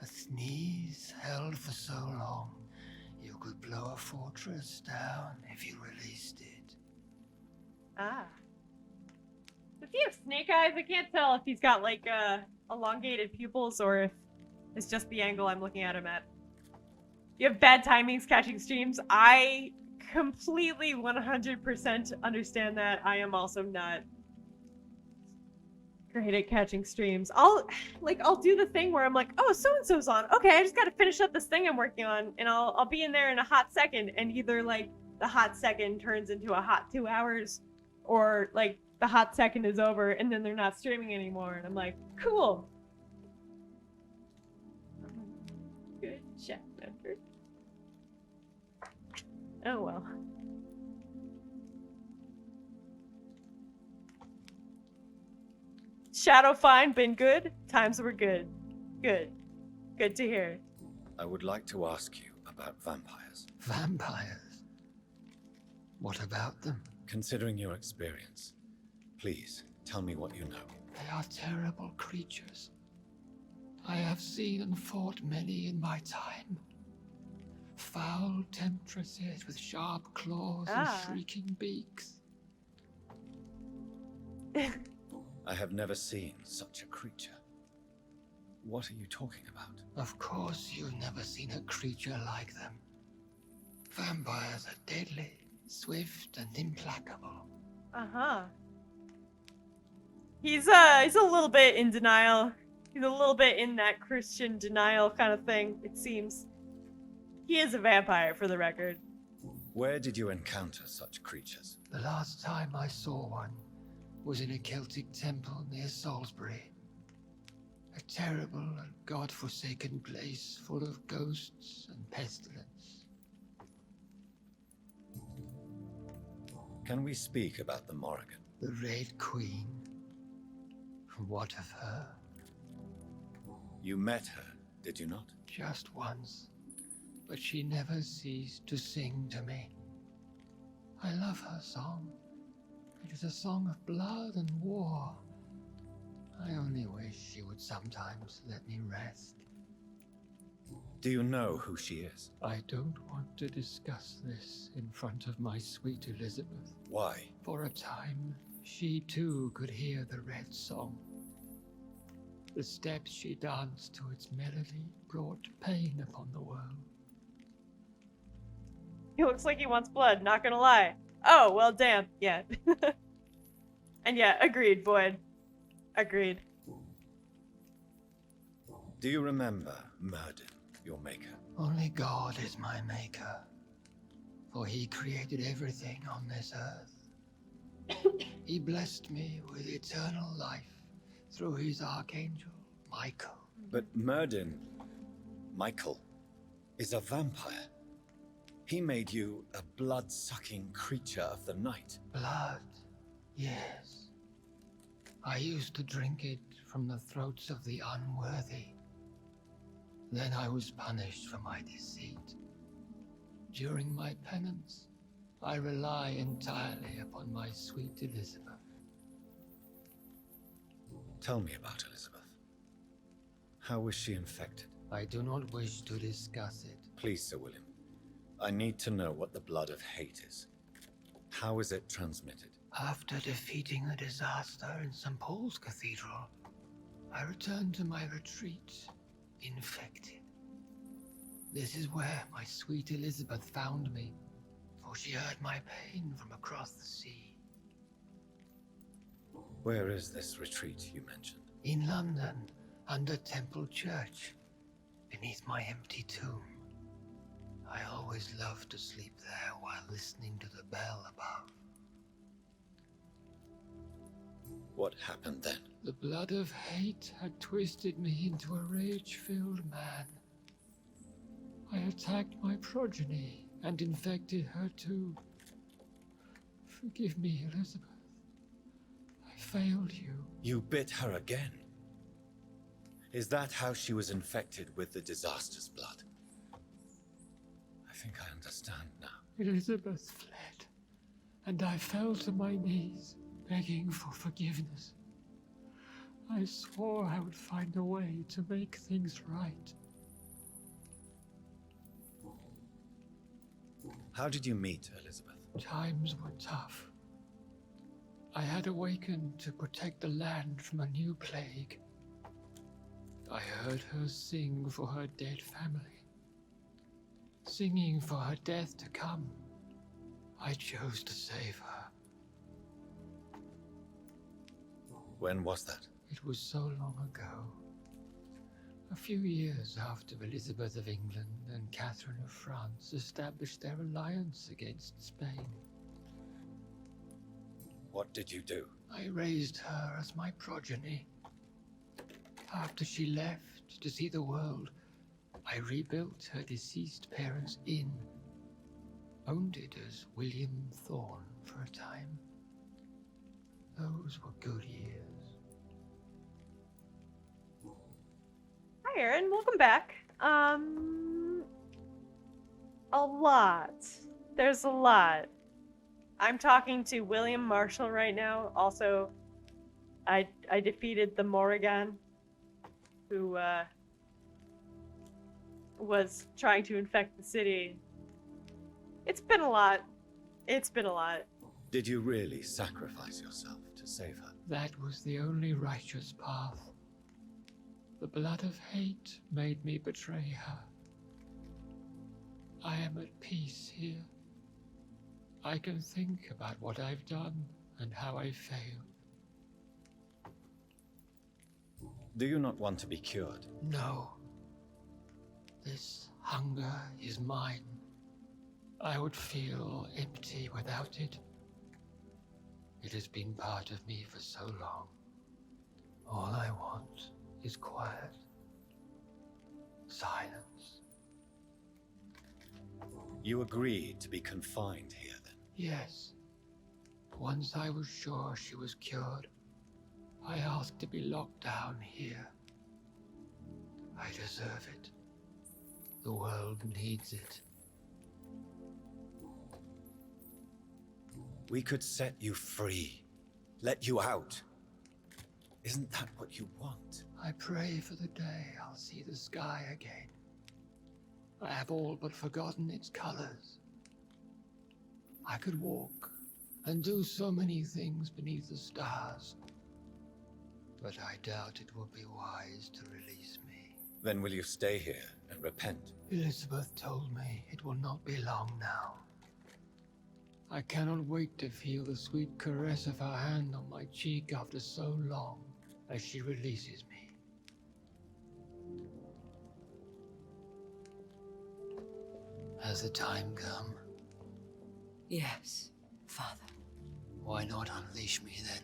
A sneeze held for so long, you could blow a fortress down if you released it. Ah. Does he have snake eyes? I can't tell if he's got like elongated pupils or if it's just the angle I'm looking at him at. You have bad timings catching streams. I completely 100% understand that. I am also not great at catching streams. I'll do the thing where I'm like, oh, so-and-so's on. Okay, I just gotta finish up this thing I'm working on, and I'll be in there in a hot second, and either like the hot second turns into a hot 2 hours, or like the hot second is over and then they're not streaming anymore, and I'm like, cool. Good chat member. Oh well. Shadow fine, been good. Times were good. Good. Good to hear. I would like to ask you about vampires. Vampires? What about them? Considering your experience, please tell me what you know. They are terrible creatures. I have seen and fought many in my time. Foul temptresses with sharp claws and shrieking beaks. I have never seen such a creature. What are you talking about? Of course you've never seen a creature like them. Vampires are deadly, swift and implacable. Uh-huh. He's a little bit in denial. He's a little bit in that Christian denial kind of thing, it seems. He is a vampire, for the record. Where did you encounter such creatures? The last time I saw one was in a Celtic temple near Salisbury. A terrible and god-forsaken place full of ghosts and pestilence. Can we speak about the Morrigan? The Red Queen. What of her? You met her, did you not? Just once. But she never ceased to sing to me. I love her song. It is a song of blood and war. I only wish she would sometimes let me rest. Do you know who she is? I don't want to discuss this in front of my sweet Elizabeth. Why? For a time, she too could hear the red song. The steps she danced to its melody brought pain upon the world. He looks like he wants blood, not gonna lie. Oh, well, damn. Yeah. And yeah, agreed, Void. Agreed. Do you remember Murden, your maker? Only God is my maker, for he created everything on this earth. He blessed me with eternal life through his archangel, Michael. But Murden, Michael, is a vampire. He made you a blood-sucking creature of the night. Blood, yes. I used to drink it from the throats of the unworthy. Then I was punished for my deceit. During my penance, I rely entirely upon my sweet Elizabeth. Tell me about Elizabeth. How was she infected? I do not wish to discuss it. Please, Sir William. I need to know what the blood of hate is. How is it transmitted? After defeating the disaster in St. Paul's Cathedral, I returned to my retreat, infected. This is where my sweet Elizabeth found me, for she heard my pain from across the sea. Where is this retreat you mentioned? In London, under Temple Church, beneath my empty tomb. I always loved to sleep there while listening to the bell above. What happened then? The blood of hate had twisted me into a rage-filled man. I attacked my progeny and infected her too. Forgive me, Elizabeth. I failed you. You bit her again? Is that how she was infected with the disaster's blood? I think I understand now. Elizabeth fled, and I fell to my knees, begging for forgiveness. I swore I would find a way to make things right. How did you meet Elizabeth? Times were tough. I had awakened to protect the land from a new plague. I heard her sing for her dead family. Singing for her death to come. I chose to save her. When was that? It was so long ago. A few years after Elizabeth of England and Catherine of France established their alliance against Spain. What did you do? I raised her as my progeny. After she left to see the world, I rebuilt her deceased parents' inn. Owned it as William Thorne for a time. Those were good years. Hi, Aaron. Welcome back. A lot. There's a lot. I'm talking to William Marshall right now. Also, I defeated the Morrigan, who was trying to infect the city. It's been a lot. It's been a lot. Did you really sacrifice yourself to save her? That was the only righteous path. The blood of hate made me betray her. I am at peace here. I can think about what I've done and how I failed. Do you not want to be cured? No. This hunger is mine. I would feel empty without it. It has been part of me for so long. All I want is quiet. Silence. You agreed to be confined here, then? Yes. Once I was sure she was cured, I asked to be locked down here. I deserve it. The world needs it. We could set you free. Let you out. Isn't that what you want? I pray for the day I'll see the sky again. I have all but forgotten its colors. I could walk and do so many things beneath the stars. But I doubt it would be wise to release me. Then will you stay here and repent? Elizabeth told me it will not be long now. I cannot wait to feel the sweet caress of her hand on my cheek after so long as she releases me. Has the time come? Yes, Father. Why not unleash me then?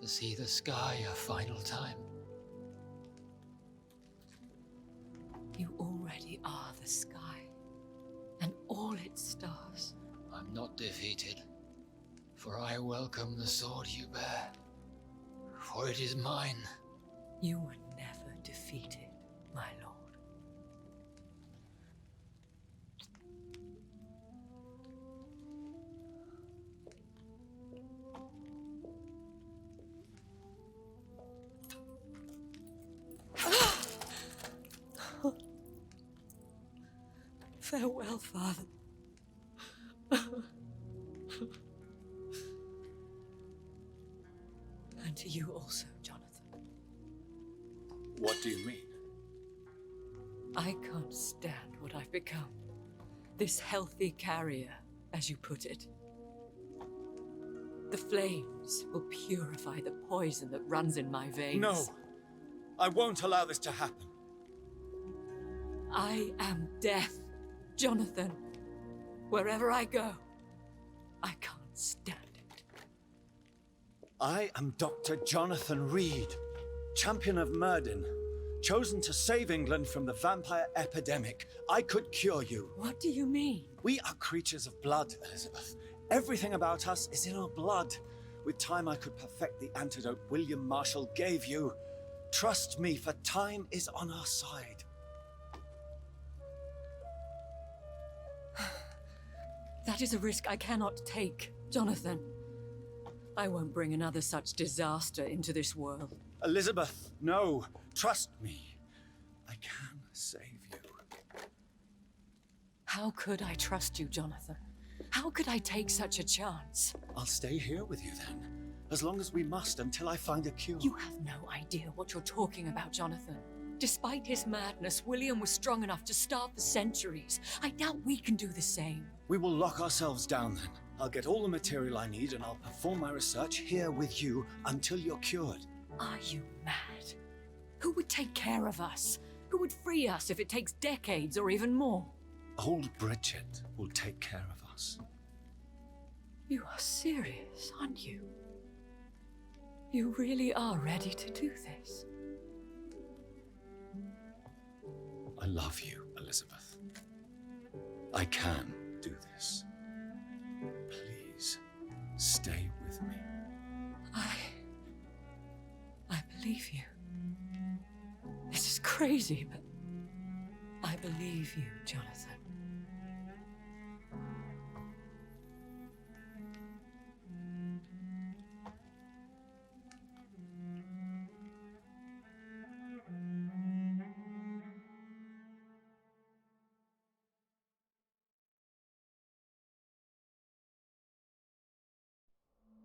To see the sky a final time? You already are the sky, and all its stars. I'm not defeated, for I welcome the sword you bear, for it is mine. You were never defeated, my lord. Farewell, Father. And to you also, Jonathan. What do you mean? I can't stand what I've become. This healthy carrier, as you put it. The flames will purify the poison that runs in my veins. No! I won't allow this to happen. I am death, Jonathan. Wherever I go, I can't stand it. I am Dr. Jonathan Reed, champion of Myrddin, chosen to save England from the vampire epidemic. I could cure you. What do you mean? We are creatures of blood, Elizabeth. Everything about us is in our blood. With time, I could perfect the antidote William Marshall gave you. Trust me, for time is on our side. That is a risk I cannot take, Jonathan. I won't bring another such disaster into this world. Elizabeth, no. Trust me. I can save you. How could I trust you, Jonathan? How could I take such a chance? I'll stay here with you then. As long as we must, until I find a cure. You have no idea what you're talking about, Jonathan. Despite his madness, William was strong enough to starve for centuries. I doubt we can do the same. We will lock ourselves down then. I'll get all the material I need and I'll perform my research here with you until you're cured. Are you mad? Who would take care of us? Who would free us if it takes decades or even more? Old Bridget will take care of us. You are serious, aren't you? You really are ready to do this? I love you, Elizabeth. I can do this. Please, stay with me. I believe you. This is crazy, but I believe you, Jonathan.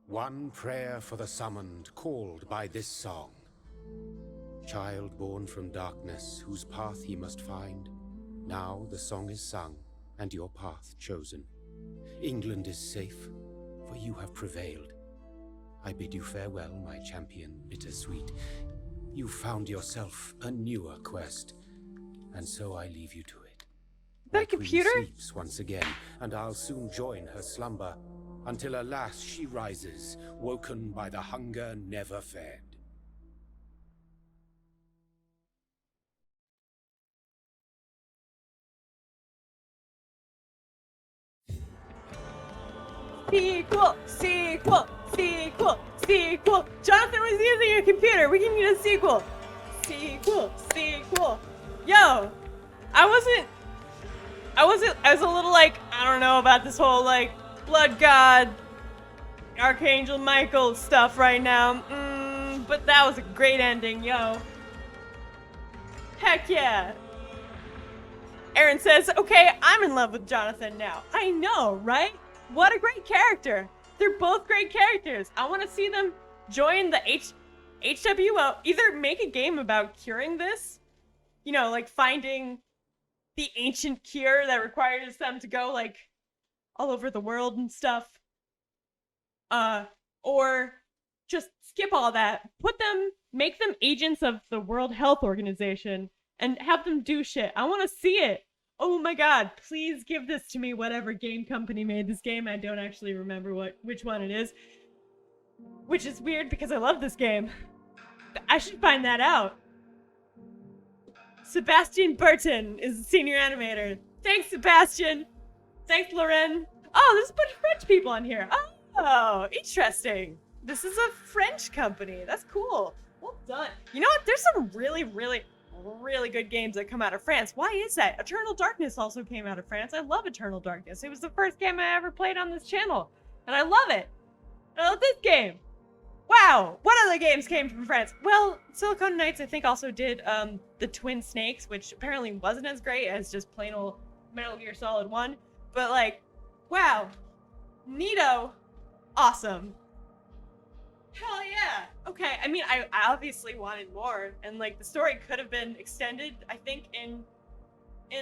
One prayer for the summoned, called by this song. Child born from darkness, whose path he must find. Now the song is sung, and your path chosen. England is safe, for you have prevailed. I bid you farewell, my champion, bittersweet. You found yourself a newer quest, and so I leave you to it. That computer? Queen sleeps once again, and I'll soon join her slumber, until alas she rises, woken by the hunger never fed. Sequel! Sequel! Sequel! Sequel! Jonathan was using a computer. We can need a sequel. Sequel! Sequel! Yo! I was a little like, I don't know about this whole like Blood God, Archangel Michael stuff right now. But that was a great ending, yo. Heck yeah. Aaron says, okay, I'm in love with Jonathan now. I know, right? What a great character. They're both great characters. I want to see them join the HWO. Either make a game about curing this, you know, like finding the ancient cure that requires them to go like all over the world and stuff. Or just skip all that. Make them agents of the World Health Organization and have them do shit. I want to see it. Oh my god, please give this to me, whatever game company made this game. I don't actually remember which one it is. Which is weird because I love this game. I should find that out. Sebastian Burton is the senior animator. Thanks, Sebastian. Thanks, Loren. Oh, there's a bunch of French people on here. Oh, interesting. This is a French company. That's cool. Well done. You know what? There's some really, really, really good games that come out of France. Why is that? Eternal Darkness also came out of France. I love Eternal Darkness. It was the first game I ever played on this channel. And I love it. I love this game. Wow. What other games came from France? Well, Silicon Knights I think also did the Twin Snakes, which apparently wasn't as great as just plain old Metal Gear Solid 1. But like, wow. Neato. Awesome. Hell yeah. Okay, I mean, I obviously wanted more, and like the story could have been extended, I think, in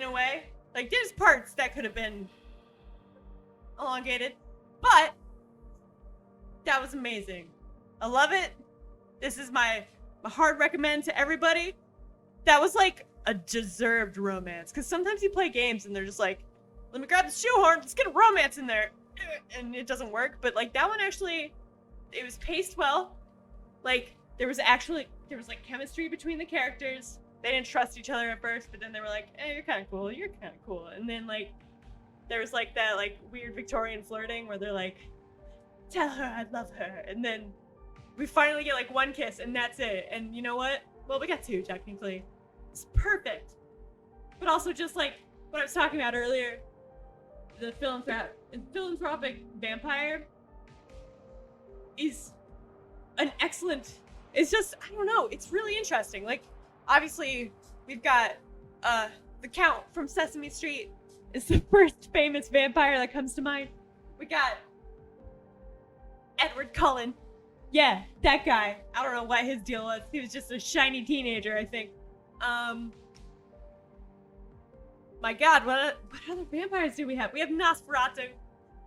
a way. Like there's parts that could have been elongated, but that was amazing. I love it. This is my hard recommend to everybody. That was like a deserved romance, because sometimes you play games and they're just like, let me grab the shoehorn, let's get a romance in there, and it doesn't work. But like that one actually, it was paced well. Like there was like chemistry between the characters. They didn't trust each other at first, but then they were like, hey, you're kind of cool, you're kind of cool. And then like there was like that like weird Victorian flirting where they're like, tell her I love her, and then we finally get like one kiss and that's it. And you know what? Well, we got two technically. It's perfect. But also just like what I was talking about earlier, the philanthropic vampire is an excellent it's just, I don't know, it's really interesting. Like, obviously, we've got the Count from Sesame Street is the first famous vampire that comes to mind. We got Edward Cullen. Yeah, that guy. I don't know what his deal was. He was just a shiny teenager, I think. My god, what other vampires do we have? We have Nosferatu.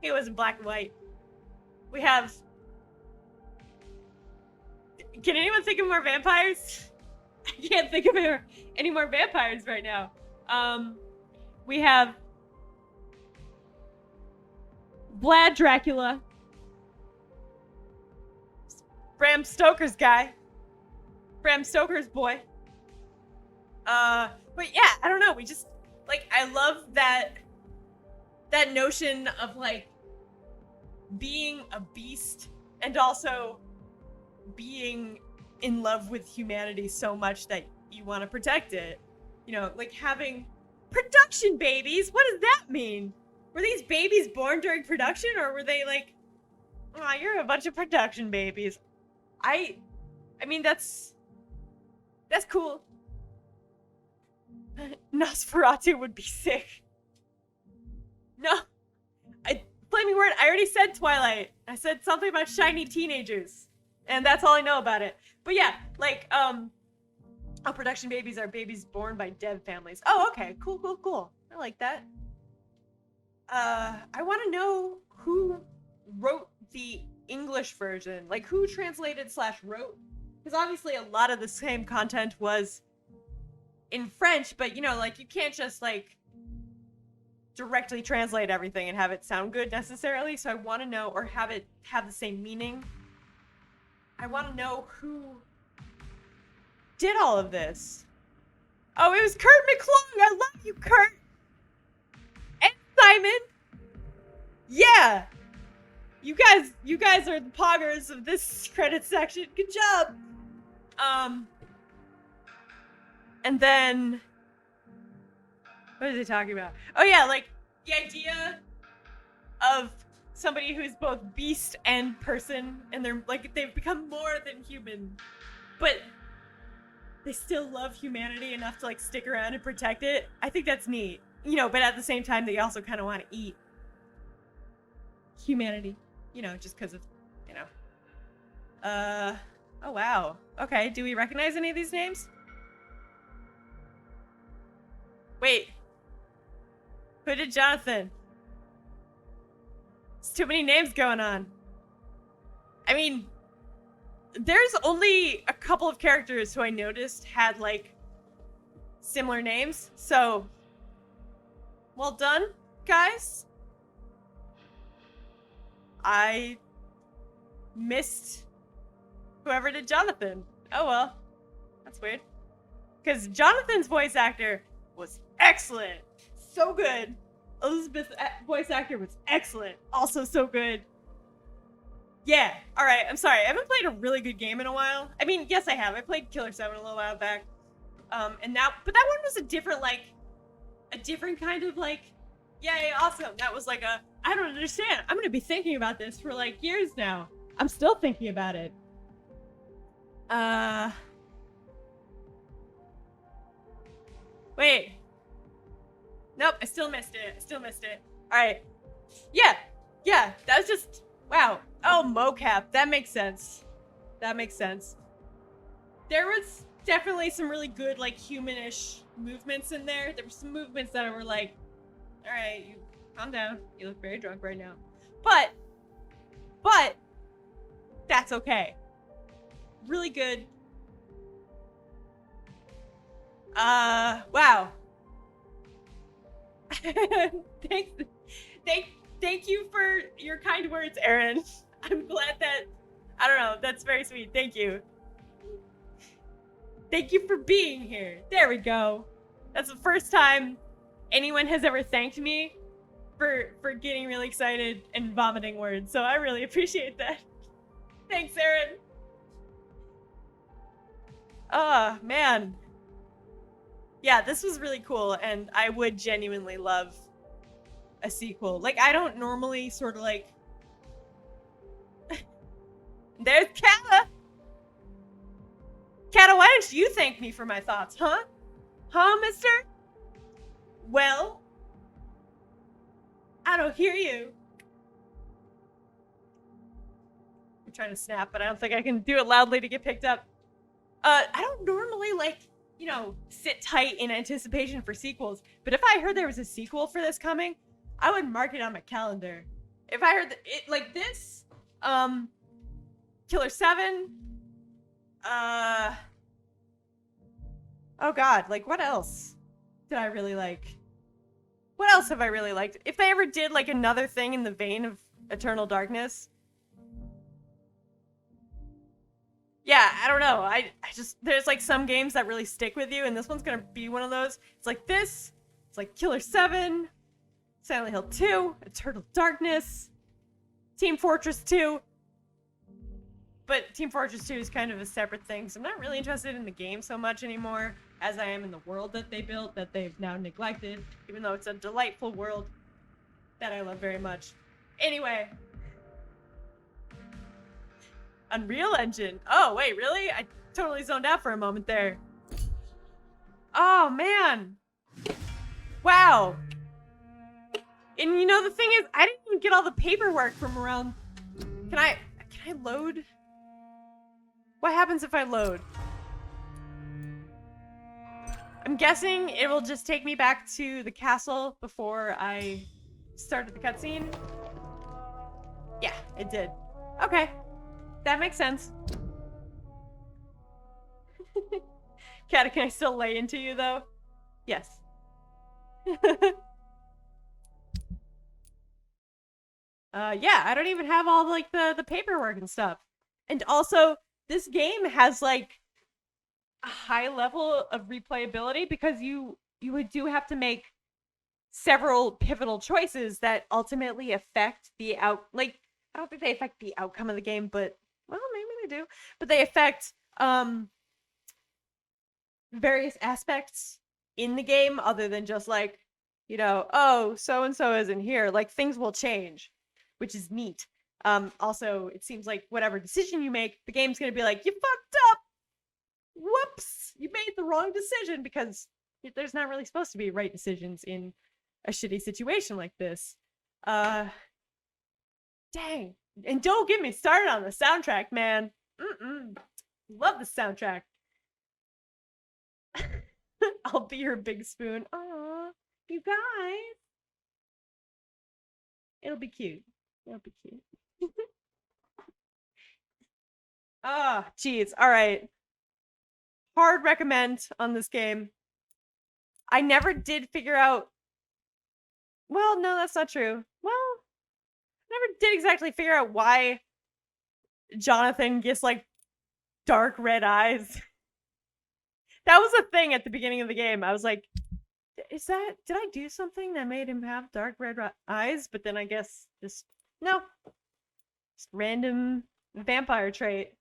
He was in black and white. We have... Can anyone think of more vampires? I can't think of any more vampires right now. We have Vlad Dracula. Bram Stoker's guy. Bram Stoker's boy. But yeah, I don't know. We just, like, I love that notion of, like, being a beast and also being in love with humanity so much that you want to protect it. You know, like having production babies. What does that mean? Were these babies born during production, or were they like, oh, you're a bunch of production babies? I mean, that's cool. Nosferatu would be sick. No. Flaming word, I already said Twilight. I said something about shiny teenagers. And that's all I know about it. But yeah, like, production babies are babies born by dead families. Oh, okay. Cool. I like that. I want to know who wrote the English version. Like, who translated / wrote? Because obviously a lot of the same content was in French, but, you know, like, you can't just, like, directly translate everything and have it sound good necessarily. So I want to know, or have it have the same meaning. I want to know who did all of this. Oh, it was Kurt McClung. I love you, Kurt. And Simon. Yeah. You guys are the poggers of this credit section. Good job. And then, what is he talking about? Oh yeah, like the idea of somebody who's both beast and person, and they're like, they've become more than human, but they still love humanity enough to like stick around and protect it. I think that's neat, you know, but at the same time they also kind of want to eat humanity, you know, just because of, you know. Oh wow, okay, do we recognize any of these names? Wait, who did Jonathan? There's too many names going on. I mean, there's only a couple of characters who I noticed had, like, similar names. So, well done, guys. I missed whoever did Jonathan. Oh well, that's weird. Because Jonathan's voice actor was excellent. So good. Elizabeth's voice actor was excellent. Also so good. Yeah. All right. I'm sorry. I haven't played a really good game in a while. I mean, yes, I have. I played Killer 7 a little while back. And now, but that one was a different kind of like, yay, awesome. That was like I don't understand. I'm going to be thinking about this for like years now. I'm still thinking about it. Wait. Nope, I still missed it. Alright. Yeah, that was just, wow. Oh, mocap, that makes sense. There was definitely some really good, like, humanish movements in there. There were some movements that were like, alright, you calm down. You look very drunk right now. But, that's okay. Really good. Wow. Thank you for your kind words, Aaron. I'm glad that, I don't know, that's very sweet. Thank you. Thank you for being here. There we go. That's the first time anyone has ever thanked me for getting really excited and vomiting words, so I really appreciate that. Thanks, Aaron. Oh, man. Yeah, this was really cool, and I would genuinely love a sequel. Like, I don't normally sort of, like... There's Kata! Kata, why don't you thank me for my thoughts, huh? Huh, mister? Well, I don't hear you. I'm trying to snap, but I don't think I can do it loudly to get picked up. I don't normally, like, you know, sit tight in anticipation for sequels, but if I heard there was a sequel for this coming, I would mark it on my calendar. If I heard it like this, Killer 7, oh god, like what else did I really like? What else have I really liked? If they ever did like another thing in the vein of Eternal Darkness. Yeah, I don't know. I just, there's like some games that really stick with you, and this one's gonna be one of those. It's like this, it's like Killer 7, Silent Hill 2, Eternal Darkness, Team Fortress 2. But Team Fortress 2 is kind of a separate thing, so I'm not really interested in the game so much anymore as I am in the world that they built, that they've now neglected, even though it's a delightful world that I love very much. Anyway. Unreal Engine. Oh, wait, really? I totally zoned out for a moment there. Oh, man. Wow. And you know, the thing is, I didn't even get all the paperwork from around... Can I load? What happens if I load? I'm guessing it will just take me back to the castle before I started the cutscene. Yeah, it did. Okay. That makes sense. Kata, can I still lay into you, though? Yes. Yeah, I don't even have all, like, the paperwork and stuff. And also, this game has, like, a high level of replayability because you do have to make several pivotal choices that ultimately affect the I don't think they affect the outcome of the game, but well, maybe they do. But they affect various aspects in the game other than just like, you know, oh, so and so isn't here. Like things will change, which is neat. Also, it seems like whatever decision you make, the game's gonna be like, you fucked up. Whoops, you made the wrong decision, because there's not really supposed to be right decisions in a shitty situation like this. Dang. And don't get me started on the soundtrack, man. Love the soundtrack. I'll be your big spoon. Aw, you guys. It'll be cute. It'll be cute. Ah, jeez. All right. Hard recommend on this game. I never did figure out... Well, no, that's not true. Well, never did exactly figure out why Jonathan gets like dark red eyes. That was a thing at the beginning of the game. I was like, did I do something that made him have dark red eyes? But then I guess just random vampire trait.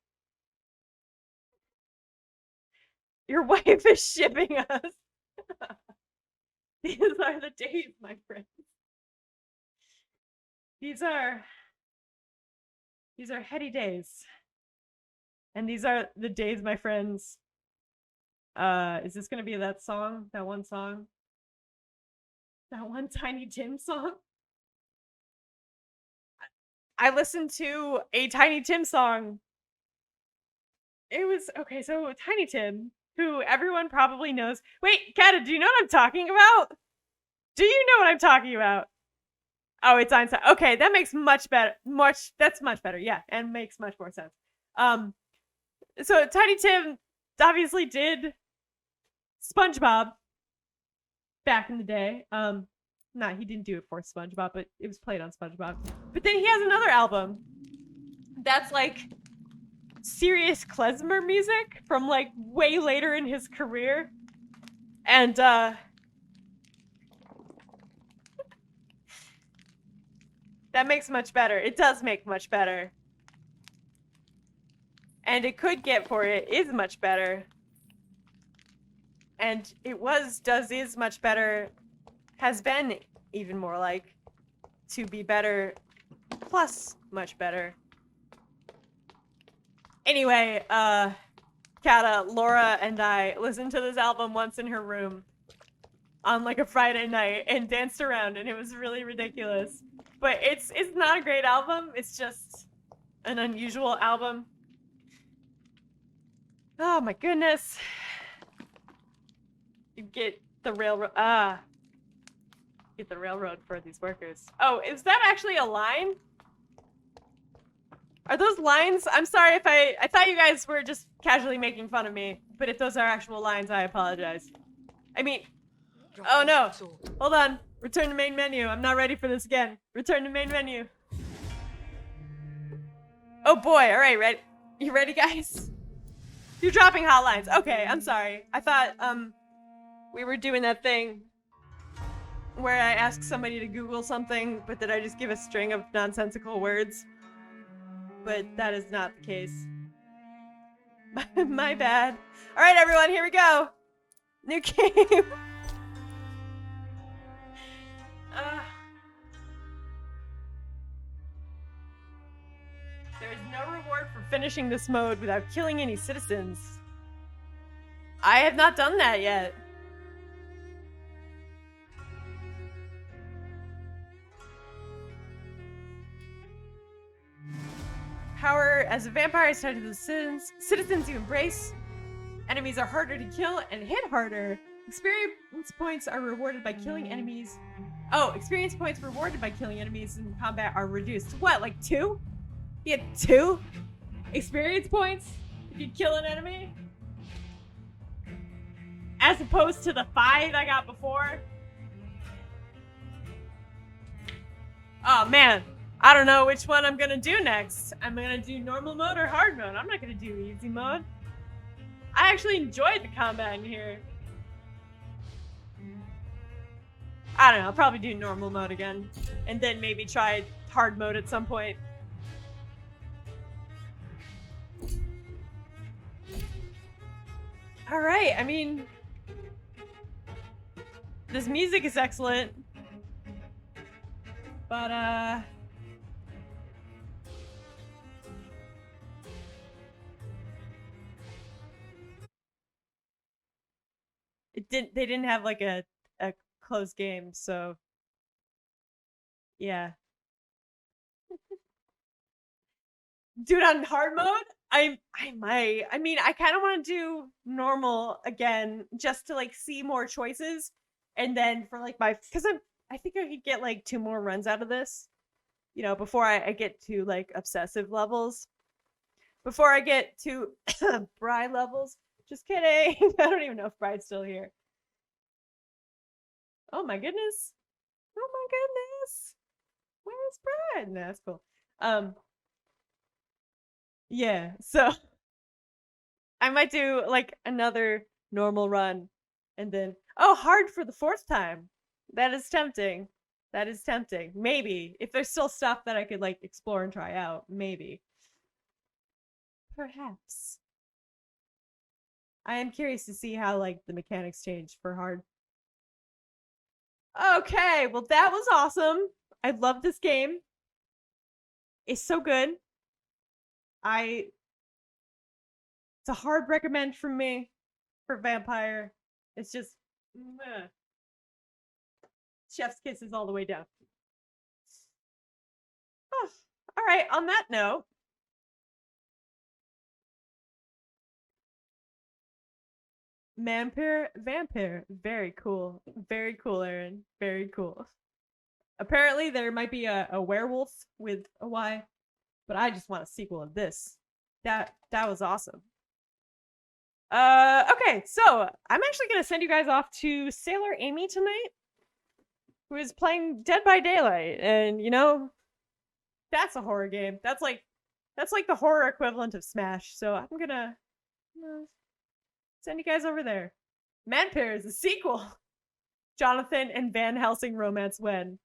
Your wife is shipping us. These are the days, my friends. These are heady days. And these are the days, my friends. Is this gonna be that song? That one song? That one Tiny Tim song? I listened to a Tiny Tim song. It was, okay, so Tiny Tim, who everyone probably knows. Wait, Kata, do you know what I'm talking about? Do you know what I'm talking about? Oh, it's Einstein. Okay, that makes much better. That's much better. Yeah, and makes much more sense. So Tiny Tim obviously did SpongeBob back in the day. He didn't do it for SpongeBob, but it was played on SpongeBob. But then he has another album that's like serious klezmer music from like way later in his career. And that makes much better. It does make much better. And it could get for it is much better. And it is much better, has been even more like to be better plus much better. Anyway, Kata, Laura, and I listened to this album once in her room on like a Friday night and danced around, and it was really ridiculous. But it's not a great album. It's just an unusual album. Oh my goodness. You get the railroad. Get the railroad for these workers. Oh, is that actually a line? Are those lines? I'm sorry if I thought you guys were just casually making fun of me, but if those are actual lines, I apologize. I mean, oh no, hold on. Return to main menu. I'm not ready for this again. Return to main menu. Oh boy, all right, ready? You ready, guys? You're dropping hotlines. Okay, I'm sorry. I thought, we were doing that thing where I ask somebody to Google something, but that I just give a string of nonsensical words. But that is not the case. My bad. All right, everyone, here we go. New game. There is no reward for finishing this mode without killing any citizens. I have not done that yet. Power as a vampire is tied to the citizens you embrace. Enemies are harder to kill and hit harder. Experience points are rewarded by killing enemies. Oh, experience points rewarded by killing enemies in combat are reduced. What, like 2? You get 2 experience points if you kill an enemy? As opposed to the 5 I got before? Oh man. I don't know which one I'm gonna do next. I'm gonna do normal mode or hard mode. I'm not gonna do easy mode. I actually enjoyed the combat in here. I don't know, I'll probably do normal mode again. And then maybe try hard mode at some point. Alright, I mean... this music is excellent. But, they didn't have like a closed game, so yeah. Dude, on hard mode, I might. I mean, I kind of want to do normal again just to like see more choices, and then for like because I think I could get like 2 more runs out of this, you know, before I get to like obsessive levels, before I get to Bri levels. Just kidding. I don't even know if Bride's still here. Oh my goodness. Oh my goodness. Where's Bride? No, that's cool. Yeah, so I might do like another normal run and then hard for the 4th time. That is tempting. That is tempting. Maybe. If there's still stuff that I could like explore and try out, maybe. Perhaps. I am curious to see how like the mechanics change for hard. Okay, well that was awesome. I love this game. It's so good. It's a hard recommend from me for Vampyr. It's just chef's kisses all the way down. Oh, all right, on that note, Vampyr. Very cool. Very cool, Aaron. Very cool. Apparently there might be a werewolf with a Y, but I just want a sequel of this. That was awesome. Okay, so I'm actually gonna send you guys off to Sailor Amy tonight, who is playing Dead by Daylight, and you know, that's a horror game. That's like the horror equivalent of Smash. So I'm gonna send you guys over there. Vampyr is a sequel. Jonathan and Van Helsing romance when?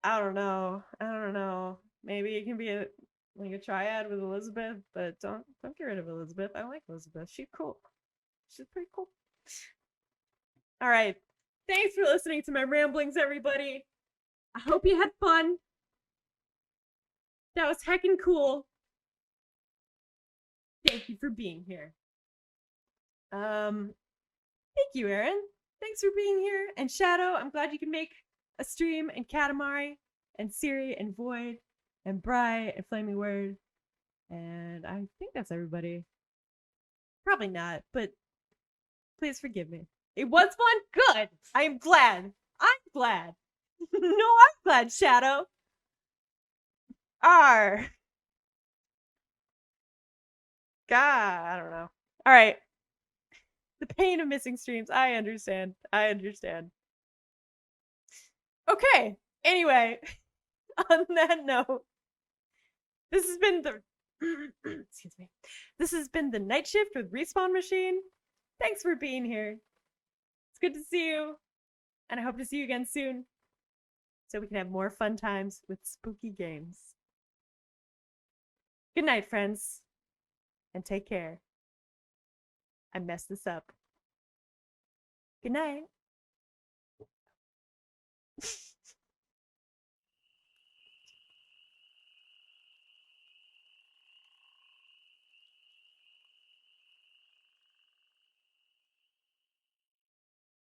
I don't know. Maybe it can be a triad with Elizabeth, but don't get rid of Elizabeth. I like Elizabeth. She's cool. She's pretty cool. All right. Thanks for listening to my ramblings, everybody. I hope you had fun. That was heckin' cool. Thank you for being here. Thank you, Aaron. Thanks for being here. And Shadow, I'm glad you can make a stream. And Katamari, and Siri, and Void, and Bri, and Flaming Word. And I think that's everybody. Probably not, but please forgive me. It was fun? Good. I am glad. I'm glad. No, I'm glad, Shadow. God, I don't know. All right. The pain of missing streams. I understand. I understand. Okay. Anyway, on that note, this has been the excuse me. This has been the Night Shift with Respawn Machine. Thanks for being here. It's good to see you, and I hope to see you again soon, so we can have more fun times with spooky games. Good night, friends, and take care. I messed this up. Good night.